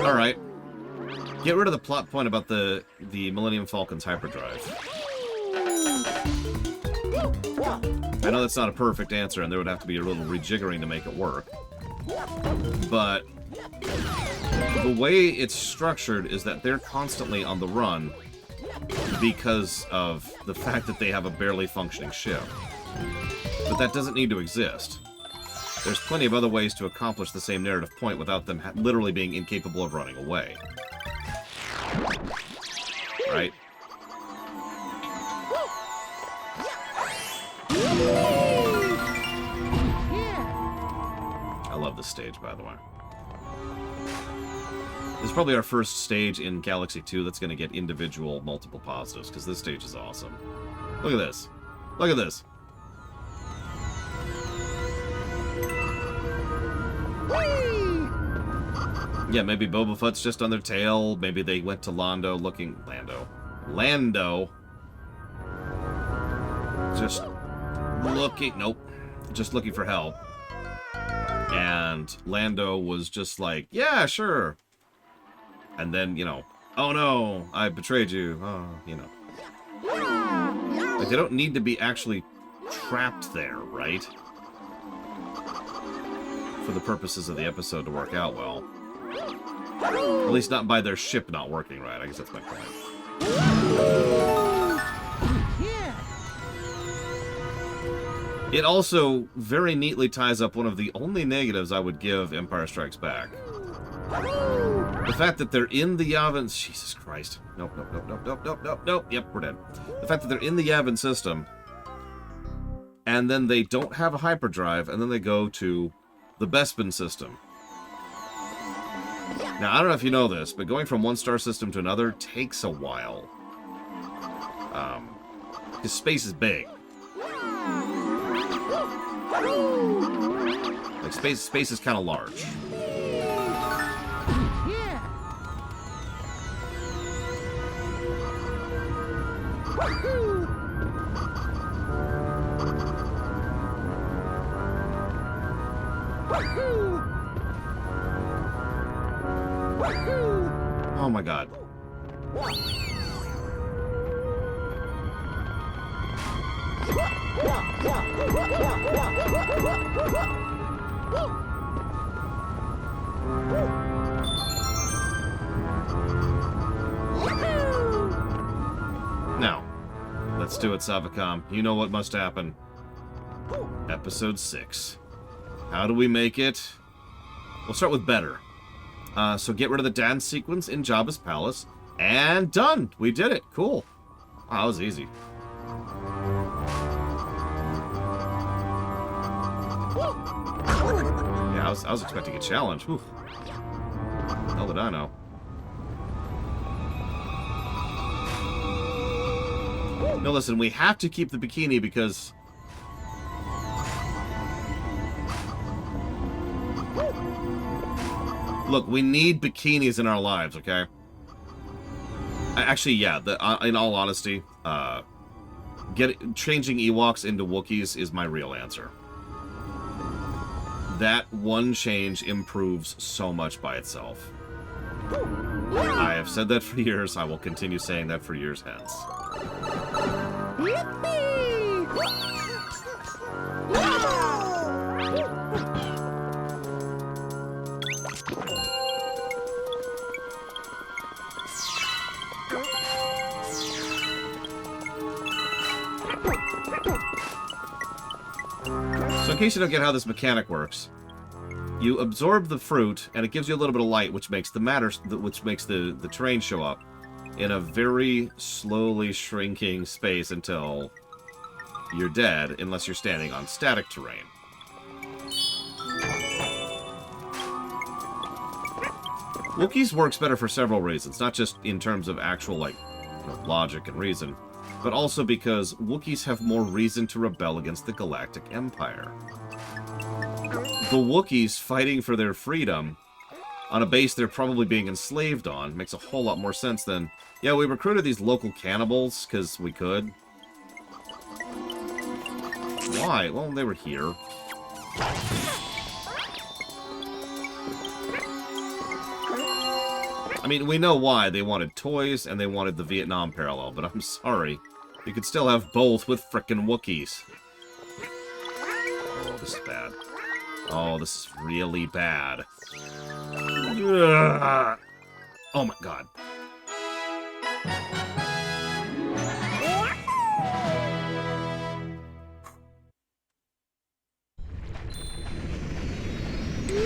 Alright. Get rid of the plot point about the Millennium Falcon's hyperdrive. I know that's not a perfect answer, and there would have to be a little rejiggering to make it work. But the way it's structured is that they're constantly on the run because of the fact that they have a barely functioning ship. But that doesn't need to exist. There's plenty of other ways to accomplish the same narrative point without them literally being incapable of running away. Right? I love this stage, by the way. This is probably our first stage in Galaxy 2 that's going to get individual multiple positives, because this stage is awesome. Look at this. Look at this. Yeah, maybe Boba Fett's just on their tail. Maybe they went to Lando looking... Lando. Just looking... Nope. Just looking for help. And Lando was just like, yeah, sure. And then, you know, oh no, I betrayed you. Oh, you know. Like, they don't need to be actually trapped there, right? For the purposes of the episode to work out well. At least not by their ship not working right. I guess that's my point. Yeah. It also very neatly ties up one of the only negatives I would give Empire Strikes Back. The fact that they're in the Yavin... Jesus Christ. Nope, nope, nope, nope, nope, nope, nope, nope. Yep, we're dead. The fact that they're in the Yavin system, and then they don't have a hyperdrive, and then they go to the Bespin system. Now, I don't know if you know this, but going from one star system to another takes a while. Because space is big. Like, space is kind of large. Yeah. Oh my god. Now, let's do it, Savacom. You know what must happen. Episode 6. How do we make it? We'll start with better. So get rid of the dance sequence in Jabba's palace. And done! We did it. Cool. Wow, that was easy. Yeah, I was expecting a challenge. Whew. Hell did I know? No, listen, we have to keep the bikini because... Look, we need bikinis in our lives, okay? Actually, yeah, in all honesty, changing Ewoks into Wookiees is my real answer. That one change improves so much by itself. I have said that for years. I will continue saying that for years hence. So in case you don't get how this mechanic works, you absorb the fruit, and it gives you a little bit of light, which makes the terrain show up in a very slowly shrinking space until you're dead, unless you're standing on static terrain. Wookiees works better for several reasons, not just in terms of actual, like, logic and reason, but also because Wookiees have more reason to rebel against the Galactic Empire. The Wookiees fighting for their freedom on a base they're probably being enslaved on makes a whole lot more sense than, yeah, we recruited these local cannibals because we could. Why? Well, they were here. I mean, we know why. They wanted toys and they wanted the Vietnam parallel, but I'm sorry. You could still have both with frickin' Wookiees. Oh, this is bad. Oh, this is really bad. Ugh. Oh my god.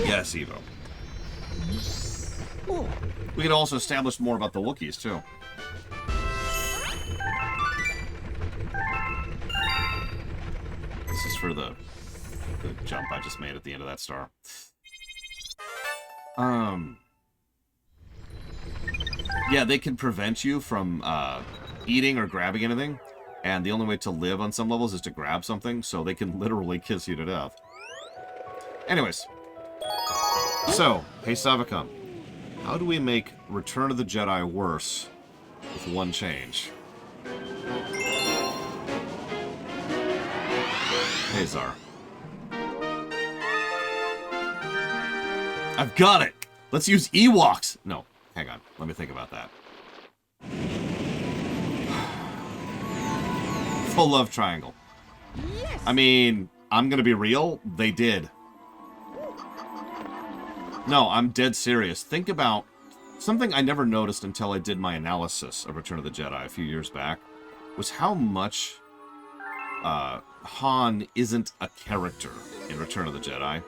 Yes, Evo. We could also establish more about the Wookiees, too. This is for the jump I just made at the end of that star. Yeah, they can prevent you from eating or grabbing anything, and the only way to live on some levels is to grab something, so they can literally kiss you to death. Anyways, so, hey Savicon, how do we make Return of the Jedi worse with one change? Hey Zar. I've got it! Let's use Ewoks! No, hang on. Let me think about that. Full love triangle. Yes. I mean, I'm gonna be real. They did. No, I'm dead serious. Think about something I never noticed until I did my analysis of Return of the Jedi a few years back, was how much Han isn't a character in Return of the Jedi.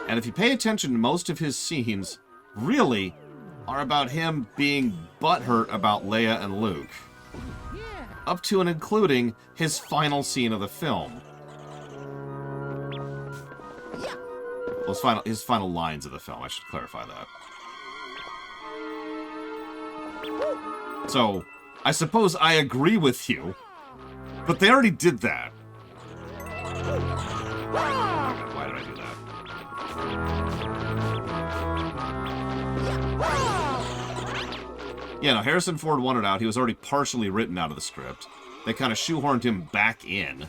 And if you pay attention, most of his scenes really are about him being butthurt about Leia and Luke. Yeah. Up to and including his final scene of the film. Yeah. Well, his final lines of the film, I should clarify that. So, I suppose I agree with you, but they already did that. Why did I do that? Yeah, no, Harrison Ford wanted out. He was already partially written out of the script. They kind of shoehorned him back in.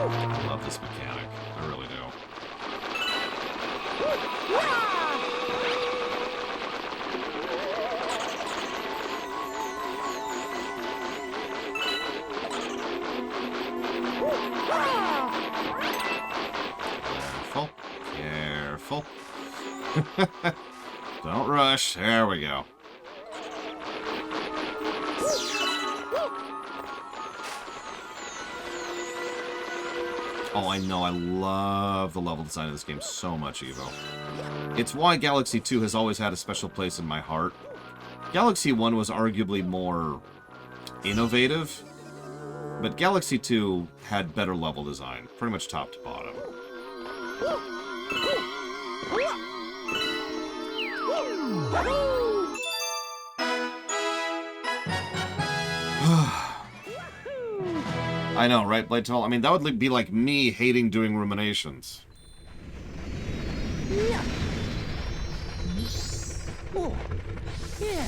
I love this mechanic. I really do. Careful. Careful. Don't rush. There we go. Oh, I know. I love the level design of this game so much, Evo. It's why Galaxy 2 has always had a special place in my heart. Galaxy 1 was arguably more innovative, but Galaxy 2 had better level design, pretty much top to bottom. I know, right, Blade Tunnel? I mean, that would be like me hating doing ruminations. Yeah. Oh. Yeah.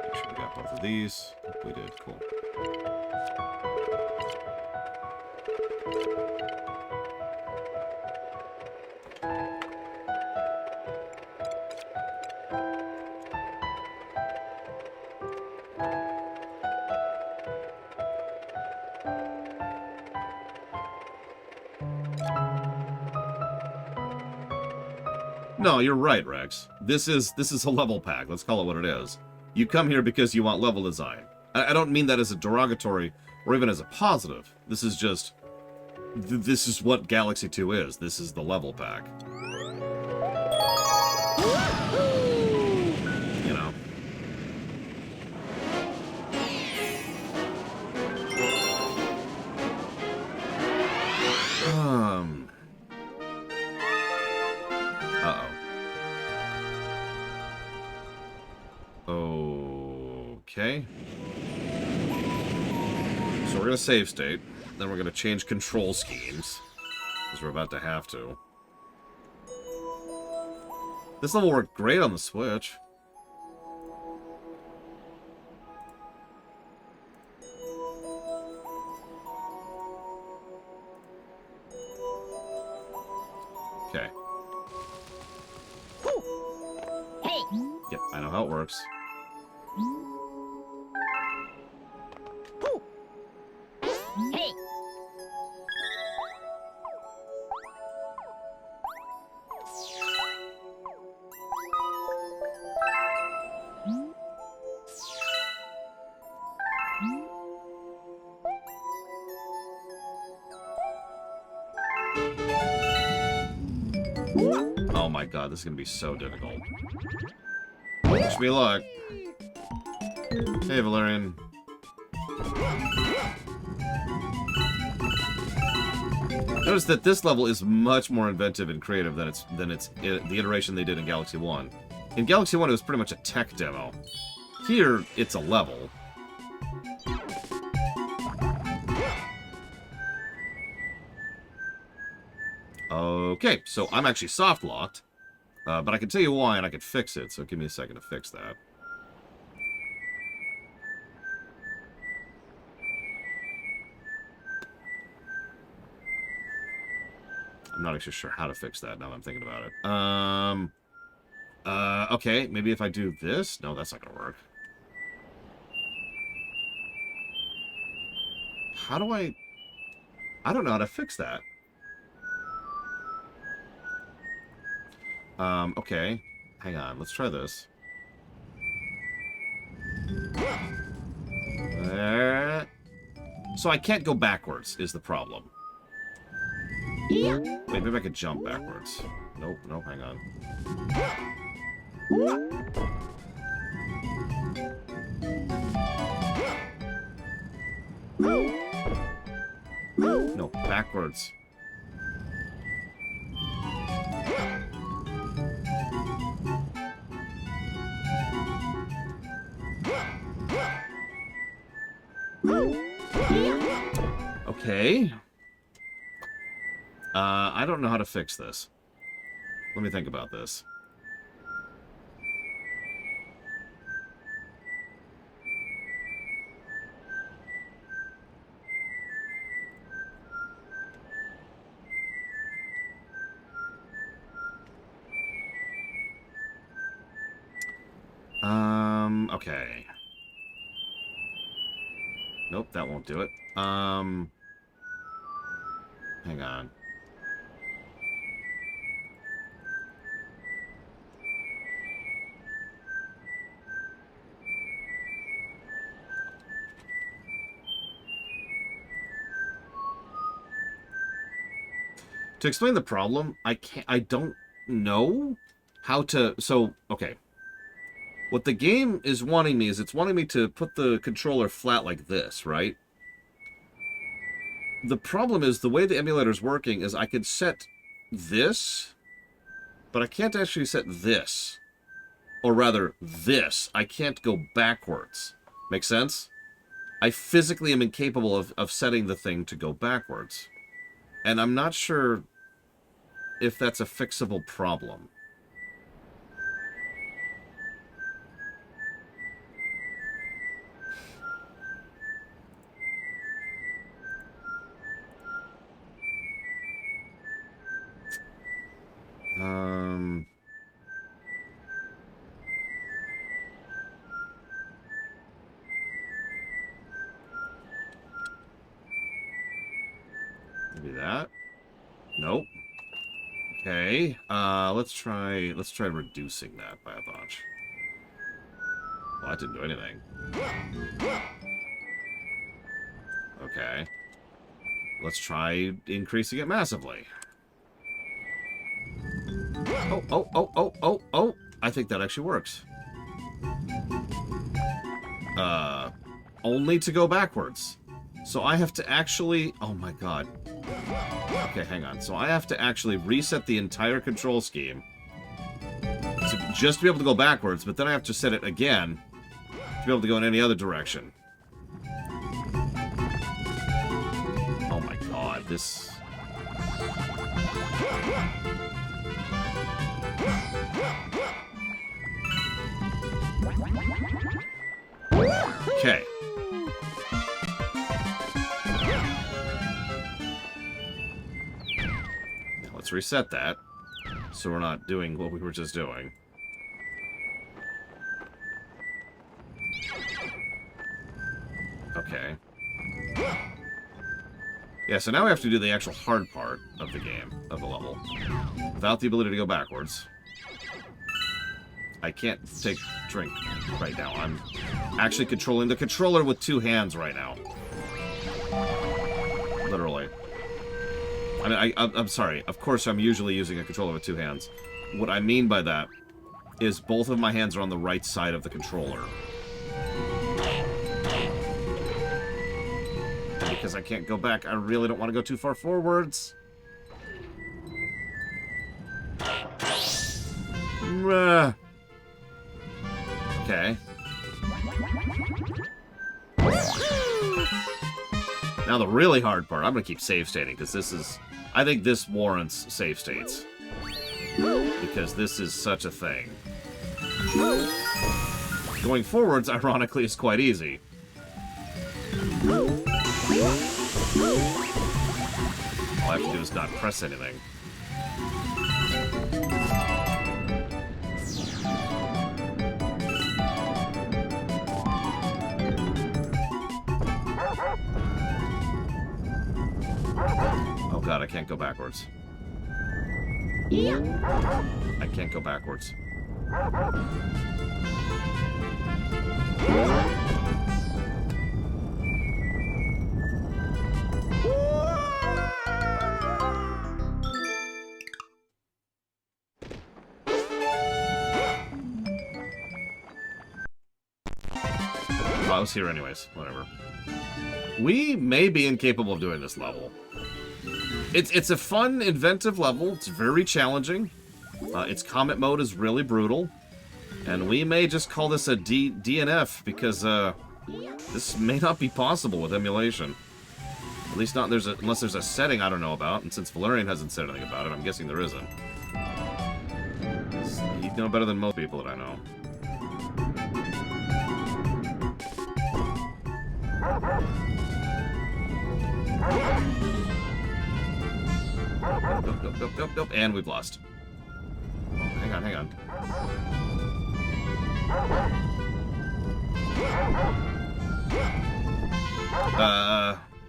Make sure we got both of these. We did, cool. No, you're right, Rex. This is a level pack. Let's call it what it is. You come here because you want level design. I don't mean that as a derogatory or even as a positive. This is just... this is what Galaxy 2 is. This is the level pack. You know. Okay. So we're going to save state. Then we're going to change control schemes. Because we're about to have to. This level worked great on the Switch. Okay. Hey. Yep, I know how it works. Hey. Oh my god, this is gonna be so difficult. Wish me luck. Hey, Valerian. Notice that this level is much more inventive and creative than the iteration they did in Galaxy 1. In Galaxy 1, it was pretty much a tech demo. Here, it's a level. Okay, so I'm actually soft-locked, but I can tell you why and I can fix it, so give me a second to fix that. I'm not actually sure how to fix that now that I'm thinking about it. Okay, maybe if I do this? No, that's not gonna work. How do I don't know how to fix that. Okay. Hang on, let's try this. So I can't go backwards, is the problem. Yeah. Wait, maybe I could jump backwards. Nope, nope, hang on. No, backwards. Okay. I don't know how to fix this. Let me think about this. Okay. Nope, that won't do it. Hang on. To explain the problem, I don't know how to, so, okay. What the game is wanting me is it's wanting me to put the controller flat like this, right? The problem is the way the emulator's working is I could set this, but I can't actually set this. Or rather, this. I can't go backwards. Make sense? I physically am incapable of setting the thing to go backwards. And I'm not sure if that's a fixable problem. Maybe that. Nope. Okay. Let's try reducing that by a bunch. Well, that didn't do anything. Okay. Let's try increasing it massively. Oh. I think that actually works. Only to go backwards. So I have to actually... Oh my god. Okay, hang on. So I have to actually reset the entire control scheme to just be able to go backwards, but then I have to set it again to be able to go in any other direction. Oh my god, this... Okay. Let's reset that, so we're not doing what we were just doing. Okay. Yeah, so now we have to do the actual hard part of the game, of the level, without the ability to go backwards. I can't take drink right now. I'm actually controlling the controller with two hands right now. Literally. I mean, I'm sorry. Of course, I'm usually using a controller with 2 hands. What I mean by that is both of my hands are on the right side of the controller. And because I can't go back, I really don't want to go too far forwards. Okay. Now the really hard part, I'm going to keep save stating, because this is... I think this warrants save states. Because this is such a thing. Going forwards, ironically, is quite easy. All I have to do is not press anything. Oh god, I can't go backwards. Yeah. I can't go backwards. Well, I was here anyways. Whatever. We may be incapable of doing this level. It's a fun, inventive level. It's very challenging. Its comet mode is really brutal. And we may just call this a DNF because this may not be possible with emulation. At least not unless there's a setting I don't know about. And since Valerian hasn't said anything about it, I'm guessing there isn't. You know better than most people that I know. Nope. And we've lost. Oh, hang on.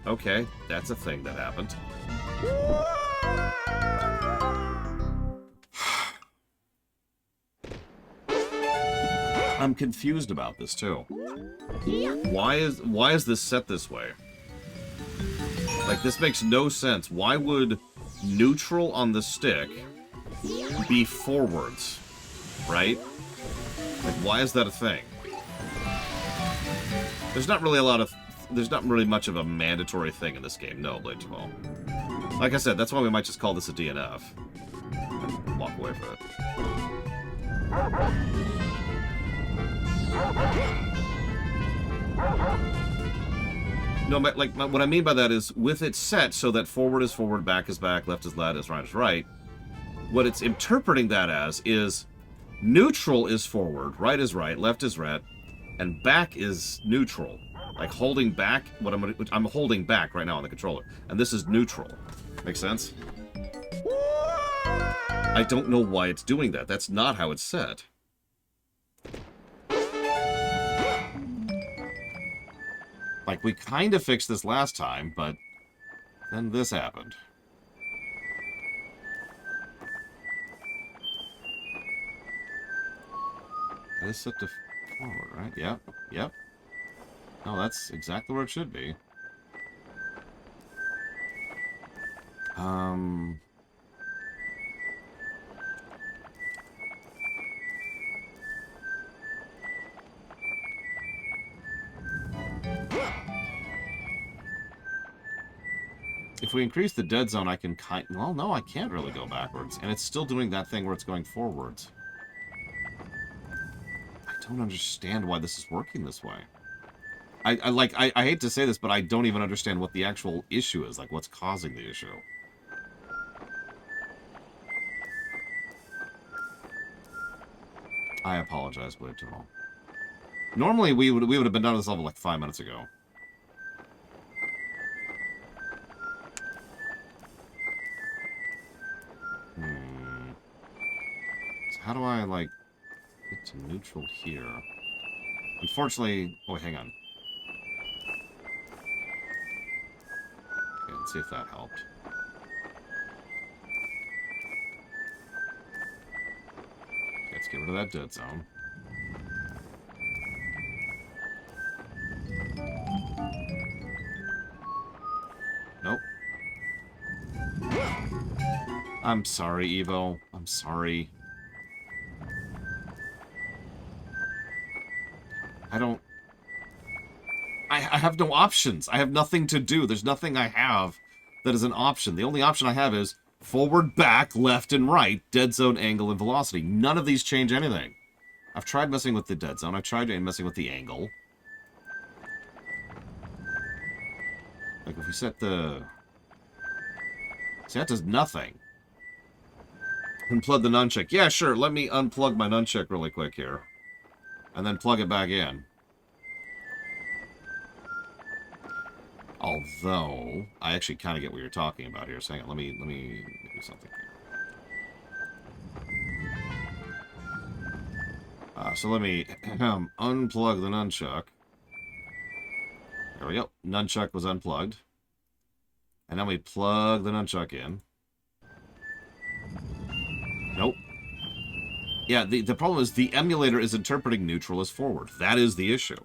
Okay. That's a thing that happened. I'm confused about this, too. Why is this set this way? Like, this makes no sense. Why would neutral on the stick be forwards, right? Like, why is that a thing? There's not really much of a mandatory thing in this game, no, Blade 2. Like I said, that's why we might just call this a DNF. And walk away from it. No, but like what I mean by that is with it set so that forward is forward, back is back, left is left, right is right. What it's interpreting that as is neutral is forward, right is right, left is right, and back is neutral. Like holding back, I'm holding back right now on the controller, and this is neutral. Make sense? I don't know why it's doing that. That's not how it's set. Like, we kind of fixed this last time, but then this happened. That is set to forward, right? Yep. No, that's exactly where it should be. If we increase the dead zone, I can well, no, I can't really go backwards. And it's still doing that thing where it's going forwards. I don't understand why this is working this way. I hate to say this, but I don't even understand what the actual issue is. Like, what's causing the issue. I apologize, Blade 2. Normally, we would have been done with this level like 5 minutes ago. So how do I, like, get to neutral here? Unfortunately... Oh, wait, hang on. Okay, let's see if that helped. Okay, let's get rid of that dead zone. Nope. I'm sorry, Evo. I'm sorry. I have no options. I have nothing to do. There's nothing I have that is an option. The only option I have is forward, back, left, and right, dead zone, angle, and velocity. None of these change anything. I've tried messing with the dead zone. I tried messing with the angle. Like, if we set the... See, that does nothing. Unplug the nunchuck. Yeah, sure. Let me unplug my nunchuck really quick here. And then plug it back in. Although, I actually kind of get what you're talking about here. So hang on, let me do something here. So let me unplug the nunchuck. There we go. Nunchuck was unplugged. And then we plug the nunchuck in. Nope. Yeah, the problem is the emulator is interpreting neutral as forward. That is the issue.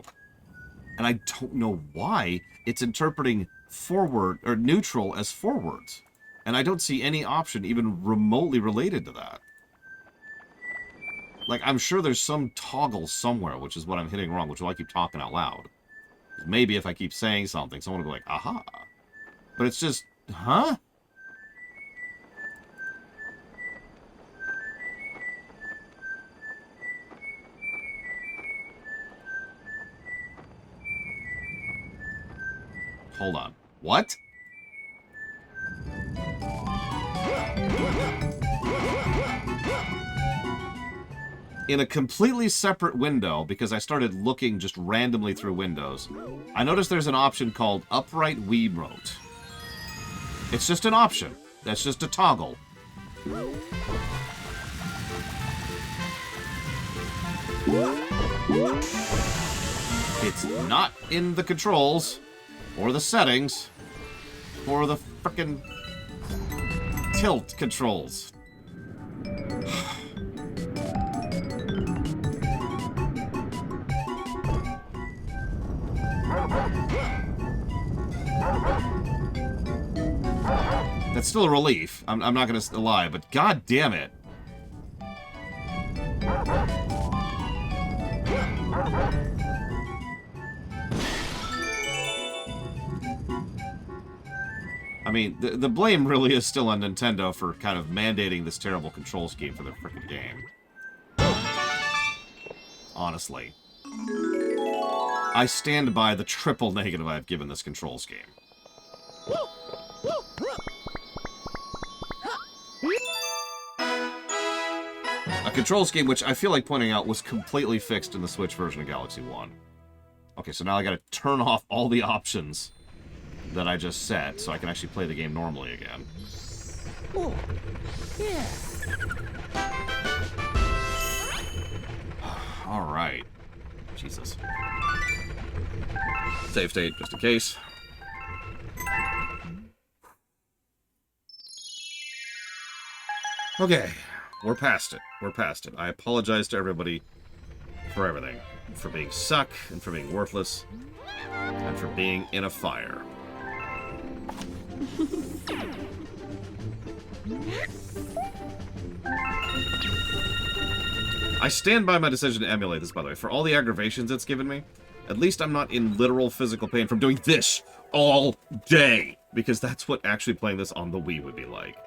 And I don't know why it's interpreting forward or neutral as forwards. And I don't see any option even remotely related to that. Like, I'm sure there's some toggle somewhere, which is what I'm hitting wrong, which is why I keep talking out loud. Maybe if I keep saying something, someone will be like, aha. But it's just, huh? Hold on. What? In a completely separate window, because I started looking just randomly through windows, I noticed there's an option called Upright Wiimote. It's just an option. That's just a toggle. It's not in the controls, or the settings, or the frickin' tilt controls. That's still a relief. I'm not gonna lie, but god damn it. I mean, the blame really is still on Nintendo for kind of mandating this terrible control scheme for their frickin' game. Honestly. I stand by the triple negative I've given this control scheme. A control scheme which I feel like pointing out was completely fixed in the Switch version of Galaxy 1. Okay, so now I gotta turn off all the options that I just set so I can actually play the game normally again. Oh, yeah. Alright. Jesus. Save state, just in case. Okay. We're past it. We're past it. I apologize to everybody for everything. For being suck, and for being worthless, and for being in a fire. I stand by my decision to emulate this, by the way. For all the aggravations it's given me, at least I'm not in literal physical pain from doing this all day. Because that's what actually playing this on the Wii would be like.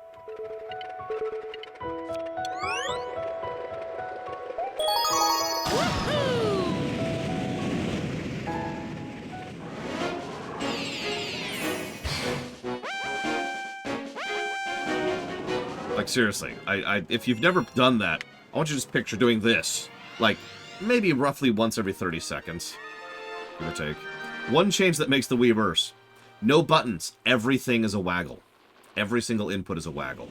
Like, seriously, if you've never done that, I want you to just picture doing this. Like, maybe roughly once every 30 seconds. Give or take. One change that makes the Wii worse. No buttons. Everything is a waggle. Every single input is a waggle.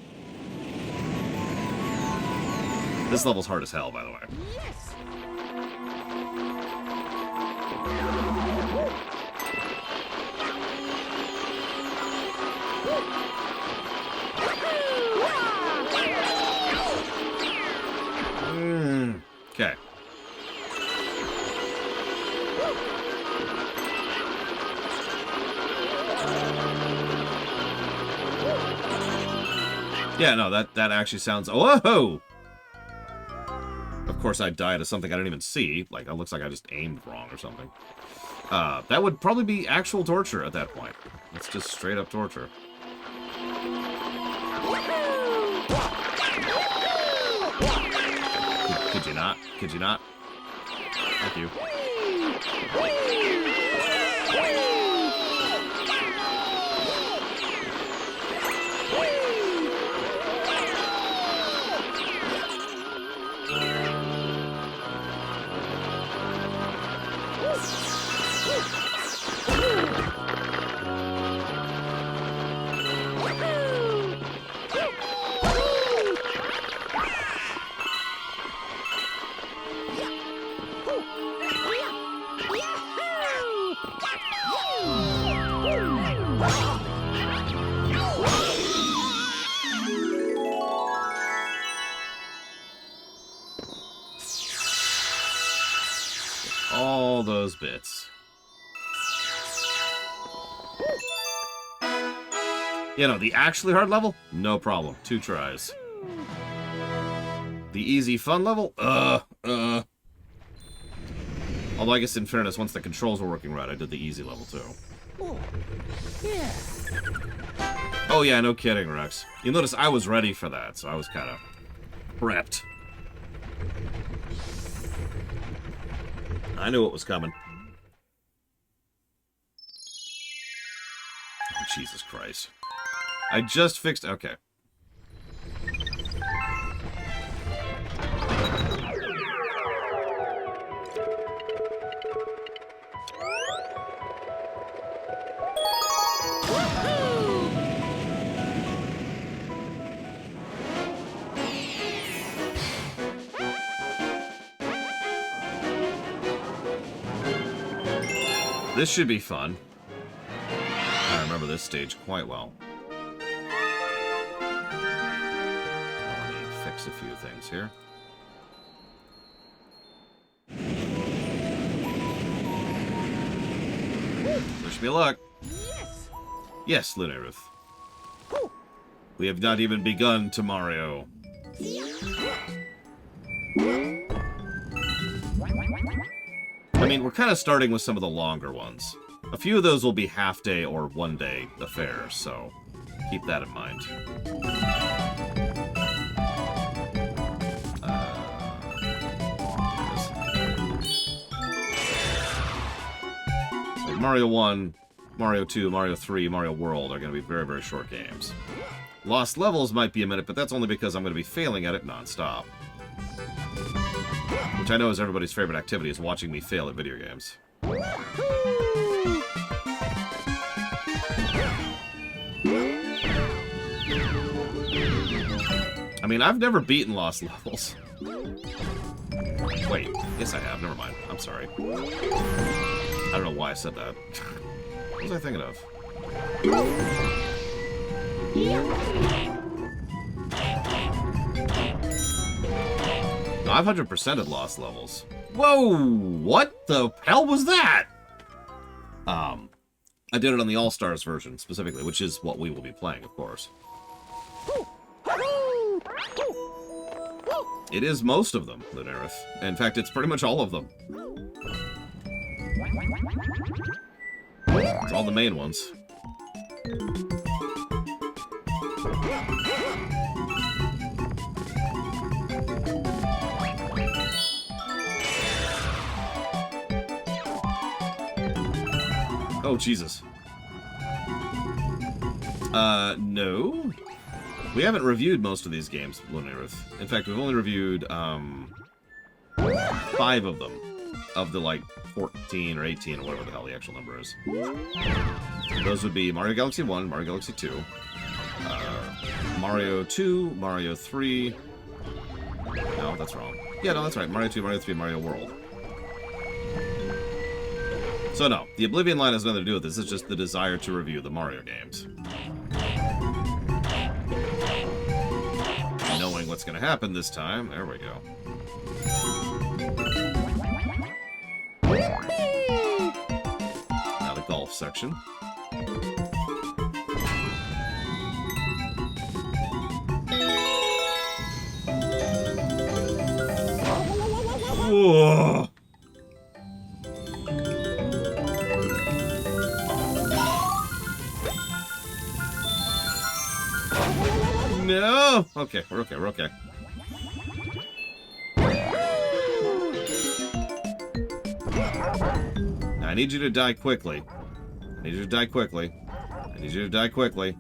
This level's hard as hell, by the way. Yes. Okay. Yeah, no, that actually sounds... Whoa! Of course, I died to something I didn't even see. Like, it looks like I just aimed wrong or something. That would probably be actual torture at that point. It's just straight up torture. Could you not? Could you not? Thank you. All those bits. You know, the actually hard level? No problem. 2 tries. The easy fun level? Although I guess in fairness, once the controls were working right, I did the easy level too. Oh, yeah. Oh yeah, no kidding, Rex. You'll notice I was ready for that, so I was kind of prepped. I knew what was coming. Oh, Jesus Christ. I just fixed... Okay. This should be fun. I remember this stage quite well. Let me fix a few things here. Wish me luck. Yes. Yes, Lunarith. We have not even begun to Mario. I mean, we're kind of starting with some of the longer ones. A few of those will be half-day or one-day affairs, so keep that in mind. Like Mario 1, Mario 2, Mario 3, Mario World are going to be very, very short games. Lost Levels might be a minute, but that's only because I'm going to be failing at it non-stop. Which I know is everybody's favorite activity, is watching me fail at video games. I mean, I've never beaten Lost Levels. Wait, yes I have, never mind. I'm sorry. I don't know why I said that. What was I thinking of? No, I've 100%ed Lost Levels. Whoa! What the hell was that? I did it on the All-Stars version, specifically, which is what we will be playing, of course. It is most of them, Lunarith. In fact, it's pretty much all of them. It's all the main ones. Oh, Jesus. No. We haven't reviewed most of these games, Lunarith. In fact, we've only reviewed, 5 of them. Of the, like, 14 or 18 or whatever the hell the actual number is. Those would be Mario Galaxy 1, Mario Galaxy 2, Mario 2, Mario 3... No, that's wrong. Yeah, no, that's right. Mario 2, Mario 3, Mario World. So no, the Oblivion line has nothing to do with this. It's just the desire to review the Mario games. Knowing what's going to happen this time, there we go. Now the golf section. Whoa. No. Okay, we're okay. We're okay. Now, I need you to die quickly. I need you to die quickly. I need you to die quickly.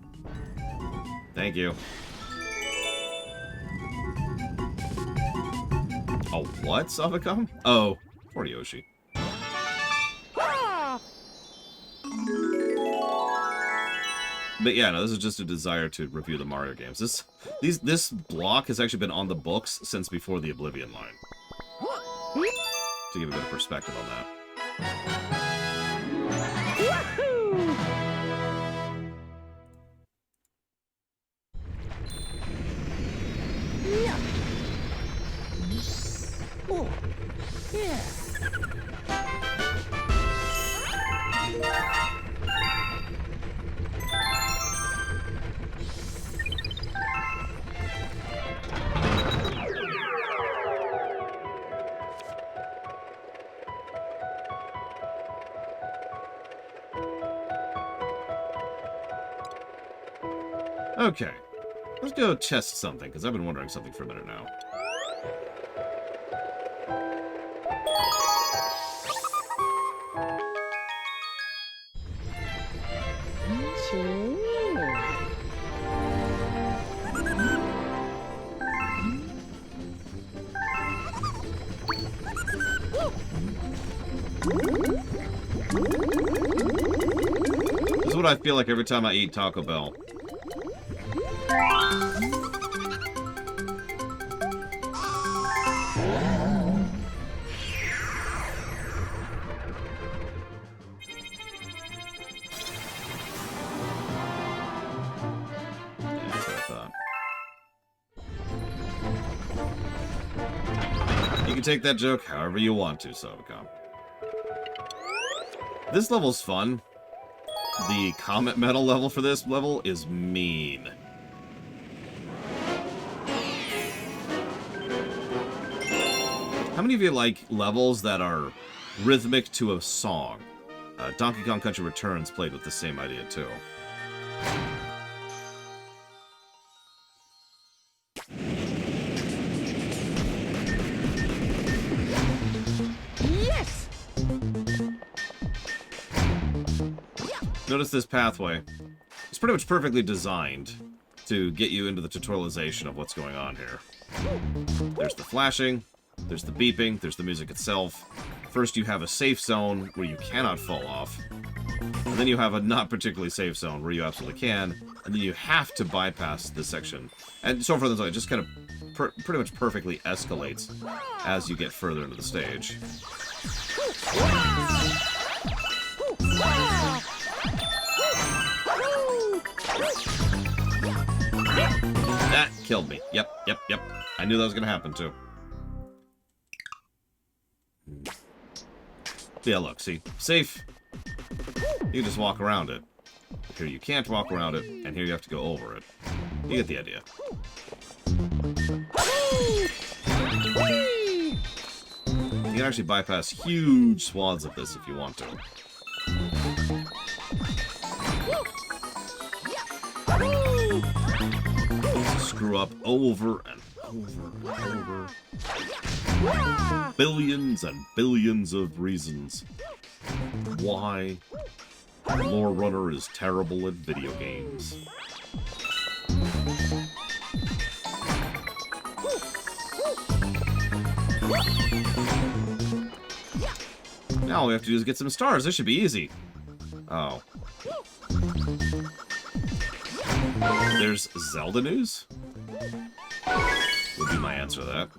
Thank you. Oh, what, Savacom? Oh, poor Yoshi. But yeah, no, this is just a desire to review the Mario games. This block has actually been on the books since before the Oblivion line. To give a bit of perspective on that. Yeah. Oh, yeah. Okay. Let's go test something, because I've been wondering something for a minute now. This is what I feel like every time I eat Taco Bell. That's what I thought. You can take that joke however you want to, Sobacom. This level's fun. The Comet Metal level for this level is mean. How many of you like levels that are rhythmic to a song? Donkey Kong Country Returns played with the same idea, too. Yes. Notice this pathway. It's pretty much perfectly designed to get you into the tutorialization of what's going on here. There's the flashing, there's the beeping, there's the music itself. First you have a safe zone where you cannot fall off. And then you have a not particularly safe zone where you absolutely can. And then you have to bypass this section. And so forth and so on. It just kind of pretty much perfectly escalates as you get further into the stage. That killed me. Yep. I knew that was going to happen, too. Yeah, look, see? Safe. You can just walk around it. Here you can't walk around it, and here you have to go over it. You get the idea. You can actually bypass huge swaths of this if you want to. Screw up over and over and over. Billions and billions of reasons why Lore Runner is terrible at video games. Now all we have to do is get some stars. This should be easy. Oh. There's Zelda news? Would be my answer to that.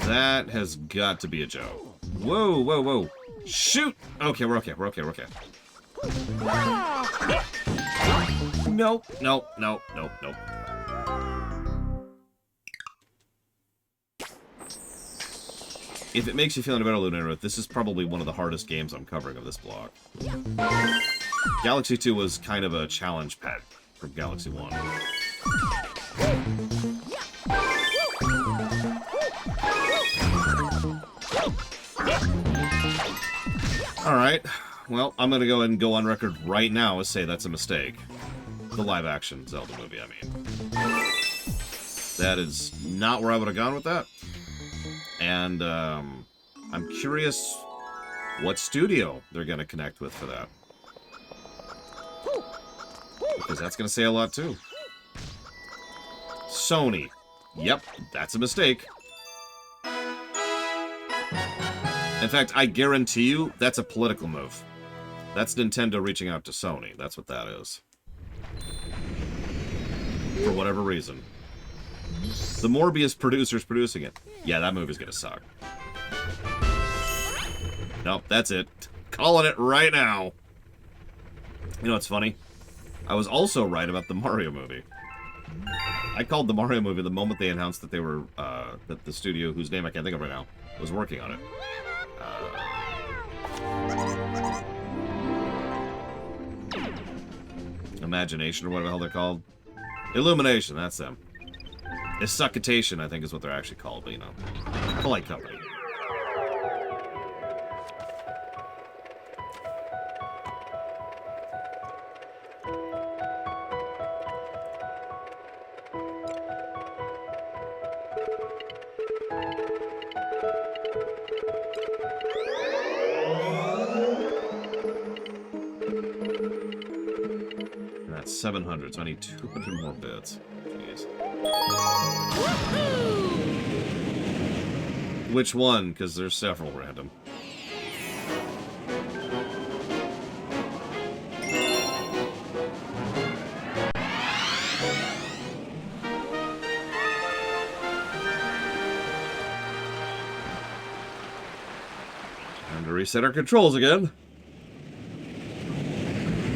That has got to be a joke. Whoa, whoa, whoa. Shoot! Okay, we're okay, we're okay, we're okay. Nope, nope, nope, nope, nope. If it makes you feel any better, Lunera, this is probably one of the hardest games I'm covering of this block. Galaxy 2 was kind of a challenge pack from Galaxy 1. Alright, well, I'm gonna go ahead and go on record right now and say that's a mistake. The live-action Zelda movie, I mean. That is not where I would have gone with that. And, I'm curious what studio they're gonna connect with for that. Because that's gonna say a lot, too. Sony. Yep, that's a mistake. In fact, I guarantee you, that's a political move. That's Nintendo reaching out to Sony. That's what that is. For whatever reason. The Morbius producer's producing it. Yeah, that movie's gonna suck. Nope, that's it. Calling it right now. You know what's funny? I was also right about the Mario movie. I called the Mario movie the moment they announced that they were, that the studio, whose name I can't think of right now, was working on it. Imagination, or whatever the hell they're called. Illumination, that's them. Isuckitation, I think is what they're actually called, but you know. Polite company. And that's 700, so I need 200 more bits. Jeez. Which one? Because there's several random. Time to reset our controls again.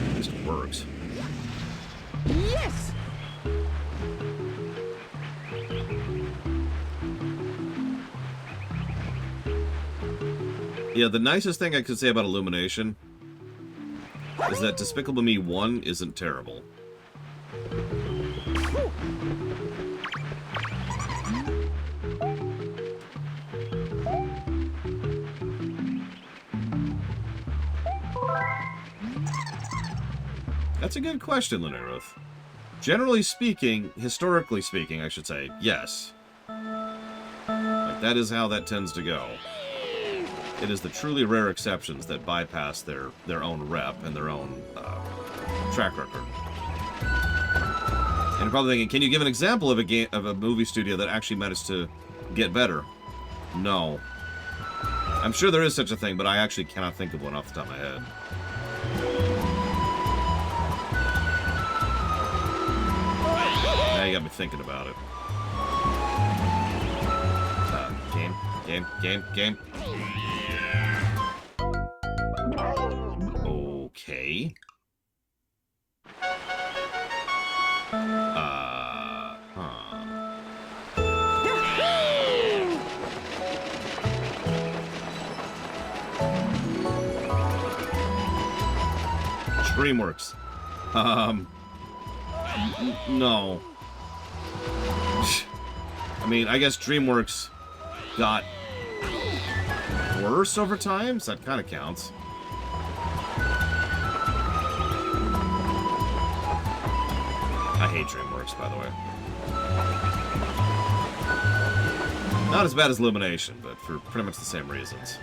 At least it works. Yes! Yeah, the nicest thing I could say about Illumination is that Despicable Me 1 isn't terrible. That's a good question, Lineruth. Generally speaking, historically speaking, I should say, yes. Like, that is how that tends to go. It is the truly rare exceptions that bypass their own rep and their own track record. And you're probably thinking, can you give an example of a movie studio that actually managed to get better? No. I'm sure there is such a thing, but I actually cannot think of one off the top of my head. Now you got me thinking about it. Game. Okay. DreamWorks. No. I mean, I guess DreamWorks got worse over time, so that kind of counts. I hate DreamWorks, by the way. Not as bad as Illumination, but for pretty much the same reasons.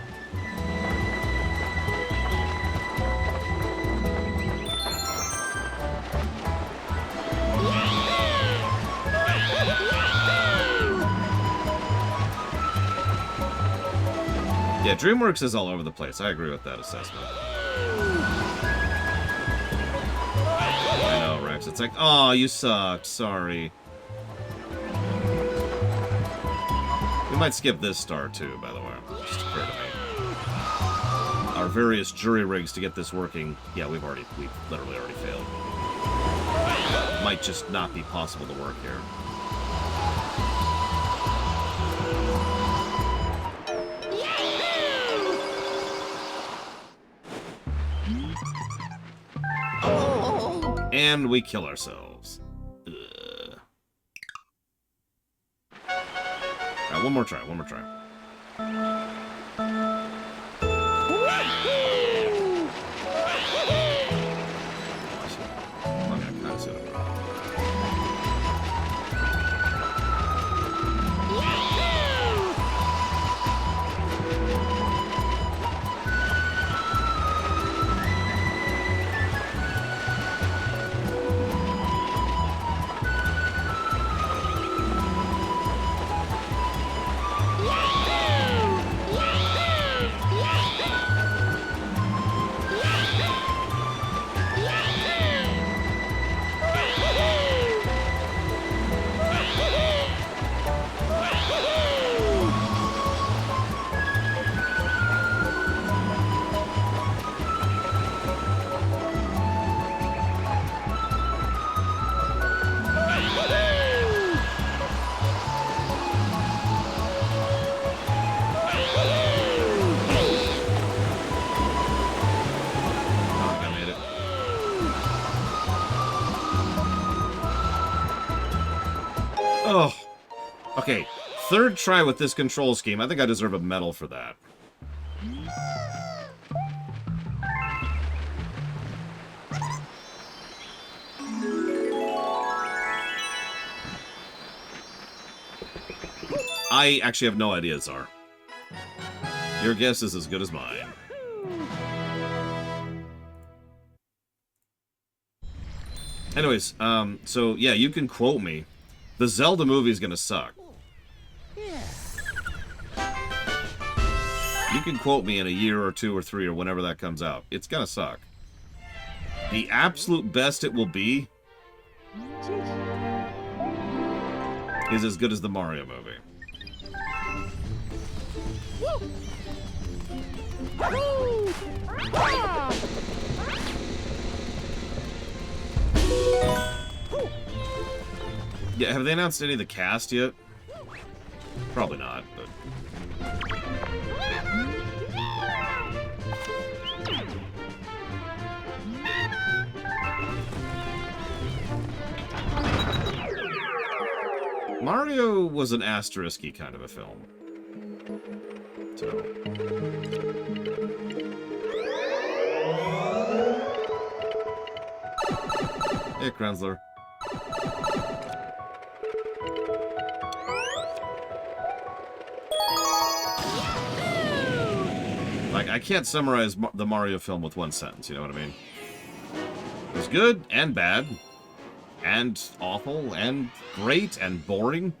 Yeah, DreamWorks is all over the place. I agree with that assessment. I know, Rex. It's like, oh, you sucked. Sorry. We might skip this star, too, by the way. Just occurred to me. Our various jury rigs to get this working. Yeah, we've literally already failed. Might just not be possible to work here. Oh. And we kill ourselves. Ugh. Alright, one more try, one more try. I'm gonna kind of sit up. Oh. Okay, third try with this control scheme. I think I deserve a medal for that. I actually have no idea, Czar. Your guess is as good as mine. Anyways, so yeah, you can quote me. The Zelda movie is gonna suck. Yeah. You can quote me in a year or 2 or 3 or whenever that comes out. It's gonna suck. The absolute best it will be is as good as the Mario movie. Woo! Ah! Yeah, have they announced any of the cast yet? Probably not, but... Mario was an asterisk-y kind of a film. So... Hey, Krenzler. Like, I can't summarize the Mario film with one sentence, you know what I mean? It was good and bad, and awful, and great, and boring.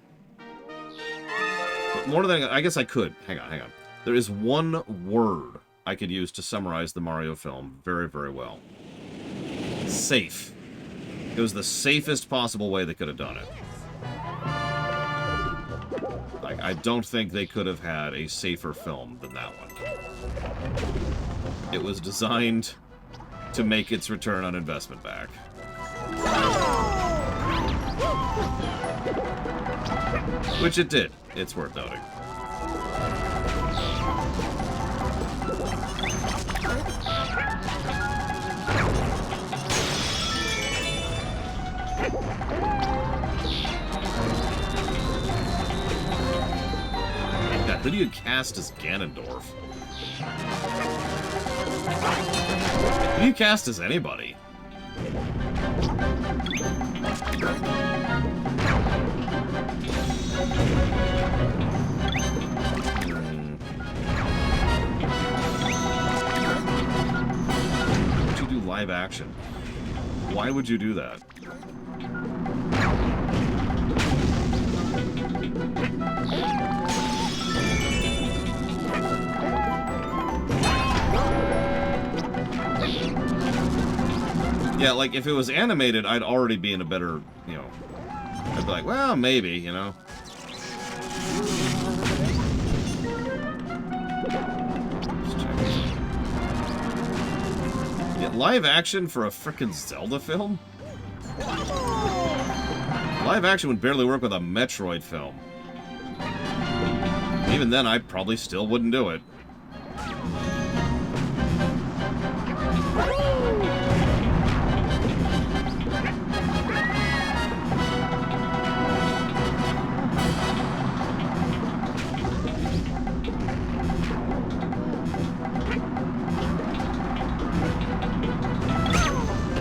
But more than I guess I could. Hang on, hang on. There is one word I could use to summarize the Mario film very, very well. Safe. It was the safest possible way they could have done it. Like, I don't think they could have had a safer film than that one. It was designed to make its return on investment back. Which it did. It's worth noting. God, who do you cast as Ganondorf? Who do you cast as anybody? Would you do live action? Why would you do that? Yeah, like, if it was animated, I'd already be in a better, you know... I'd be like, well, maybe, you know? Just check this out. Yeah, live action for a frickin' Zelda film? Live action would barely work with a Metroid film. Even then, I probably still wouldn't do it.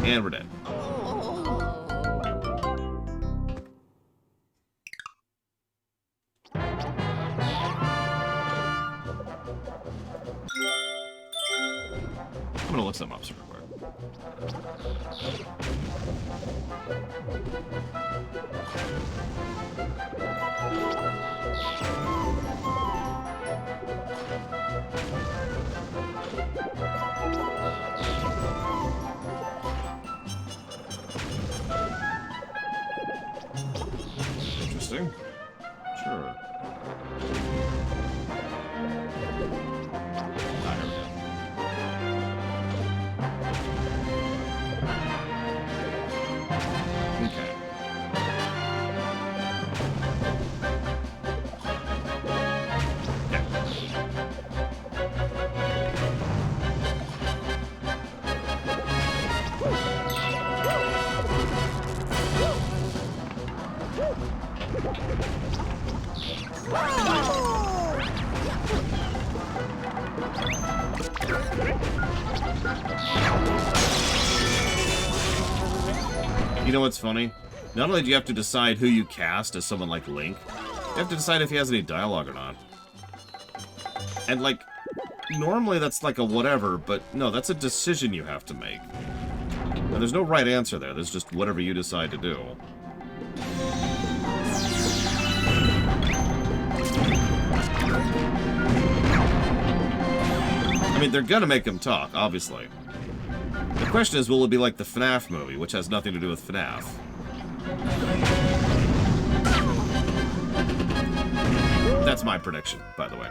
And we're dead. I'm gonna look some up super quick. Interesting. Sure. Ah, here we go. Okay. You know what's funny? Not only do you have to decide who you cast as someone like Link, you have to decide if he has any dialogue or not. And, like, normally that's like a whatever, but no, that's a decision you have to make. And there's no right answer there, there's just whatever you decide to do. I mean, they're gonna make him talk, obviously. The question is, will it be like the FNAF movie, which has nothing to do with FNAF? That's my prediction, by the way.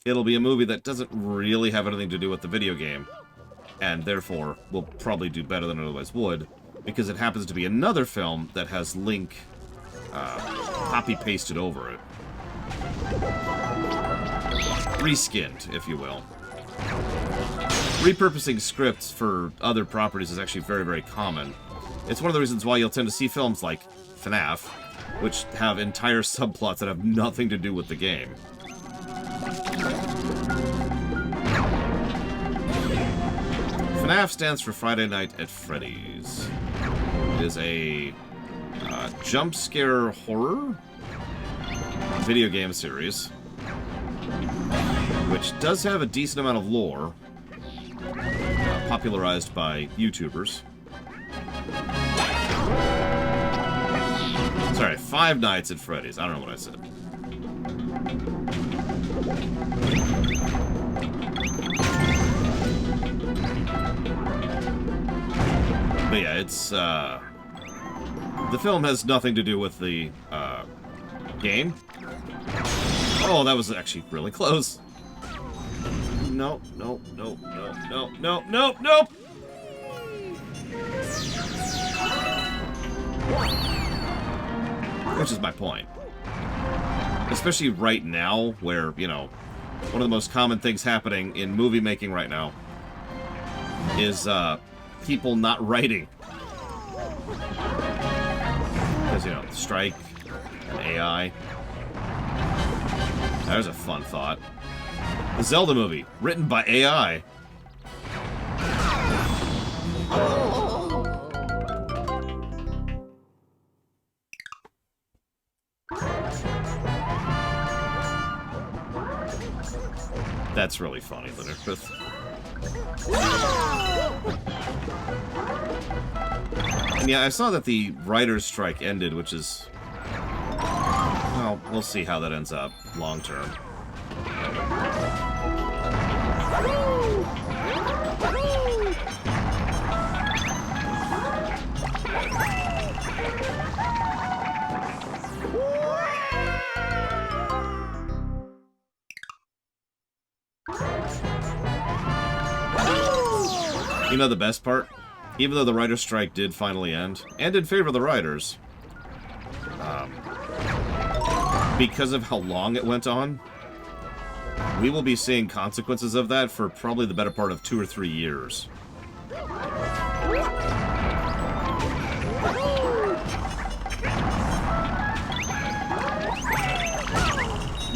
It'll be a movie that doesn't really have anything to do with the video game, and therefore will probably do better than it otherwise would, because it happens to be another film that has Link copy-pasted over it. Reskinned, if you will. Repurposing scripts for other properties is actually very, very common. It's one of the reasons why you'll tend to see films like FNAF, which have entire subplots that have nothing to do with the game. FNAF stands for Friday Night at Freddy's. It is a jump scare horror video game series, which does have a decent amount of lore, popularized by YouTubers. Sorry, Five Nights at Freddy's. I don't know what I said. But yeah, it's, the film has nothing to do with the, game. Oh, that was actually really close. No, no, no, no, no, no, no, no! Which is my point. Especially right now, where, you know, one of the most common things happening in movie making right now is, people not writing. Because, you know, strike and AI. There's a fun thought. The Zelda movie, written by AI. That's really funny, Linnerfith. And yeah, I saw that the writer's strike ended, which is... well, we'll see how that ends up long term. You know the best part? Even though the writer's strike did finally end, and in favor of the writers, because of how long it went on, we will be seeing consequences of that for probably the better part of 2 or 3 years.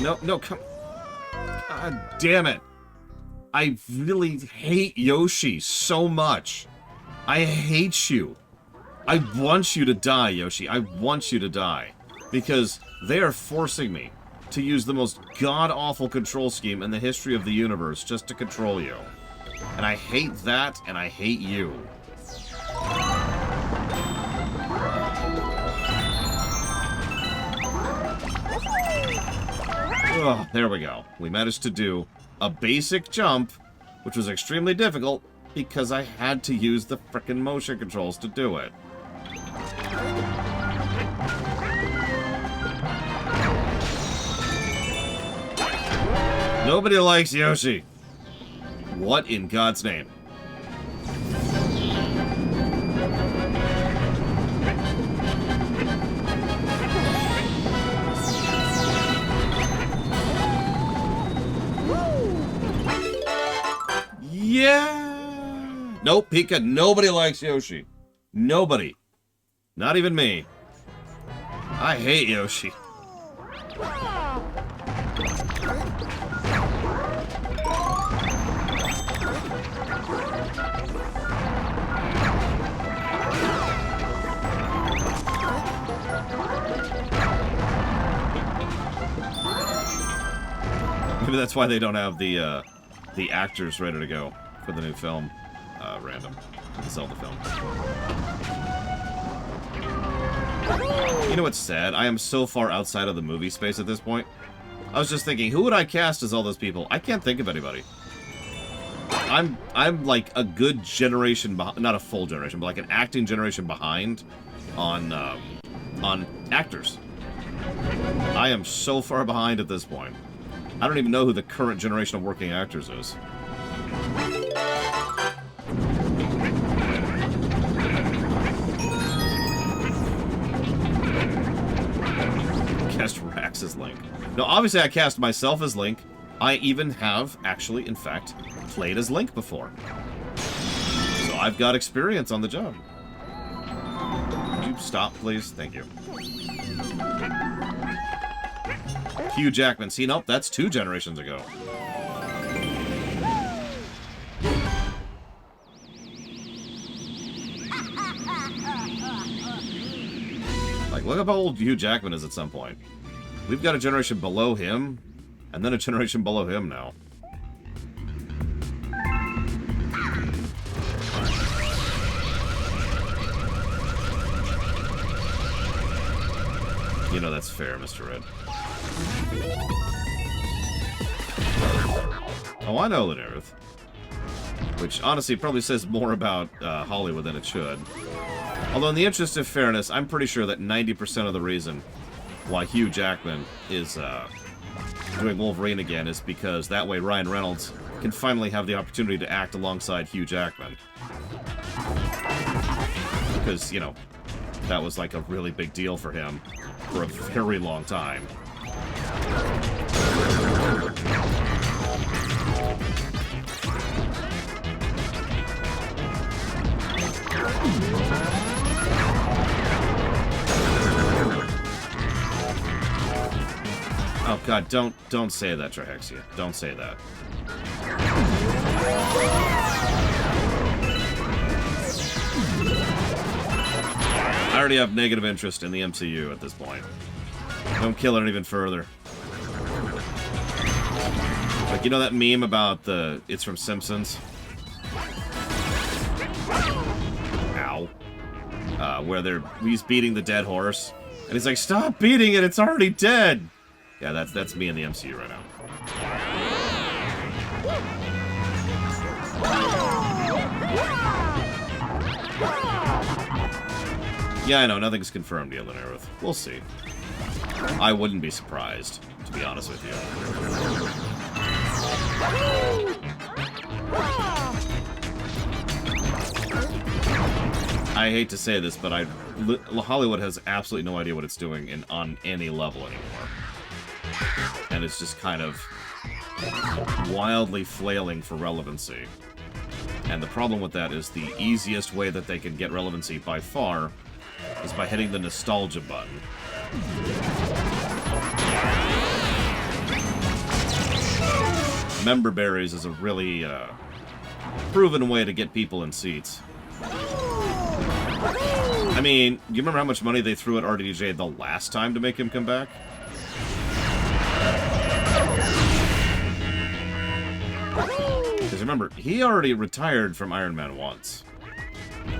No, no, come... God damn it! I really hate Yoshi so much. I hate you. I want you to die, Yoshi. I want you to die. Because they are forcing me to use the most god-awful control scheme in the history of the universe just to control you. And I hate that, and I hate you. Oh, there we go. We managed to do a basic jump, which was extremely difficult because I had to use the frickin' motion controls to do it. Nobody likes Yoshi. What in God's name? Yeah. Nope, Pika. Nobody likes Yoshi. Nobody. Not even me. I hate Yoshi. Maybe that's why they don't have the actors ready to go for the new film. Random. The Zelda film. You know what's sad? I am so far outside of the movie space at this point. I was just thinking, who would I cast as all those people? I can't think of anybody. I'm like a good generation behind, not a full generation, but like an acting generation behind on actors. I am so far behind at this point. I don't even know who the current generation of working actors is. Cast Rax as Link. No, obviously I cast myself as Link. I even have, actually, in fact, played as Link before. So I've got experience on the job. Would you stop, please? Thank you. Hugh Jackman. See, nope, that's 2 generations ago. Like, look up how old Hugh Jackman is at some point. We've got a generation below him, and then a generation below him now. You know that's fair, Mr. Red. Oh, I know Lunairith. Which, honestly, probably says more about Hollywood than it should. Although, in the interest of fairness, I'm pretty sure that 90% of the reason why Hugh Jackman is doing Wolverine again is because that way Ryan Reynolds can finally have the opportunity to act alongside Hugh Jackman. Because, you know, that was like a really big deal for him for a very long time. Oh god, don't say that, Trihexia. Don't say that. I already have negative interest in the MCU at this point. Don't kill it even further. Like, you know that meme about the... It's from Simpsons? Ow. Where he's beating the dead horse. And he's like, stop beating it, it's already dead! Yeah, that's me in the MCU right now. Yeah, I know, nothing's confirmed yet, Lunairith. We'll see. I wouldn't be surprised, to be honest with you. I hate to say this, but Hollywood has absolutely no idea what it's doing on any level anymore. And it's just kind of wildly flailing for relevancy. And the problem with that is the easiest way that they can get relevancy by far is by hitting the nostalgia button. member berries is a really proven way to get people in seats. I mean, you remember how much money they threw at RDJ the last time to make him come back? Because remember, he already retired from Iron Man once.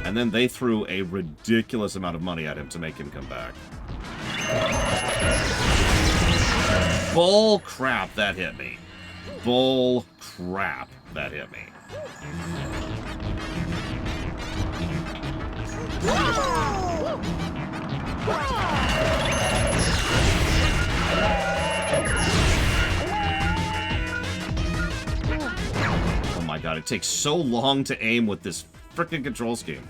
And then they threw a ridiculous amount of money at him to make him come back. Bull crap, that hit me. Bull crap, that hit me. Oh my god, it takes so long to aim with this frickin' control scheme.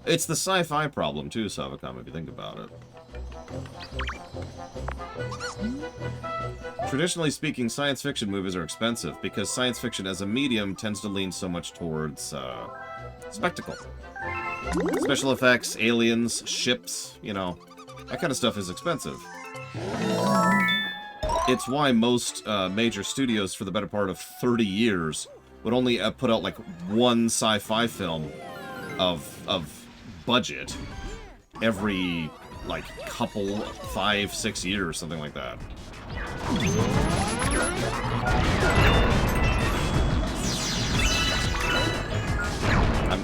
It's the sci-fi problem too, Savacom, if you think about it. Traditionally speaking, science fiction movies are expensive because science fiction as a medium tends to lean so much towards spectacle. Special effects, aliens, ships, you know, that kind of stuff is expensive. It's why most major studios for the better part of 30 years would only put out like one sci-fi film of budget every like couple 5-6 years, something like that.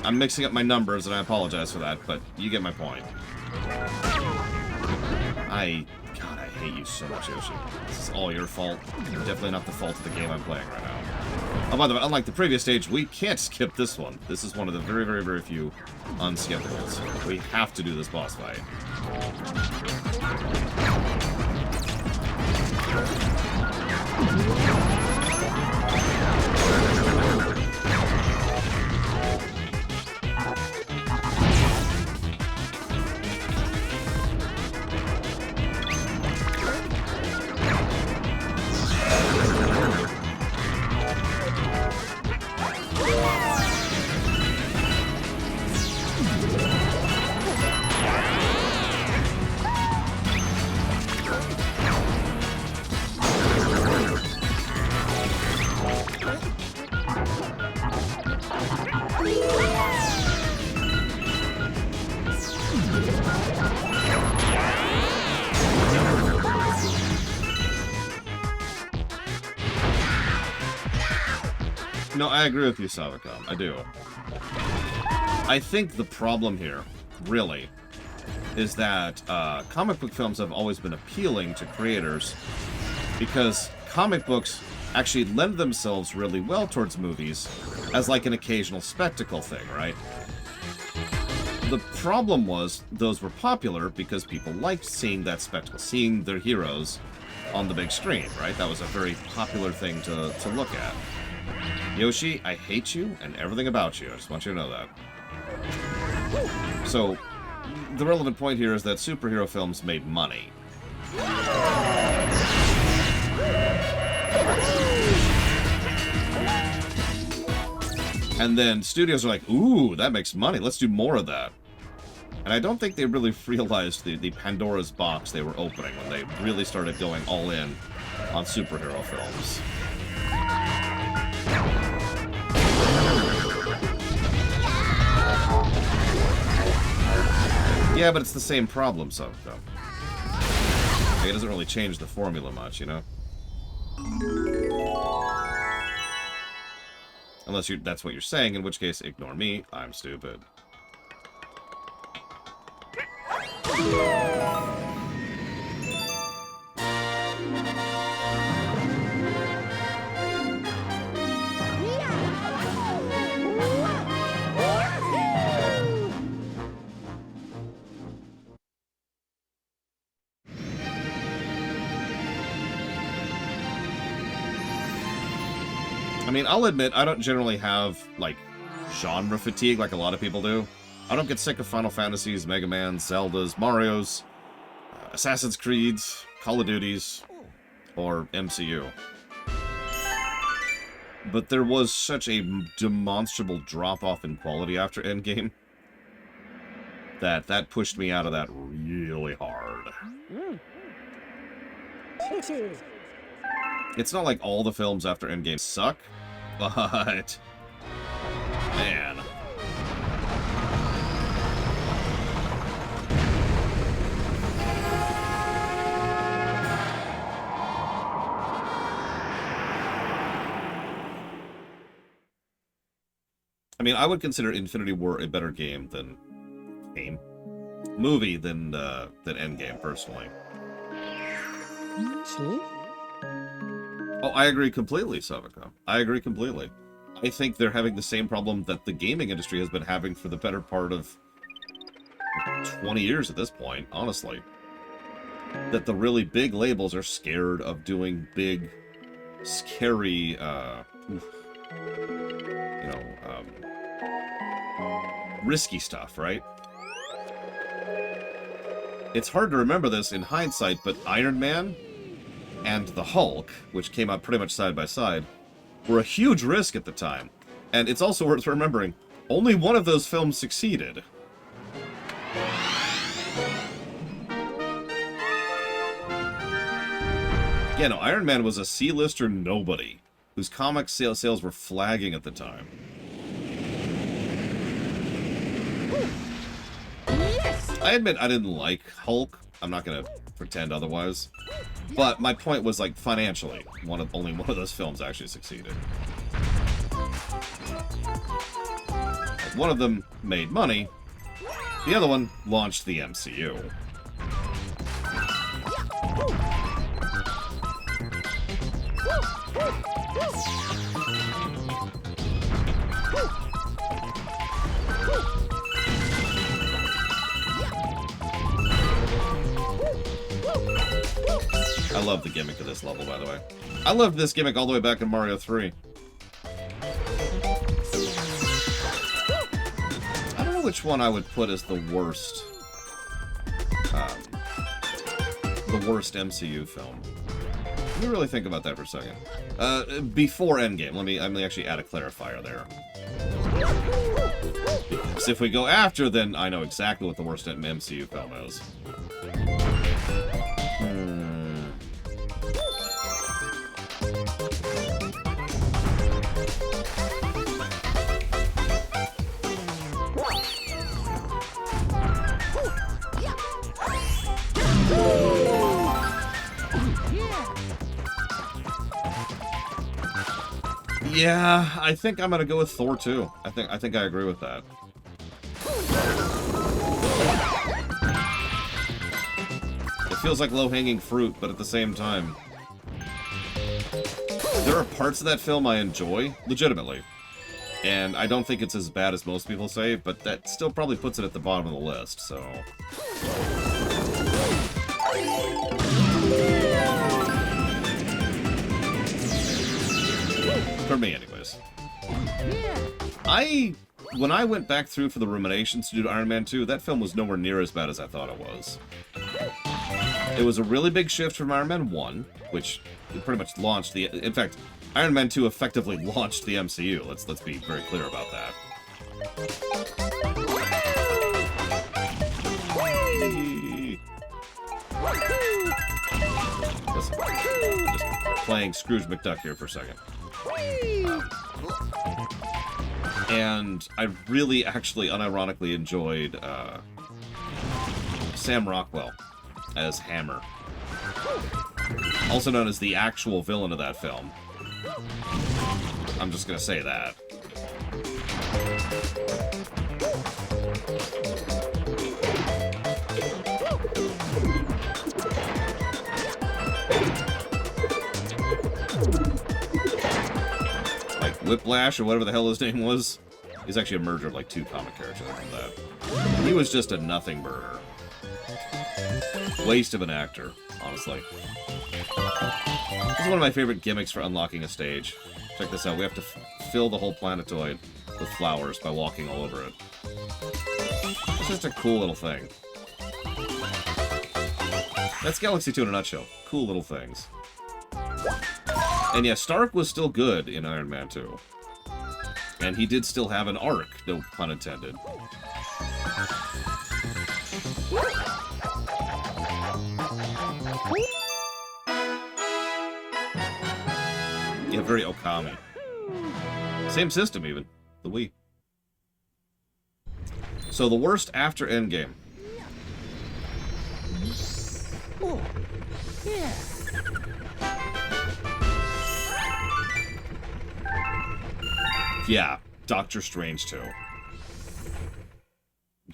I'm mixing up my numbers and I apologize for that, but you get my point. God, I hate you so much, Yoshi. This is all your fault. Definitely not the fault of the game I'm playing right now. Oh, by the way, unlike the previous stage, we can't skip this one. This is one of the very, very, very few unskippables. We have to do this boss fight. No, I agree with you, Savacom. I do. I think the problem here, really, is that comic book films have always been appealing to creators because comic books actually lend themselves really well towards movies as like an occasional spectacle thing, right? The problem was those were popular because people liked seeing that spectacle, seeing their heroes on the big screen, right? That was a very popular thing to look at. Yoshi, I hate you and everything about you. I just want you to know that. So, the relevant point here is that superhero films made money. And then studios are like, ooh, that makes money. Let's do more of that. And I don't think they really realized the Pandora's box they were opening when they really started going all in on superhero films. Yeah, but it's the same problem, so it doesn't really change the formula much, you know? Unless that's what you're saying, in which case, ignore me, I'm stupid. I mean, I'll admit, I don't generally have, like, genre fatigue like a lot of people do. I don't get sick of Final Fantasies, Mega Man, Zeldas, Marios, Assassin's Creeds, Call of Duties, or MCU. But there was such a demonstrable drop-off in quality after Endgame that pushed me out of that really hard. It's not like all the films after Endgame suck, but... man. I mean, I would consider Infinity War a better game than... movie than Endgame, personally. Oh, I agree completely, Savika. I agree completely. I think they're having the same problem that the gaming industry has been having for the better part of 20 years at this point, honestly. That the really big labels are scared of doing big, scary, risky stuff, right? It's hard to remember this in hindsight, but Iron Man and the Hulk, which came out pretty much side by side, were a huge risk at the time. And it's also worth remembering, only one of those films succeeded. Yeah, no, Iron Man was a C-lister nobody, whose comic sales were flagging at the time. I admit I didn't like Hulk. I'm not going to pretend otherwise. But my point was, like, financially, only one of those films actually succeeded. Like, one of them made money. The other one launched the MCU. I love the gimmick of this level, by the way. I loved this gimmick all the way back in Mario 3. I don't know which one I would put as the worst. The worst MCU film. Let me really think about that for a second. Before Endgame, let me actually add a clarifier there. Because if we go after, then I know exactly what the worst MCU film is. Yeah, I think I'm gonna go with Thor 2. I think I agree with that. It feels like low-hanging fruit, but at the same time, there are parts of that film I enjoy, legitimately. And I don't think it's as bad as most people say, but that still probably puts it at the bottom of the list, so... For me, anyways. When I went back through for the ruminations to do Iron Man 2, that film was nowhere near as bad as I thought it was. It was a really big shift from Iron Man 1, which pretty much launched the... In fact, Iron Man 2 effectively launched the MCU. Let's be very clear about that. Just playing Scrooge McDuck here for a second. And I really, actually, unironically enjoyed Sam Rockwell as Hammer. Also known as the actual villain of that film. I'm just gonna say that. Like Whiplash, or whatever the hell his name was. He's actually a merger of like 2 comic characters from that. He was just a nothing burger. Waste of an actor, honestly. This is one of my favorite gimmicks for unlocking a stage. Check this out. We have to fill the whole planetoid with flowers by walking all over it. It's just a cool little thing. That's Galaxy 2 in a nutshell. Cool little things. And yeah, Stark was still good in Iron Man 2. And he did still have an arc, no pun intended. Yeah, very Okami. Same system, even. The Wii. So the worst after Endgame. Oh, yeah. Yeah, Doctor Strange 2.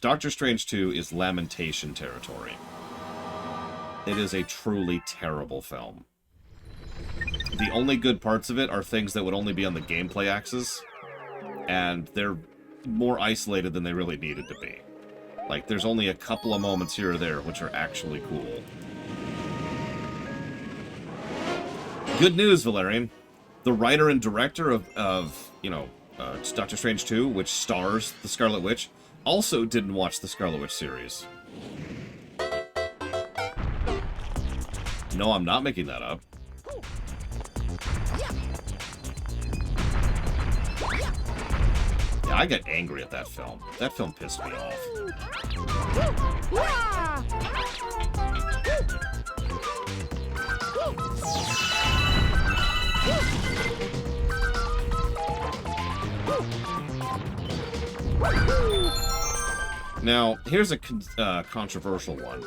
Doctor Strange 2 is lamentation territory. It is a truly terrible film. The only good parts of it are things that would only be on the gameplay axis, and they're more isolated than they really needed to be. Like, there's only a couple of moments here or there which are actually cool. Good news, Valerian. The writer and director of Doctor Strange 2, which stars the Scarlet Witch, also didn't watch the Scarlet Witch series. No, I'm not making that up. Yeah, I got angry at that film. That film pissed me off. Now, here's a controversial one.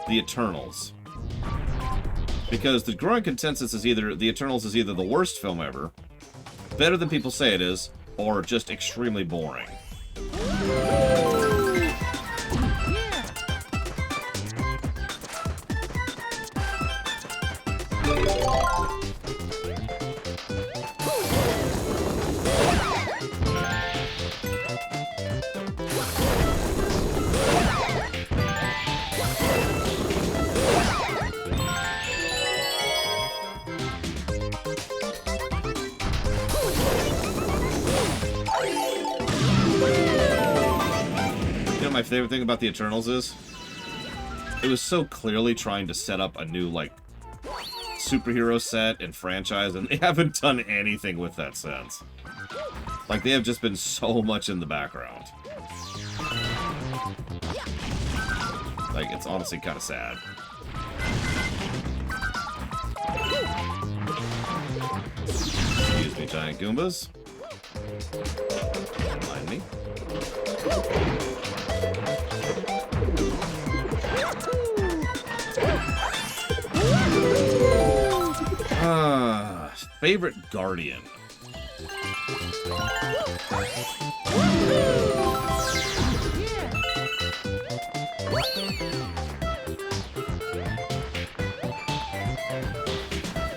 The Eternals. Because the growing consensus is either The Eternals is either the worst film ever, better than people say it is, or just extremely boring. My favorite thing about the Eternals is it was so clearly trying to set up a new, like, superhero set and franchise, and they haven't done anything with that since. Like, they have just been so much in the background. Like, it's honestly kind of sad. Excuse me, giant Goombas. Don't mind me. Favorite Guardian.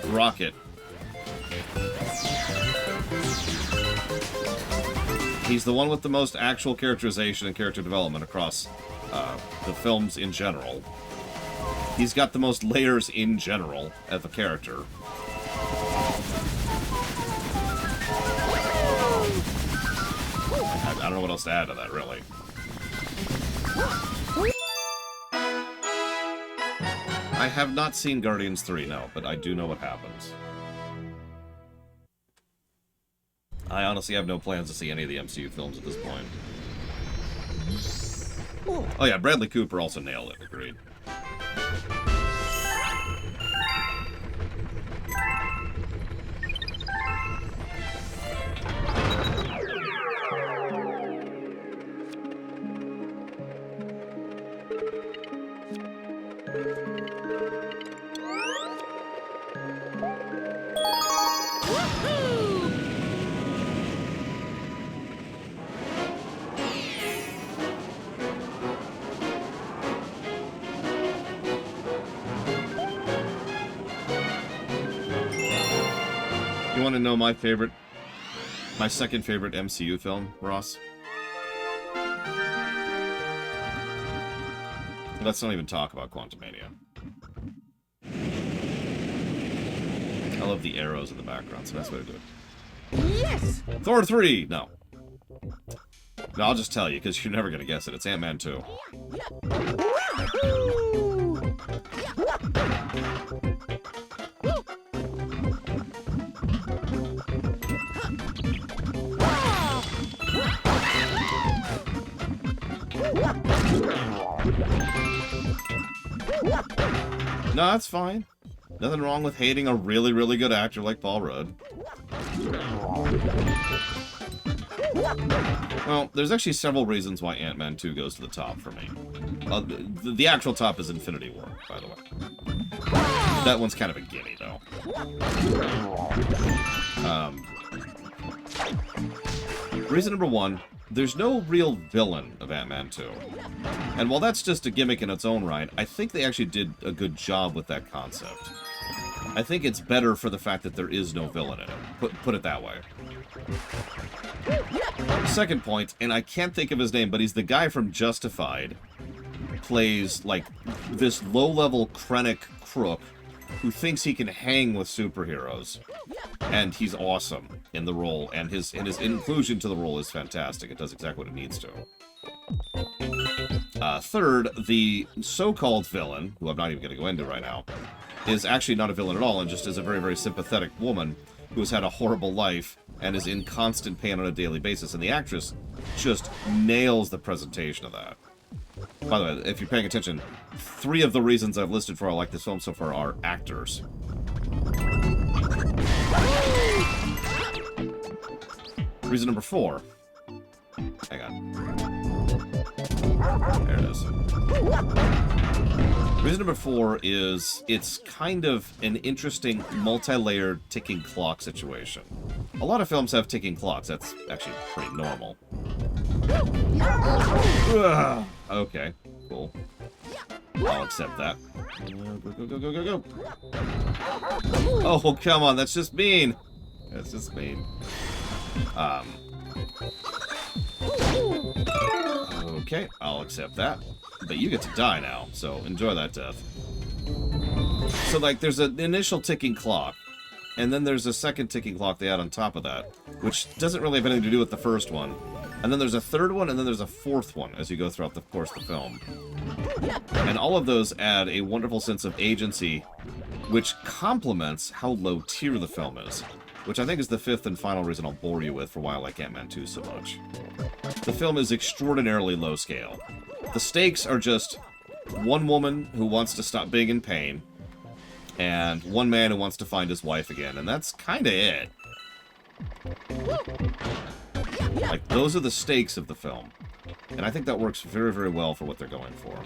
Rocket. He's the one with the most actual characterization and character development across the films in general. He's got the most layers in general as a character. I don't know what else to add to that, really. I have not seen Guardians 3, no, but I do know what happens. I honestly have no plans to see any of the MCU films at this point. Oh yeah, Bradley Cooper also nailed it, agreed. You want to know my second favorite MCU film, Ross? Let's not even talk about Quantumania. I love the arrows in the background, so that's what I do. Yes! Thor 3! No. No, I'll just tell you, because you're never going to guess it. It's Ant-Man 2. No, that's fine. Nothing wrong with hating a really, really good actor like Paul Rudd. Well, there's actually several reasons why Ant-Man 2 goes to the top for me. The actual top is Infinity War, by the way. That one's kind of a gimme, though. Reason number one, there's no real villain of Ant-Man 2. And while that's just a gimmick in its own right, I think they actually did a good job with that concept. I think it's better for the fact that there is no villain in it. Put it that way. Second point, and I can't think of his name, but he's the guy from Justified. Plays, like, this low-level Krennic crook who thinks he can hang with superheroes. And he's awesome in the role, and his inclusion to the role is fantastic. It does exactly what it needs to. Third, the so-called villain, who I'm not even going to go into right now, is actually not a villain at all, and just is a very, very sympathetic woman who has had a horrible life and is in constant pain on a daily basis, and the actress just nails the presentation of that. By the way, if you're paying attention, 3 of the reasons I've listed for I like this film so far are actors. Reason number 4. Hang on. There it is. Reason number 4 is it's kind of an interesting multi-layered ticking clock situation. A lot of films have ticking clocks. That's actually pretty normal. Okay, cool. I'll accept that. Go. Oh, come on, that's just mean. That's just mean. Okay, I'll accept that. But you get to die now, so enjoy that death. So, like, there's an initial ticking clock, and then there's a second ticking clock they add on top of that, which doesn't really have anything to do with the first one. And then there's a third one, and then there's a fourth one as you go throughout the course of the film. And all of those add a wonderful sense of agency, which complements how low tier the film is. Which I think is the 5th and final reason I'll bore you with for why I like Ant-Man 2 so much. The film is extraordinarily low scale. The stakes are just one woman who wants to stop being in pain, and one man who wants to find his wife again, and that's kinda it. Like, those are the stakes of the film. And I think that works very, very well for what they're going for.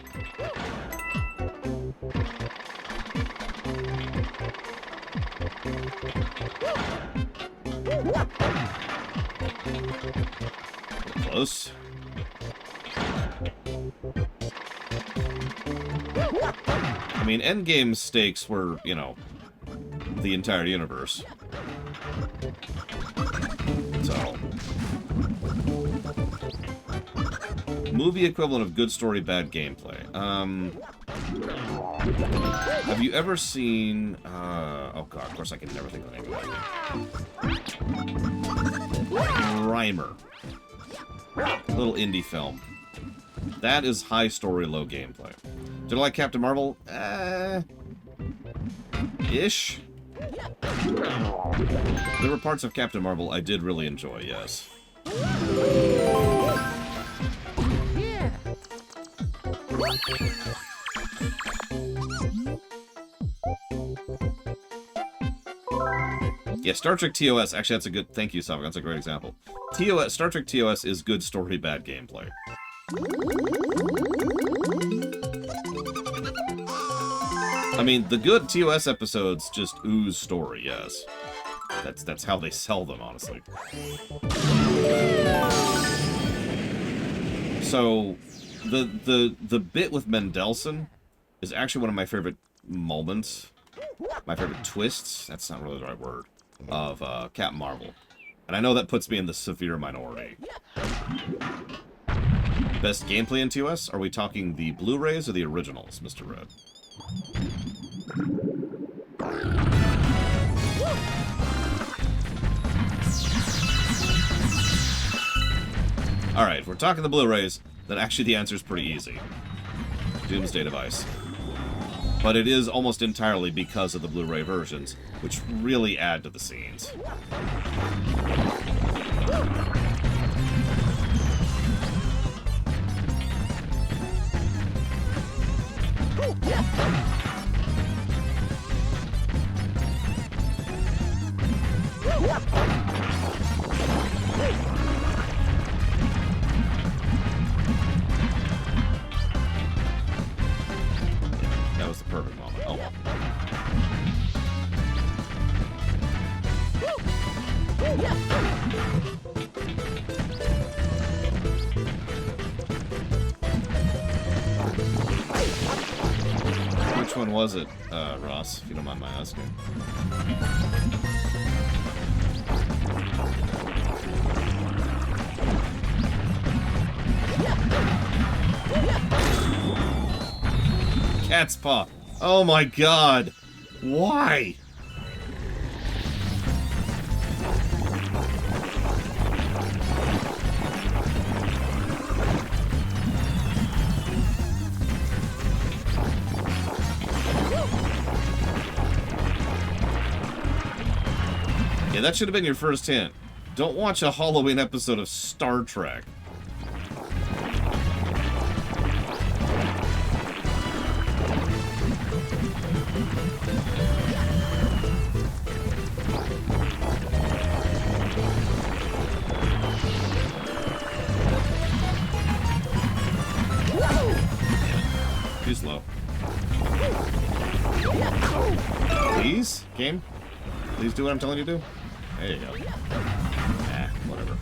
Close. I mean, Endgame's stakes were, you know, the entire universe. So. Movie equivalent of good story, bad gameplay. Have you ever seen... oh god, of course I can never think of the name of it. Grimer. A little indie film. That is high story, low gameplay. Did I like Captain Marvel? Ish. There were parts of Captain Marvel I did really enjoy, yes. Yeah. Yeah, Star Trek TOS, actually that's a good, thank you, Savik, that's a great example. Star Trek TOS is good story, bad gameplay. I mean, the good TOS episodes just ooze story, yes. That's how they sell them, honestly. So, the bit with Mendelsohn is actually one of my favorite moments, my favorite twists, that's not really the right word, of Captain Marvel. And I know that puts me in the severe minority. Best gameplay in TOS? Are we talking the Blu-rays or the originals, Mr. Red? Alright, if we're talking the Blu-rays, then actually the answer is pretty easy. Doomsday Device. But it is almost entirely because of the Blu-ray versions, which really add to the scenes. was it, Ross, if you don't mind my asking? Cat's paw. Oh my god. Why? Yeah, that should have been your first hint. Don't watch a Halloween episode of Star Trek. Too slow. Please, game? Please do what I'm telling you to. There you go. Ah, whatever.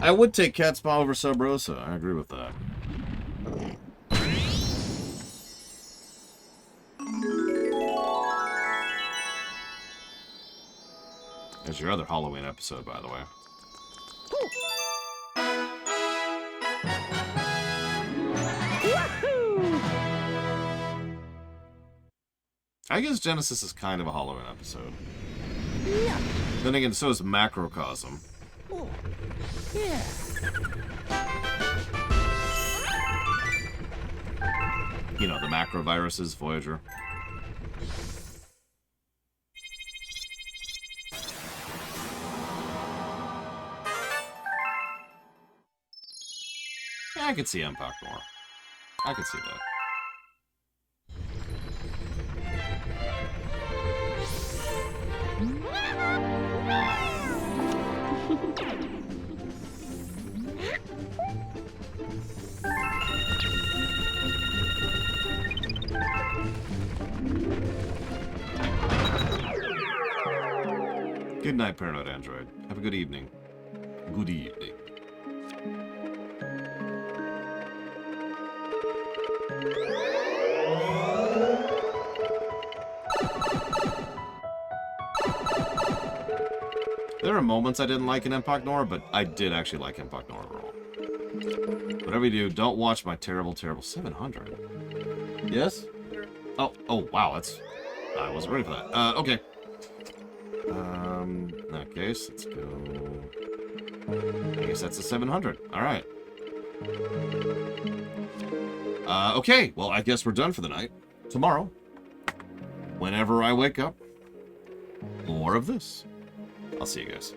I would take Cat's Paw over Sub Rosa. I agree with that. There's your other Halloween episode, by the way. I guess Genesis is kind of a Halloween episode. Yeah. Then again, so is Macrocosm. Oh. Yeah. You know, the macroviruses, Voyager. Yeah, I could see Empok more. I could see that. Good night, Paranoid Android. Have a good evening. Good evening. There are moments I didn't like in Empok Nora, but I did actually like Empok Nora overall. Whatever you do, don't watch my terrible, terrible 700. Yes? Oh, wow, that's... I wasn't ready for that. Okay. In that case, let's go... I guess that's a 700. Alright. Okay, well, I guess we're done for the night. Tomorrow, whenever I wake up, more of this. I'll see you guys.